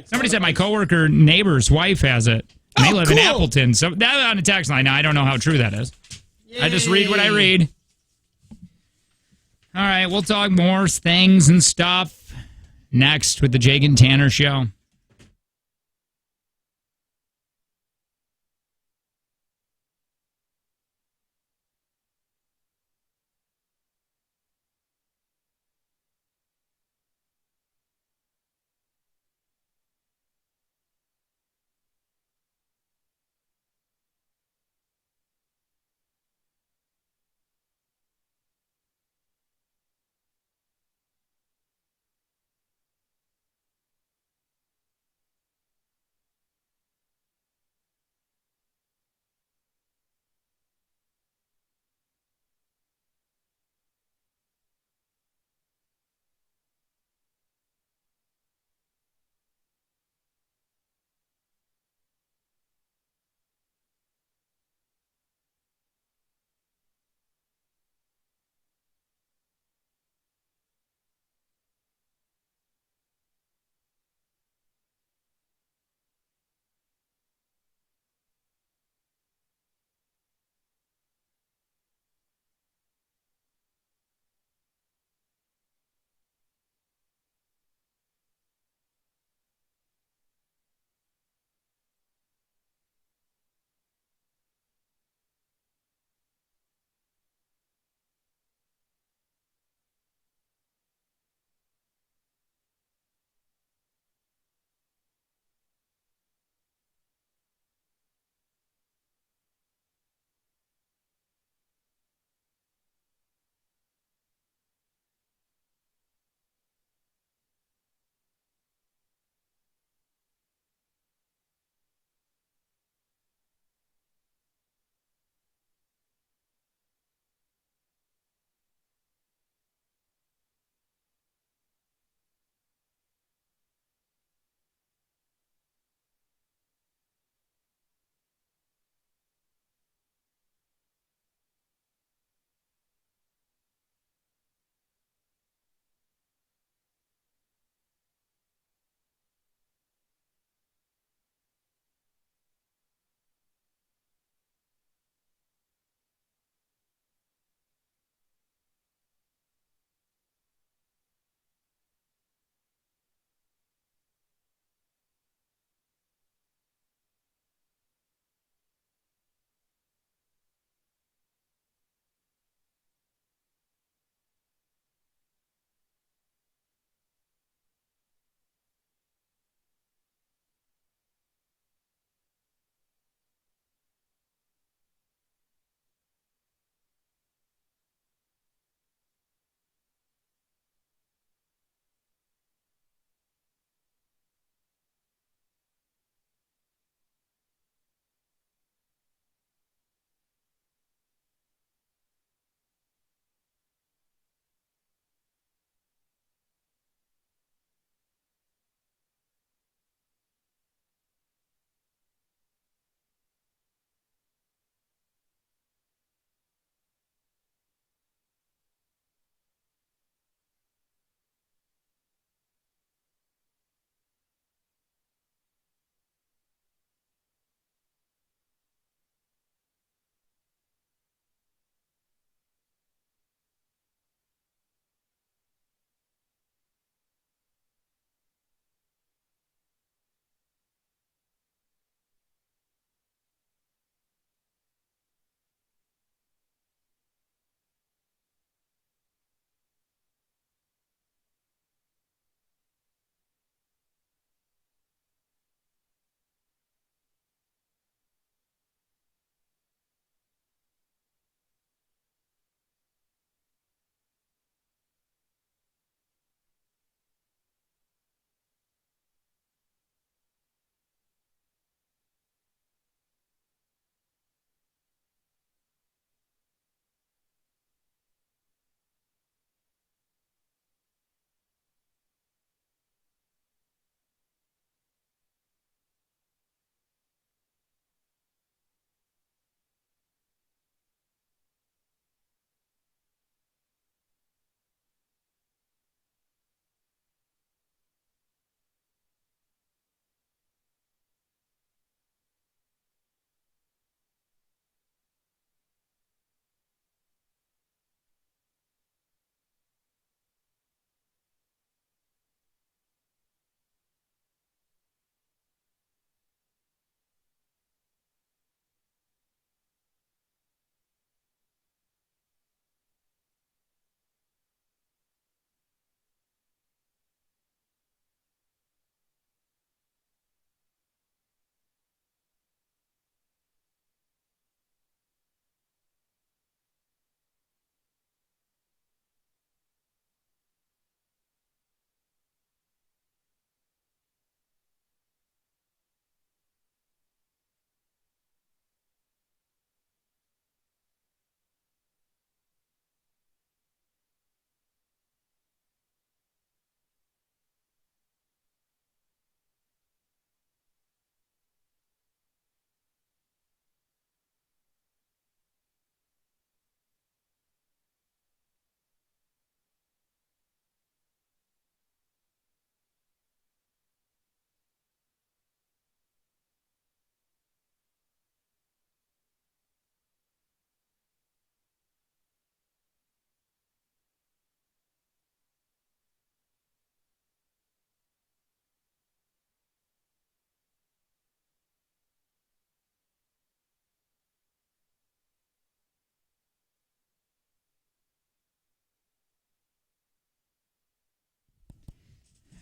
Somebody said my coworker neighbor's wife has it. And they live in Appleton. So that on the text line. Now I don't know how true that is. Yay. I just read what I read. All right, we'll talk more things and stuff next with the Jake and Tanner Show.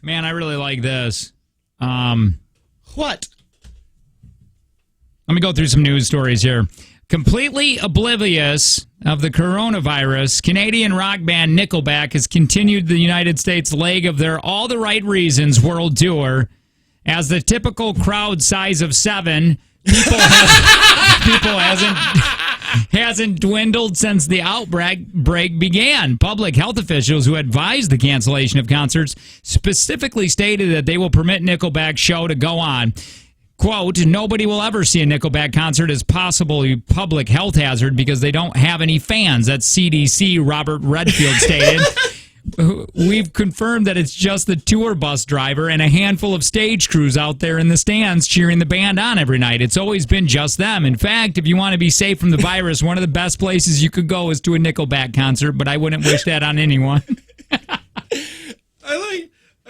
Man, I really like this. What? Let me go through some news stories here. Completely oblivious of the coronavirus, Canadian rock band Nickelback has continued the United States leg of their All the Right Reasons world tour. As the typical crowd size of 7, people hasn't dwindled since the outbreak began. Public health officials who advised the cancellation of concerts specifically stated that they will permit Nickelback's show to go on. Quote, nobody will ever see a Nickelback concert as possible public health hazard because they don't have any fans. That's CDC Robert Redfield stated. We've confirmed that it's just the tour bus driver and a handful of stage crews out there in the stands cheering the band on every night. It's always been just them. In fact, if you want to be safe from the virus, one of the best places you could go is to a Nickelback concert, but I wouldn't wish that on anyone.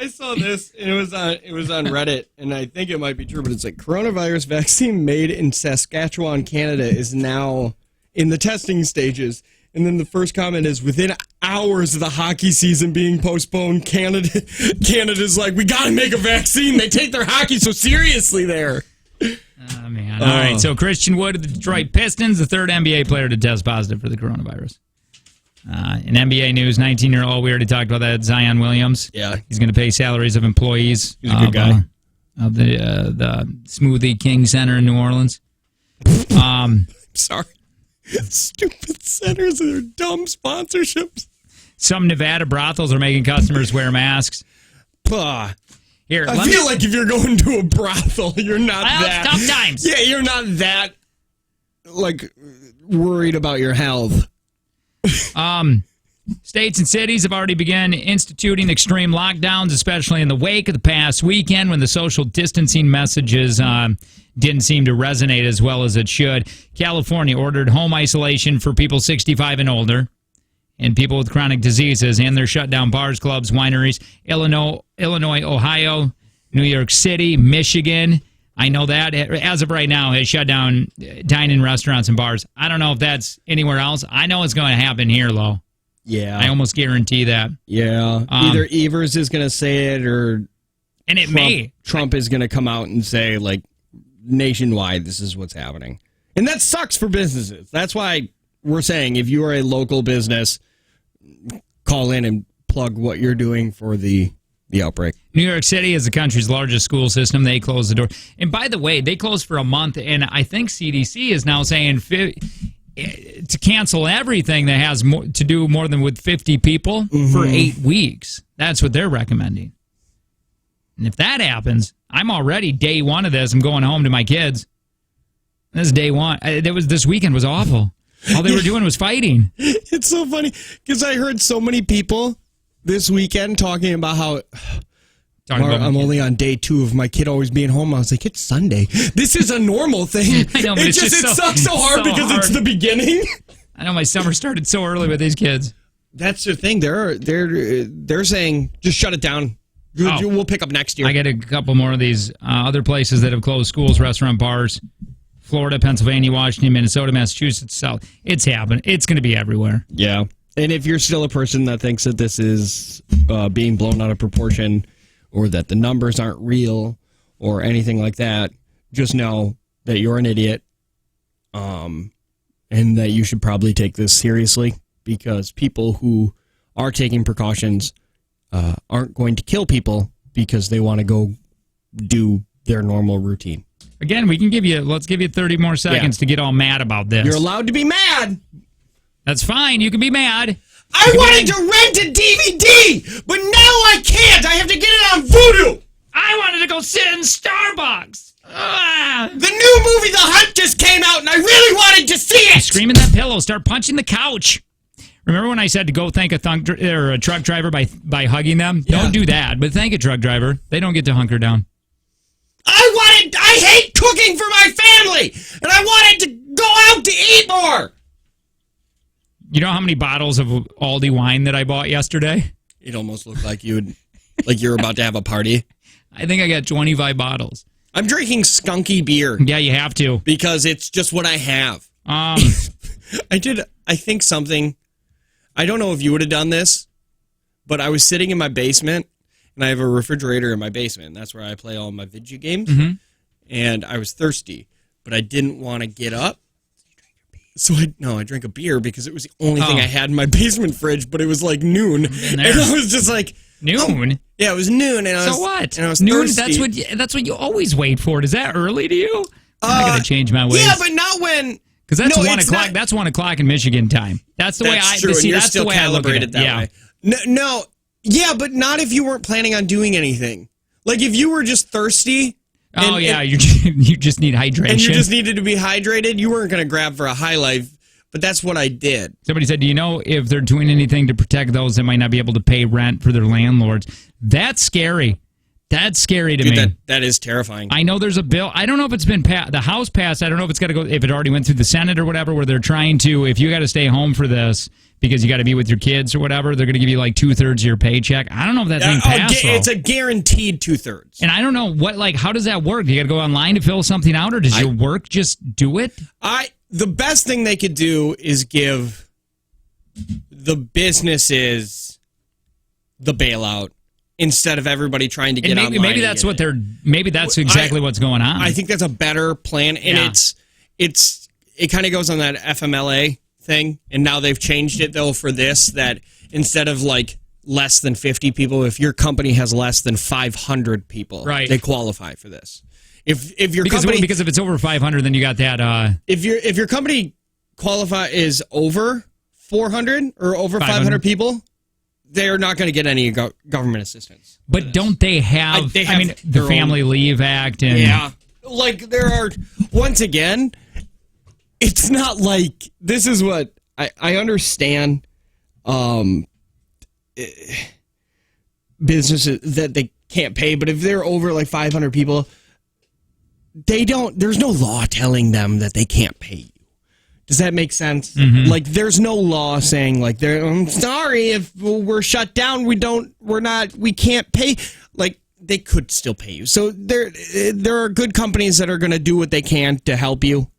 I saw this, and it was on Reddit, and I think it might be true, but it's like coronavirus vaccine made in Saskatchewan, Canada, is now in the testing stages. And then the first comment is, within hours of the hockey season being postponed, Canada's like, we got to make a vaccine. They take their hockey so seriously there. Oh, man. All right, so Christian Wood of the Detroit Pistons, the third NBA player to test positive for the coronavirus. In NBA news, 19-year-old, we already talked about that, Zion Williams. Yeah. He's going to pay salaries of employees. He's a good guy. Of the Smoothie King Center in New Orleans. Sorry. Stupid centers and their dumb sponsorships. Some Nevada brothels are making customers wear masks. Here, I feel like if you're going to a brothel, you're not that. Tough times. Yeah, you're not that, like, worried about your health. States and cities have already begun instituting extreme lockdowns, especially in the wake of the past weekend when the social distancing messages didn't seem to resonate as well as it should. California ordered home isolation for people 65 and older and people with chronic diseases, and they're shut down bars, clubs, wineries. Illinois, Ohio, New York City, Michigan. I know that, as of right now, has shut down dine-in restaurants and bars. I don't know if that's anywhere else. I know it's going to happen here, though. Yeah. I almost guarantee that. Yeah. Either Evers is going to say it or Trump is going to come out and say, like, nationwide, this is what's happening. And that sucks for businesses. That's why we're saying if you are a local business, call in and plug what you're doing for the outbreak. New York City is the country's largest school system. They closed the door. And by the way, they closed for a month, and I think CDC is now saying to cancel everything that has to do more than with 50 people for 8 weeks. That's what they're recommending. And if that happens, I'm already day one of this. I'm going home to my kids. This is day one. This weekend was awful. All they were doing was fighting. It's so funny because I heard so many people this weekend talking about how I'm only on day 2 of my kid always being home. I was like, it's Sunday. This is a normal thing. I know, but it sucks so hard because it's the beginning. I know my summer started so early with these kids. That's the thing. They're saying just shut it down. We'll pick up next year. I get a couple more of these other places that have closed: schools, restaurant, bars. Florida, Pennsylvania, Washington, Minnesota, Massachusetts, South. It's happening. It's going to be everywhere. Yeah. And if you're still a person that thinks that this is being blown out of proportion or that the numbers aren't real or anything like that, just know that you're an idiot and that you should probably take this seriously because people who are taking precautions aren't going to kill people because they want to go do their normal routine. Again, let's give you 30 more seconds to get all mad about this. You're allowed to be mad. That's fine. You can be mad. I wanted to rent a DVD, but now I can't. I have to get it on Vudu. I wanted to go sit in Starbucks. The new movie The Hunt just came out, and I really wanted to see it. Scream in that pillow. Start punching the couch. Remember when I said to go thank a truck driver by hugging them? Yeah. Don't do that, but thank a truck driver. They don't get to hunker down. I hate cooking for my family, and I wanted to go out to eat more. You know how many bottles of Aldi wine that I bought yesterday? It almost looked like you're about to have a party. I think I got 25 bottles. I'm drinking skunky beer. Yeah, you have to. Because it's just what I have. I think something, I don't know if you would have done this, but I was sitting in my basement, and I have a refrigerator in my basement. And that's where I play all my video games. And I was thirsty, but I didn't want to get up. So I drank a beer because it was the only thing I had in my basement fridge, but it was like noon. And I was just like... Noon? Yeah, it was noon. And so what? And I was noon, thirsty. that's what you always wait for. Is that early to you? I'm not going to change my ways. Yeah, but not when... Because that's 1 o'clock. That's 1 o'clock in Michigan time. That's the way I true, see. You're That's still the way I look at it. that way. No, yeah, but not if you weren't planning on doing anything. Like if you were just thirsty. You just need hydration. And you just needed to be hydrated. You weren't going to grab for a High Life, but that's what I did. Somebody said, do you know if they're doing anything to protect those that might not be able to pay rent for their landlords? That's scary. That's scary to me. That is terrifying. I know there's a bill. I don't know if it's been passed. The House passed. I don't know if it's got to go, if it already went through the Senate or whatever, where they're trying to, if you got to stay home for this because you got to be with your kids or whatever, they're going to give you like 2/3 of your paycheck. I don't know if that thing passed. It's a guaranteed 2/3. And I don't know how does that work? You got to go online to fill something out, or does your work just do it? The best thing they could do is give the businesses the bailout. Instead of everybody trying to get online. Maybe that's what maybe that's exactly what's going on. I think that's a better plan. And it kind of goes on that FMLA thing. And now they've changed it though for this, that instead of like less than 50 people, if your company has less than 500 people, they qualify for this. If your company, because if it's over 500, then you got that. If your company is over 400 or over 500 people, they're not going to get any government assistance. But don't they have, the Family Leave Act? And yeah. Like, there are, once again, it's not like, this is what, I understand businesses that they can't pay, but if they're over like 500 people, there's no law telling them that they can't pay you. Does that make sense? Mm-hmm. Like, there's no law saying, like, I'm sorry, if we're shut down, we can't pay. Like, they could still pay you. So there are good companies that are going to do what they can to help you.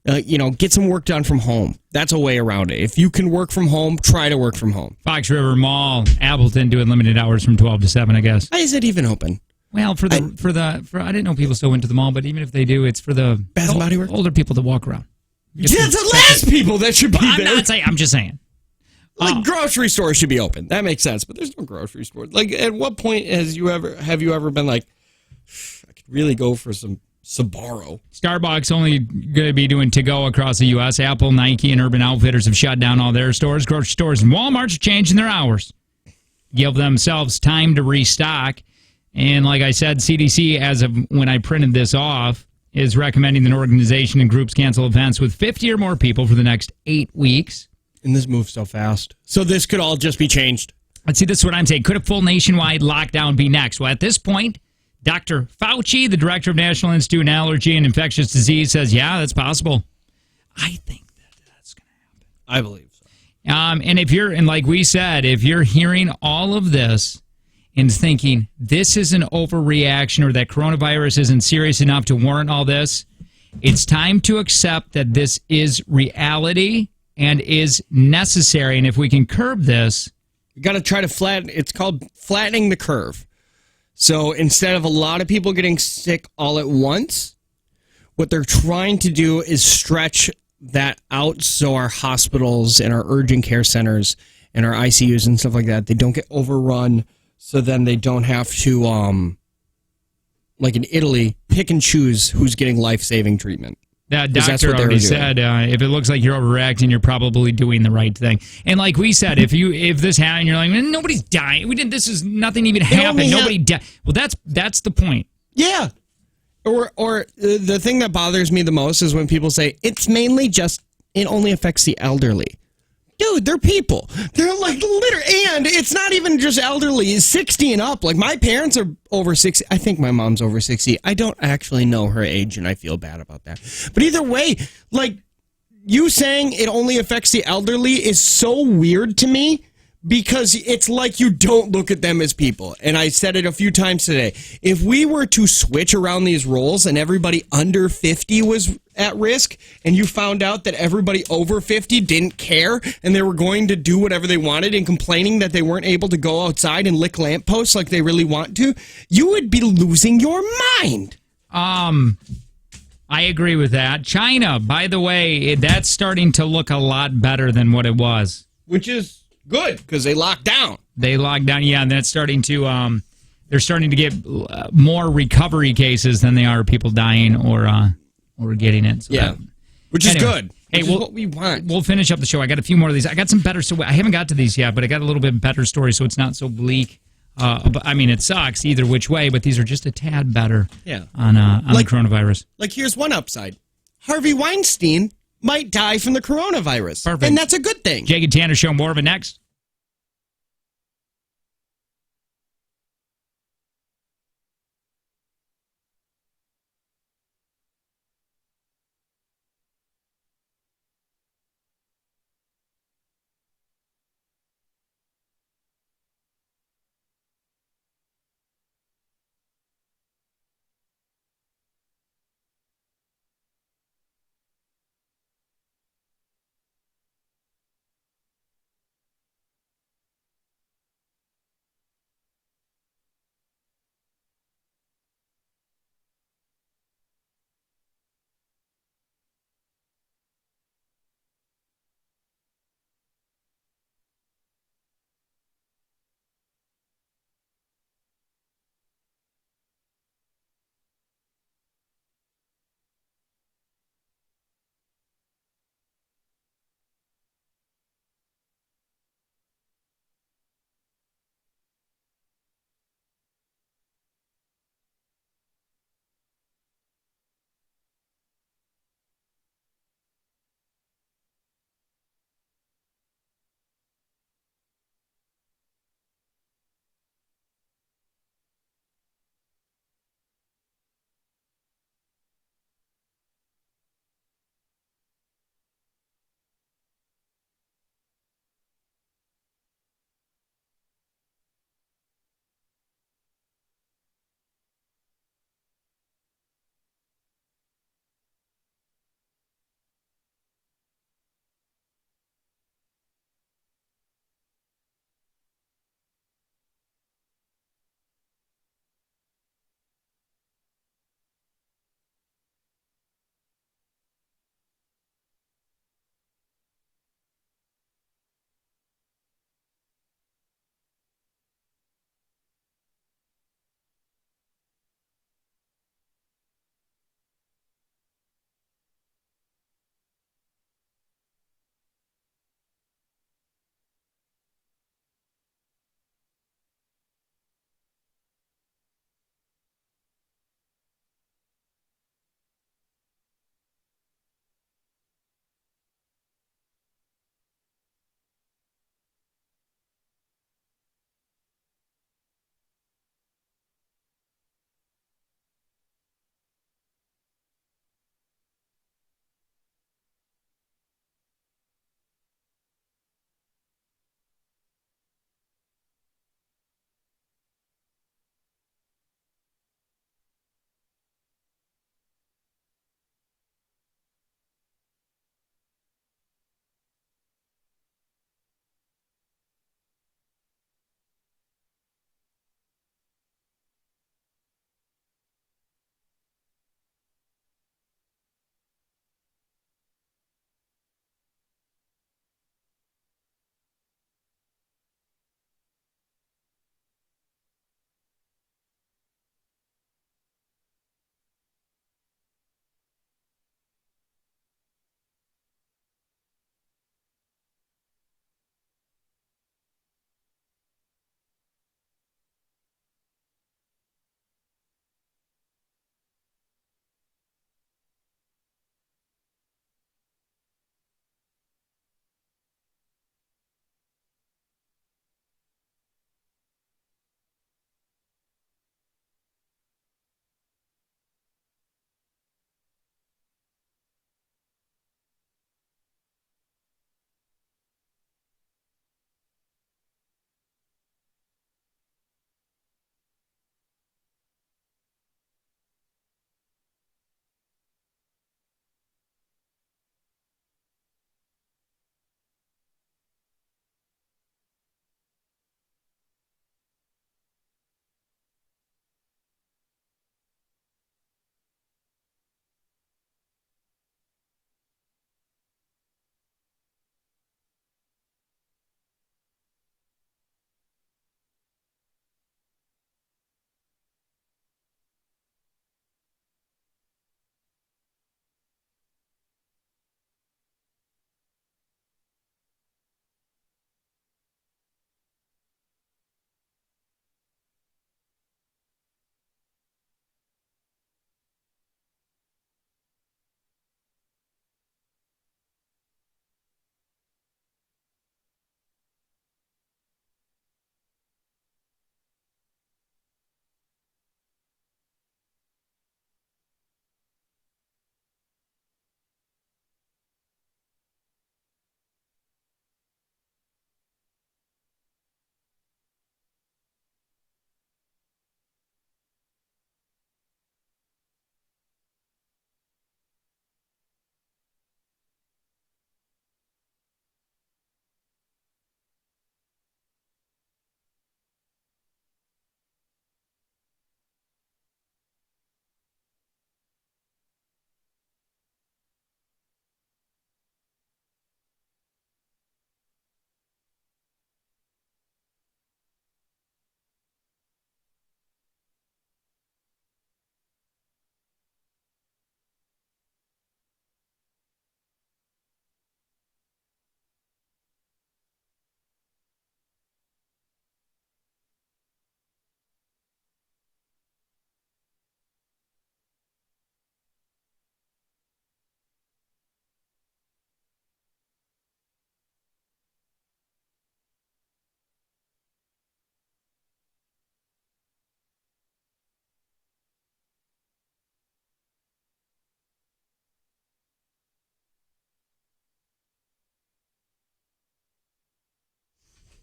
Get some work done from home. That's a way around it. If you can work from home, try to work from home. Fox River Mall, Appleton doing limited hours from 12 to 7, I guess. Why is it even open? Well, I didn't know people still went to the mall, but even if they do, it's for the Bath and Body Works? Older people that walk around. It's the last people that should be there. I'm just saying. Like, grocery stores should be open. That makes sense, but there's no grocery store. Like, at what point have you ever been like, I could really go for some Sbarro? Starbucks only going to be doing to-go across the U.S. Apple, Nike, and Urban Outfitters have shut down all their stores. Grocery stores and Walmart's are changing their hours. Give themselves time to restock. And like I said, CDC, as of when I printed this off, is recommending that organization and groups cancel events with 50 or more people for the next 8 weeks. And this moves so fast. So this could all just be changed. Let's see, this is what I'm saying. Could a full nationwide lockdown be next? Well, at this point, Dr. Fauci, the director of National Institute of Allergy and Infectious Disease, says, yeah, that's possible. I think that's going to happen. I believe so. And like we said, if you're hearing all of this and thinking this is an overreaction or that coronavirus isn't serious enough to warrant all this, it's time to accept that this is reality and is necessary. And if we can curb this, you got to try to flatten. It's called flattening the curve. So instead of a lot of people getting sick all at once, what they're trying to do is stretch that out so our hospitals and our urgent care centers and our ICUs and stuff like that, they don't get overrun. So then they don't have to, like in Italy, pick and choose who's getting life-saving treatment. That doctor already said, if it looks like you're overreacting, you're probably doing the right thing. And like we said, if this happened, you're like, nobody's dying. This is nothing even happened. Nobody died. Well, that's the point. Yeah. Or the thing that bothers me the most is when people say it only affects the elderly. Dude, they're people. They're like and it's not even just elderly. It's 60 and up. Like, my parents are over 60. I think my mom's over 60. I don't actually know her age, and I feel bad about that. But either way, like, you saying it only affects the elderly is so weird to me because it's like you don't look at them as people. And I said it a few times today. If we were to switch around these roles and everybody under 50 was at risk, and you found out that everybody over 50 didn't care and they were going to do whatever they wanted and complaining that they weren't able to go outside and lick lampposts like they really want to, you would be losing your mind. I agree with that. China, by the way, that's starting to look a lot better than what it was. Which is good, because they locked down. They locked down, yeah, and that's starting to, they're starting to get more recovery cases than they are people dying or getting it. So yeah, which is good. Hey, which is what we want. We'll finish up the show. I got a few more of these. I got some better, so I haven't got to these yet, but I got a little bit better story, so it's not so bleak. But, I mean, it sucks either which way, but these are just a tad better on the coronavirus. Like, here's one upside. Harvey Weinstein might die from the coronavirus. Perfect. And that's a good thing. Jake and Tanner show, more of it next.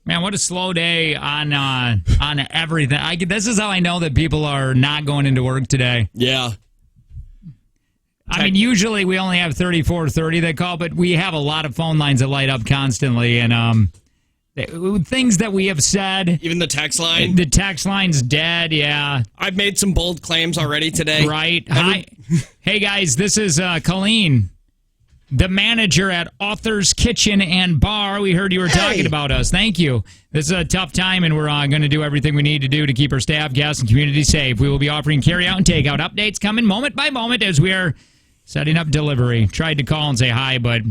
Man, what a slow day on everything. This is how I know that people are not going into work today. Yeah. I mean, usually we only have 3430 that call, but we have a lot of phone lines that light up constantly. And things that we have said. Even the text line? The text line's dead, yeah. I've made some bold claims already today. Right. Hi. Hey, guys, this is Colleen, the manager at Author's Kitchen and Bar. We heard you were talking about us. Thank you. This is a tough time, and we're going to do everything we need to do to keep our staff, guests, and community safe. We will be offering carry-out and takeout updates coming moment by moment as we are setting up delivery. Tried to call and say hi, but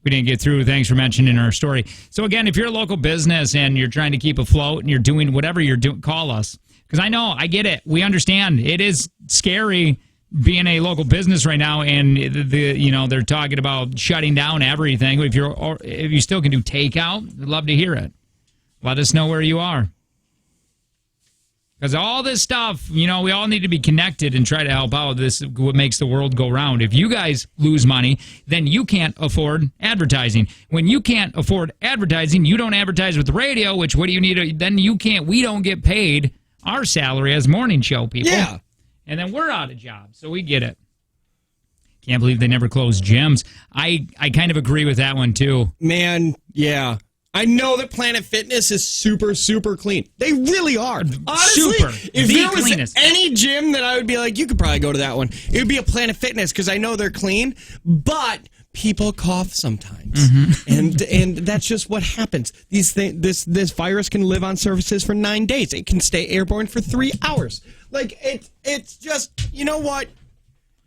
we didn't get through. Thanks for mentioning our story. So, again, if you're a local business and you're trying to keep afloat and you're doing whatever you're doing, call us. Because I know, I get it. We understand. It is scary being a local business right now, and they're talking about shutting down everything. If you still can do takeout, we'd love to hear it. Let us know where you are. Because all this stuff, we all need to be connected and try to help out. This is what makes the world go round. If you guys lose money, then you can't afford advertising. When you can't afford advertising, you don't advertise with the radio, which what do you need? Then we don't get paid our salary as morning show people. Yeah. And then we're out of jobs, so we get it. Can't believe they never closed gyms. I kind of agree with that one, too. Man, yeah. I know that Planet Fitness is super, super clean. They really are. Honestly, super. If The there was cleanest. any gym that I would be like, you could probably go to that one, it would be a Planet Fitness because I know they're clean, but people cough sometimes. And that's just what happens. This virus can live on surfaces for 9 days. It can stay airborne for 3 hours. Like, it's just, you know what?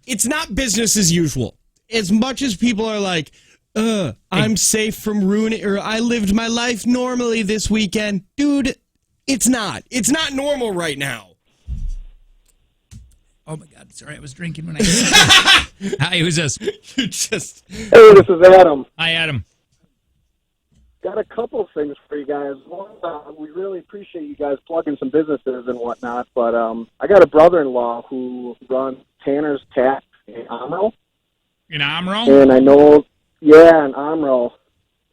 It's not business as usual. As much as people are like, I'm safe from ruining, or I lived my life normally this weekend. Dude, it's not. It's not normal right now. Oh, my God. Sorry, I was drinking when I... Hi, who's this? Hey, this is Adam. Hi, Adam. Got a couple of things for you guys. One, we really appreciate you guys plugging some businesses and whatnot, but I got a brother-in-law who runs Tanner's Tap in Amro. In Amro? And I know, in Amro.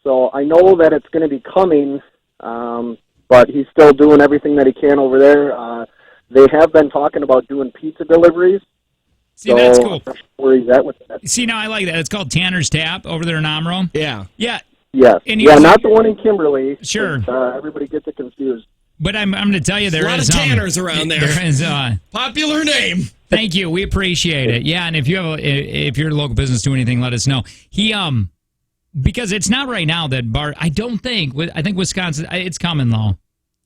So I know that it's going to be coming, but he's still doing everything that he can over there. They have been talking about doing pizza deliveries. See, that's cool. Where he's at with that. See, now I like that. It's called Tanner's Tap over there in Amro. Yeah. Yeah. Yes. And Yeah, not the one in Kimberly. Sure. Everybody gets it confused. But I'm going to tell you, there is a lot of Tanners around there. There is popular name. Thank you. We appreciate it. Yeah, and if you're a local business doing anything, let us know. He because it's not right now that bar. I think Wisconsin. It's common law.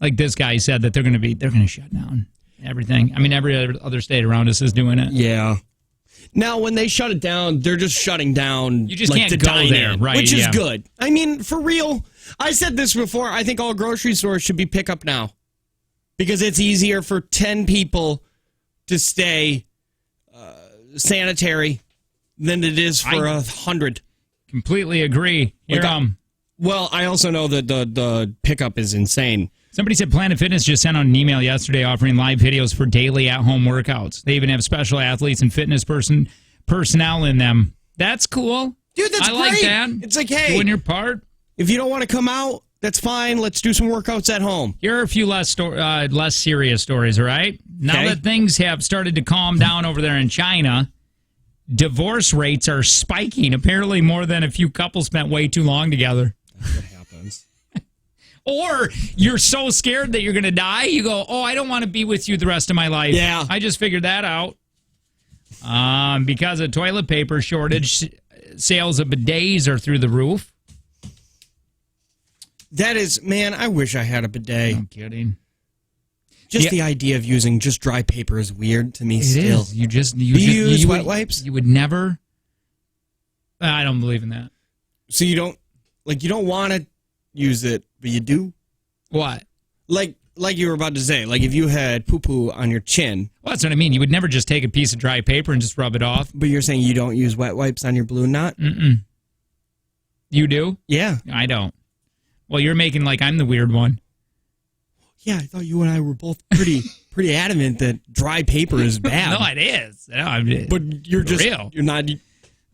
Like this guy said that they're going to shut down everything. I mean, every other state around us is doing it. Yeah. Now, when they shut it down, they're just shutting down. You just can't go there, right? Which is good. I mean, for real. I said this before. I think all grocery stores should be pick up now, because it's easier for 10 people to stay sanitary than it is for 100. Completely agree. Well, I also know that the pickup is insane. Somebody said Planet Fitness just sent out an email yesterday offering live videos for daily at-home workouts. They even have special athletes and fitness personnel in them. That's cool. Dude, that's great. I like that. It's like, hey, doing your part. If you don't want to come out, that's fine. Let's do some workouts at home. Here are a few less serious stories, all right? Now that things have started to calm down over there in China, divorce rates are spiking. Apparently more than a few couples spent way too long together. That's what happens. Or you're so scared that you're going to die, you go, I don't want to be with you the rest of my life. Yeah. I just figured that out. Because of toilet paper shortage, sales of bidets are through the roof. That is, man, I wish I had a bidet. No kidding. Just the idea of using just dry paper is weird to me It still. is. You use wet wipes? You would never. I don't believe in that. So you don't want to use it, but you do? What? Like you were about to say, like if you had poo-poo on your chin. Well, that's what I mean. You would never just take a piece of dry paper and just rub it off. But you're saying you don't use wet wipes on your balloon knot? Mm-mm. You do? Yeah. I don't. Well, you're making like I'm the weird one. Yeah, I thought you and I were both pretty adamant that dry paper is bad. No, it is. No, but you're just real. You're not.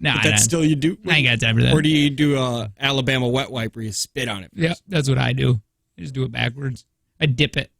No, but that's still you do. I ain't got time for that. Or do you do a Alabama wet wipe where you spit on it? Yeah, that's what I do. I just do it backwards. I dip it.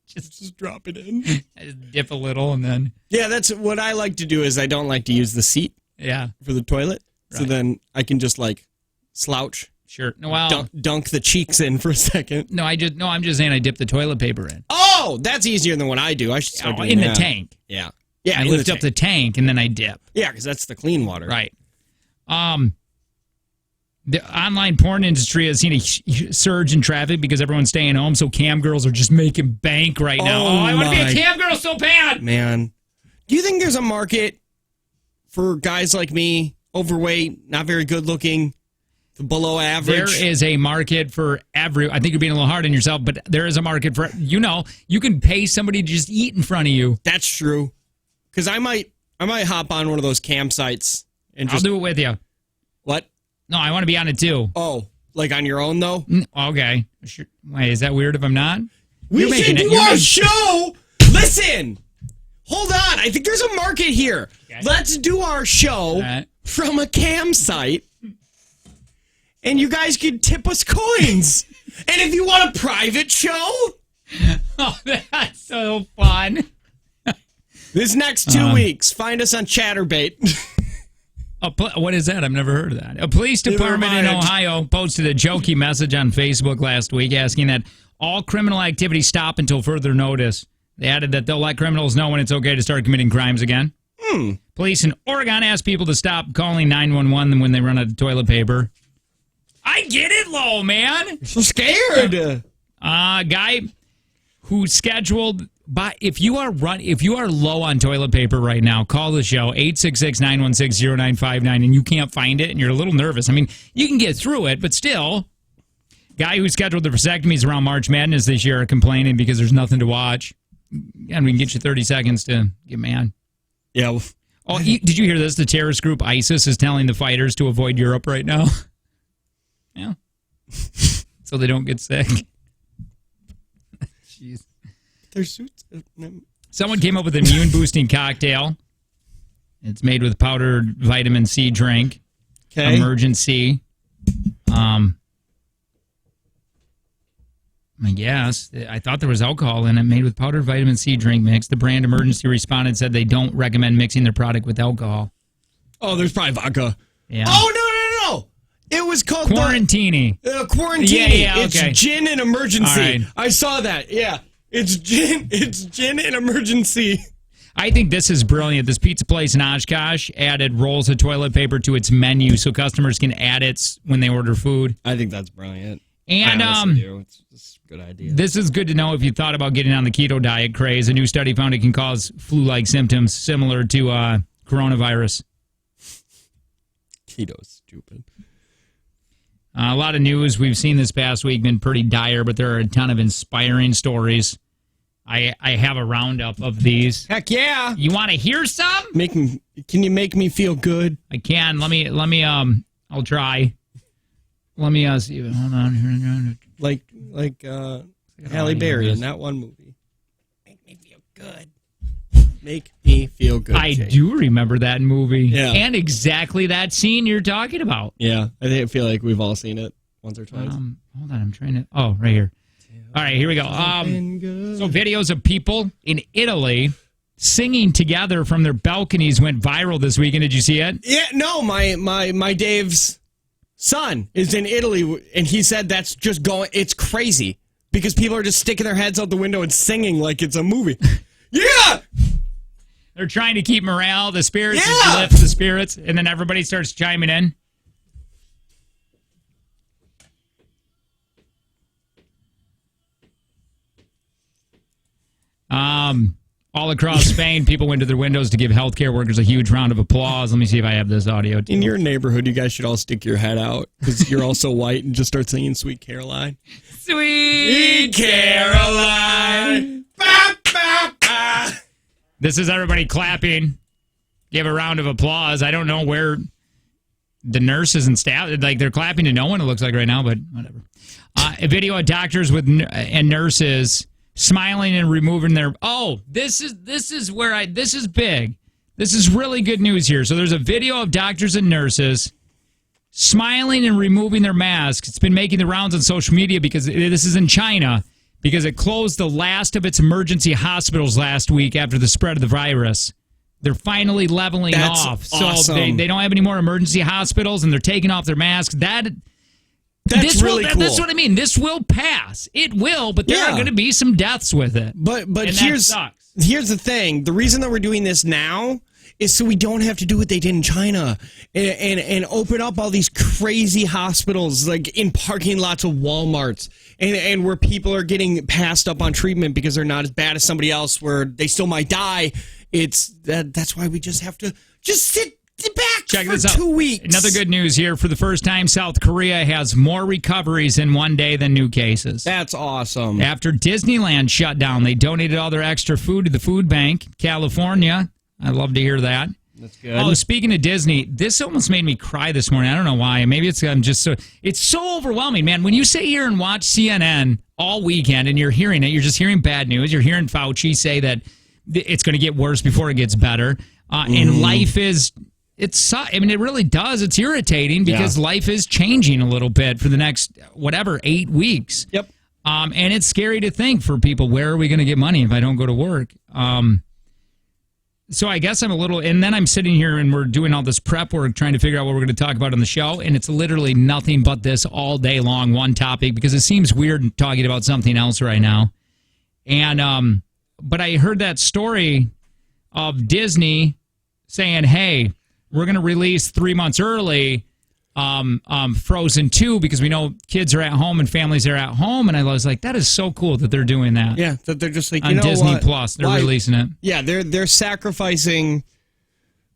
Just drop it in. I just dip a little and then. Yeah, that's what I like to do. Is I don't like to use the seat. Yeah. For the toilet, right. So then I can just like slouch. Sure. No, well, dunk the cheeks in for a second. No, I'm just saying I dip the toilet paper in. Oh, that's easier than what I do. I should start doing in that. the tank. Yeah. I lift up the tank and then I dip. Yeah, because that's the clean water. Right. The online porn industry has seen a surge in traffic because everyone's staying home, so cam girls are just making bank right now. Oh, I want to be a cam girl so bad. Man. Do you think there's a market for guys like me, overweight, not very good looking, below average? There is a market for I think you're being a little hard on yourself, but there is a market for, you can pay somebody to just eat in front of you. That's true. Because I might hop on one of those campsites and I'll do it with you. What? No, I want to be on it too. Oh, like on your own though? Okay. Sure. Wait, is that weird if I'm not? We should do our show. Listen. Hold on. I think there's a market here. Okay. Let's do our show from a campsite. And you guys could tip us coins. And if you want a private show. Oh, that's so fun. This next 2 weeks, find us on Chatterbait. What is that? I've never heard of that. A police department in Ohio posted a jokey message on Facebook last week asking that all criminal activity stop until further notice. They added that they'll let criminals know when it's okay to start committing crimes again. Police in Oregon asked people to stop calling 911 when they run out of toilet paper. I get it, low, man. So scared. Guy who scheduled... But if you are low on toilet paper right now, call the show, 866-916-0959, and you can't find it, and you're a little nervous. I mean, you can get through it, but still. Guy who scheduled the vasectomies around March Madness this year are complaining because there's nothing to watch. And we can get you 30 seconds to get mad. Yeah. Oh, did you hear this? The terrorist group ISIS is telling the fighters to avoid Europe right now. Yeah. So they don't get sick. Jeez. Their suits. Someone came up with an immune-boosting cocktail. It's made with powdered vitamin C drink. Okay. Emergency. I guess. I thought there was alcohol in it, made with powdered vitamin C drink mix. The brand Emergency responded, said they don't recommend mixing their product with alcohol. Oh, there's probably vodka. Yeah. Oh, no. It was called Quarantini. Quarantini. Yeah, okay. It's gin and emergency. Right. I saw that. Yeah. It's gin and emergency. I think this is brilliant. This pizza place in Oshkosh added rolls of toilet paper to its menu so customers can add it when they order food. I think that's brilliant. And it's a good idea. This is good to know if you thought about getting on the keto diet craze. A new study found it can cause flu-like symptoms similar to coronavirus. Keto's stupid. A lot of news we've seen this past week been pretty dire, but there are a ton of inspiring stories. I have a roundup of these. Heck yeah! You want to hear some? Can you make me feel good? I can. Let me. I'll try. Let me see. Hold on. Like Halle Berry in that one movie. Make me feel good. Make me feel good. I do remember that movie. Yeah. And exactly that scene you're talking about. Yeah. I feel like we've all seen it once or twice. Hold on. I'm trying to... Oh, right here. All right, here we go. So videos of people in Italy singing together from their balconies went viral this weekend. Did you see it? Yeah, no. My Dave's son is in Italy, and he said that's just going... It's crazy because people are just sticking their heads out the window and singing like it's a movie. Yeah! They're trying to keep morale, the spirits, lift the spirits, and then everybody starts chiming in. All across Spain, people went to their windows to give healthcare workers a huge round of applause. Let me see if I have this audio. Too. In your neighborhood, you guys should all stick your head out because you're all so white and just start singing Sweet Caroline. Sweet Caroline. Ba, ba, ba. This is everybody clapping. Give a round of applause. I don't know where the nurses and staff, like they're clapping to no one, it looks like right now, but whatever. A video of doctors and nurses smiling and removing their... Oh, this is big. This is really good news here. So there's a video of doctors and nurses smiling and removing their masks. It's been making the rounds on social media because this is in China, because it closed the last of its emergency hospitals last week after the spread of the virus. They're finally leveling off. Awesome. So they don't have any more emergency hospitals, and they're taking off their masks. That's really cool. That's what I mean. This will pass. It will, but there are going to be some deaths with it. But and here's that sucks. Here's the thing. The reason that we're doing this now is so we don't have to do what they did in China and open up all these crazy hospitals like in parking lots of Walmarts and where people are getting passed up on treatment because they're not as bad as somebody else where they still might die. That's why we just have to just sit back Check for this out. 2 weeks. Another good news here. For the first time, South Korea has more recoveries in one day than new cases. That's awesome. After Disneyland shut down, they donated all their extra food to the food bank, California. I love to hear that. That's good. Oh, speaking of Disney, this almost made me cry this morning. I don't know why. Maybe it's it's so overwhelming, man. When you sit here and watch CNN all weekend and you're hearing it, you're just hearing bad news. You're hearing Fauci say that it's going to get worse before it gets better. And life is, it really does. It's irritating because life is changing a little bit for the next, 8 weeks. Yep. And it's scary to think for people, where are we going to get money if I don't go to work? So I guess and then I'm sitting here and we're doing all this prep work trying to figure out what we're going to talk about on the show, and it's literally nothing but this all day long, one topic, because it seems weird talking about something else right now. And but I heard that story of Disney saying, hey, we're going to release 3 months early Frozen 2 because we know kids are at home and families are at home, and I was like, that is so cool that they're doing that. Yeah, that they're just like, on Disney Plus, they're releasing it. Yeah, they're sacrificing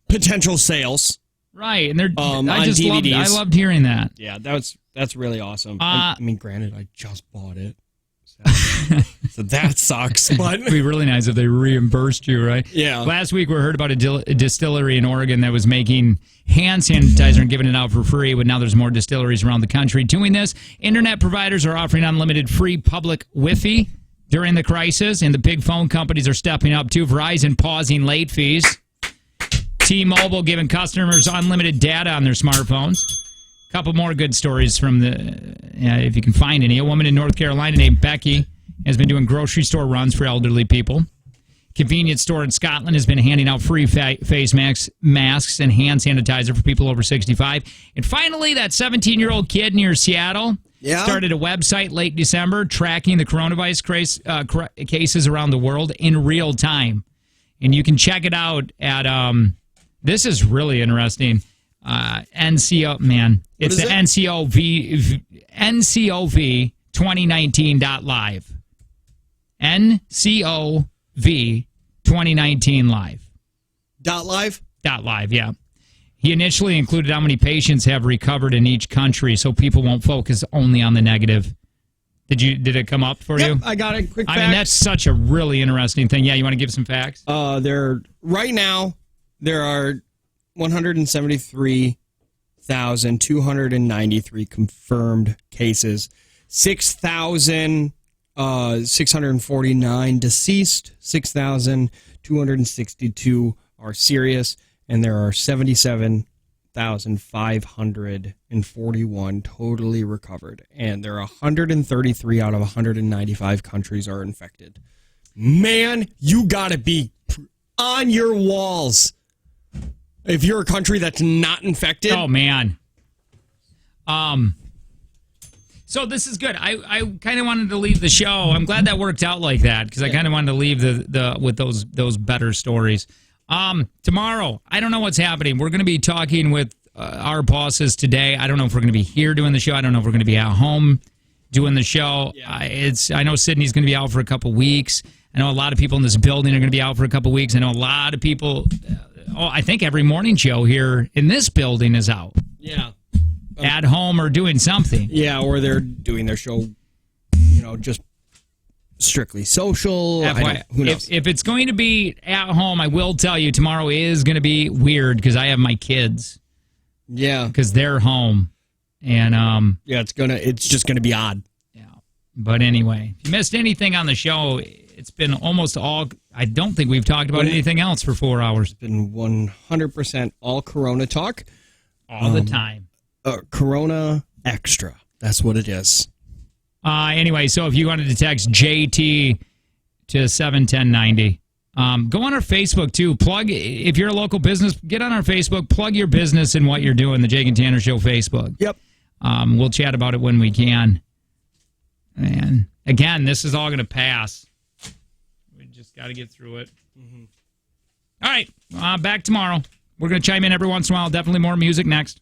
potential sales, right? And they're I just loved hearing that. Yeah, that's really awesome. I mean, granted, I just bought it, so that sucks. But it'd be really nice if they reimbursed you, right? Yeah. Last week we heard about a distillery in Oregon that was making hand sanitizer and giving it out for free, but now there's more distilleries around the country doing this. Internet providers are offering unlimited free public Wi-Fi during the crisis, and the big phone companies are stepping up too. Verizon pausing late fees. T-Mobile giving customers unlimited data on their smartphones. A couple more good stories from if you can find any. A woman in North Carolina named Becky has been doing grocery store runs for elderly people. Convenience store in Scotland has been handing out free face masks and hand sanitizer for people over 65. And finally, that 17-year-old kid near Seattle started a website late December tracking the coronavirus cases around the world in real time. And you can check it out at, this is really interesting, NCO, man. It's the NCOV 2019.live. NCOV 2019 live. .live? .live, yeah. He initially included how many patients have recovered in each country so people won't focus only on the negative. Did it come up for you? I got it. Quick facts. I mean, that's such a really interesting thing. Yeah, you want to give some facts? Right now, there are 173,293 confirmed cases. 6,649 deceased. 6,262 are serious, and there are 77,541 totally recovered, and there are 133 out of 195 countries are infected. Man, you gotta be on your walls if you're a country that's not infected. Oh man. So this is good. I kind of wanted to leave the show. I'm glad that worked out like that because I kind of wanted to leave the with those better stories. Tomorrow, I don't know what's happening. We're going to be talking with our bosses today. I don't know if we're going to be here doing the show. I don't know if we're going to be at home doing the show. Yeah. I know Sydney's going to be out for a couple weeks. I know a lot of people in this building are going to be out for a couple weeks. I know a lot of people. I think every morning show here in this building is out. Yeah. At home or doing something. Yeah, or they're doing their show, just strictly social. Who knows? If it's going to be at home, I will tell you tomorrow is going to be weird because I have my kids. Yeah. Because they're home. And yeah, it's just gonna be odd. Yeah. But anyway, if you missed anything on the show, it's been almost all. I don't think we've talked about anything else for 4 hours. It's been 100% all Corona talk. All the time. Corona Extra. That's what it is. Anyway, so if you wanted to text JT to 71090, go on our Facebook too. If you're a local business, get on our Facebook, plug your business and what you're doing, the Jake and Tanner Show Facebook. Yep. We'll chat about it when we can. And again, this is all going to pass. We just got to get through it. Mm-hmm. All right, back tomorrow. We're going to chime in every once in a while. Definitely more music next.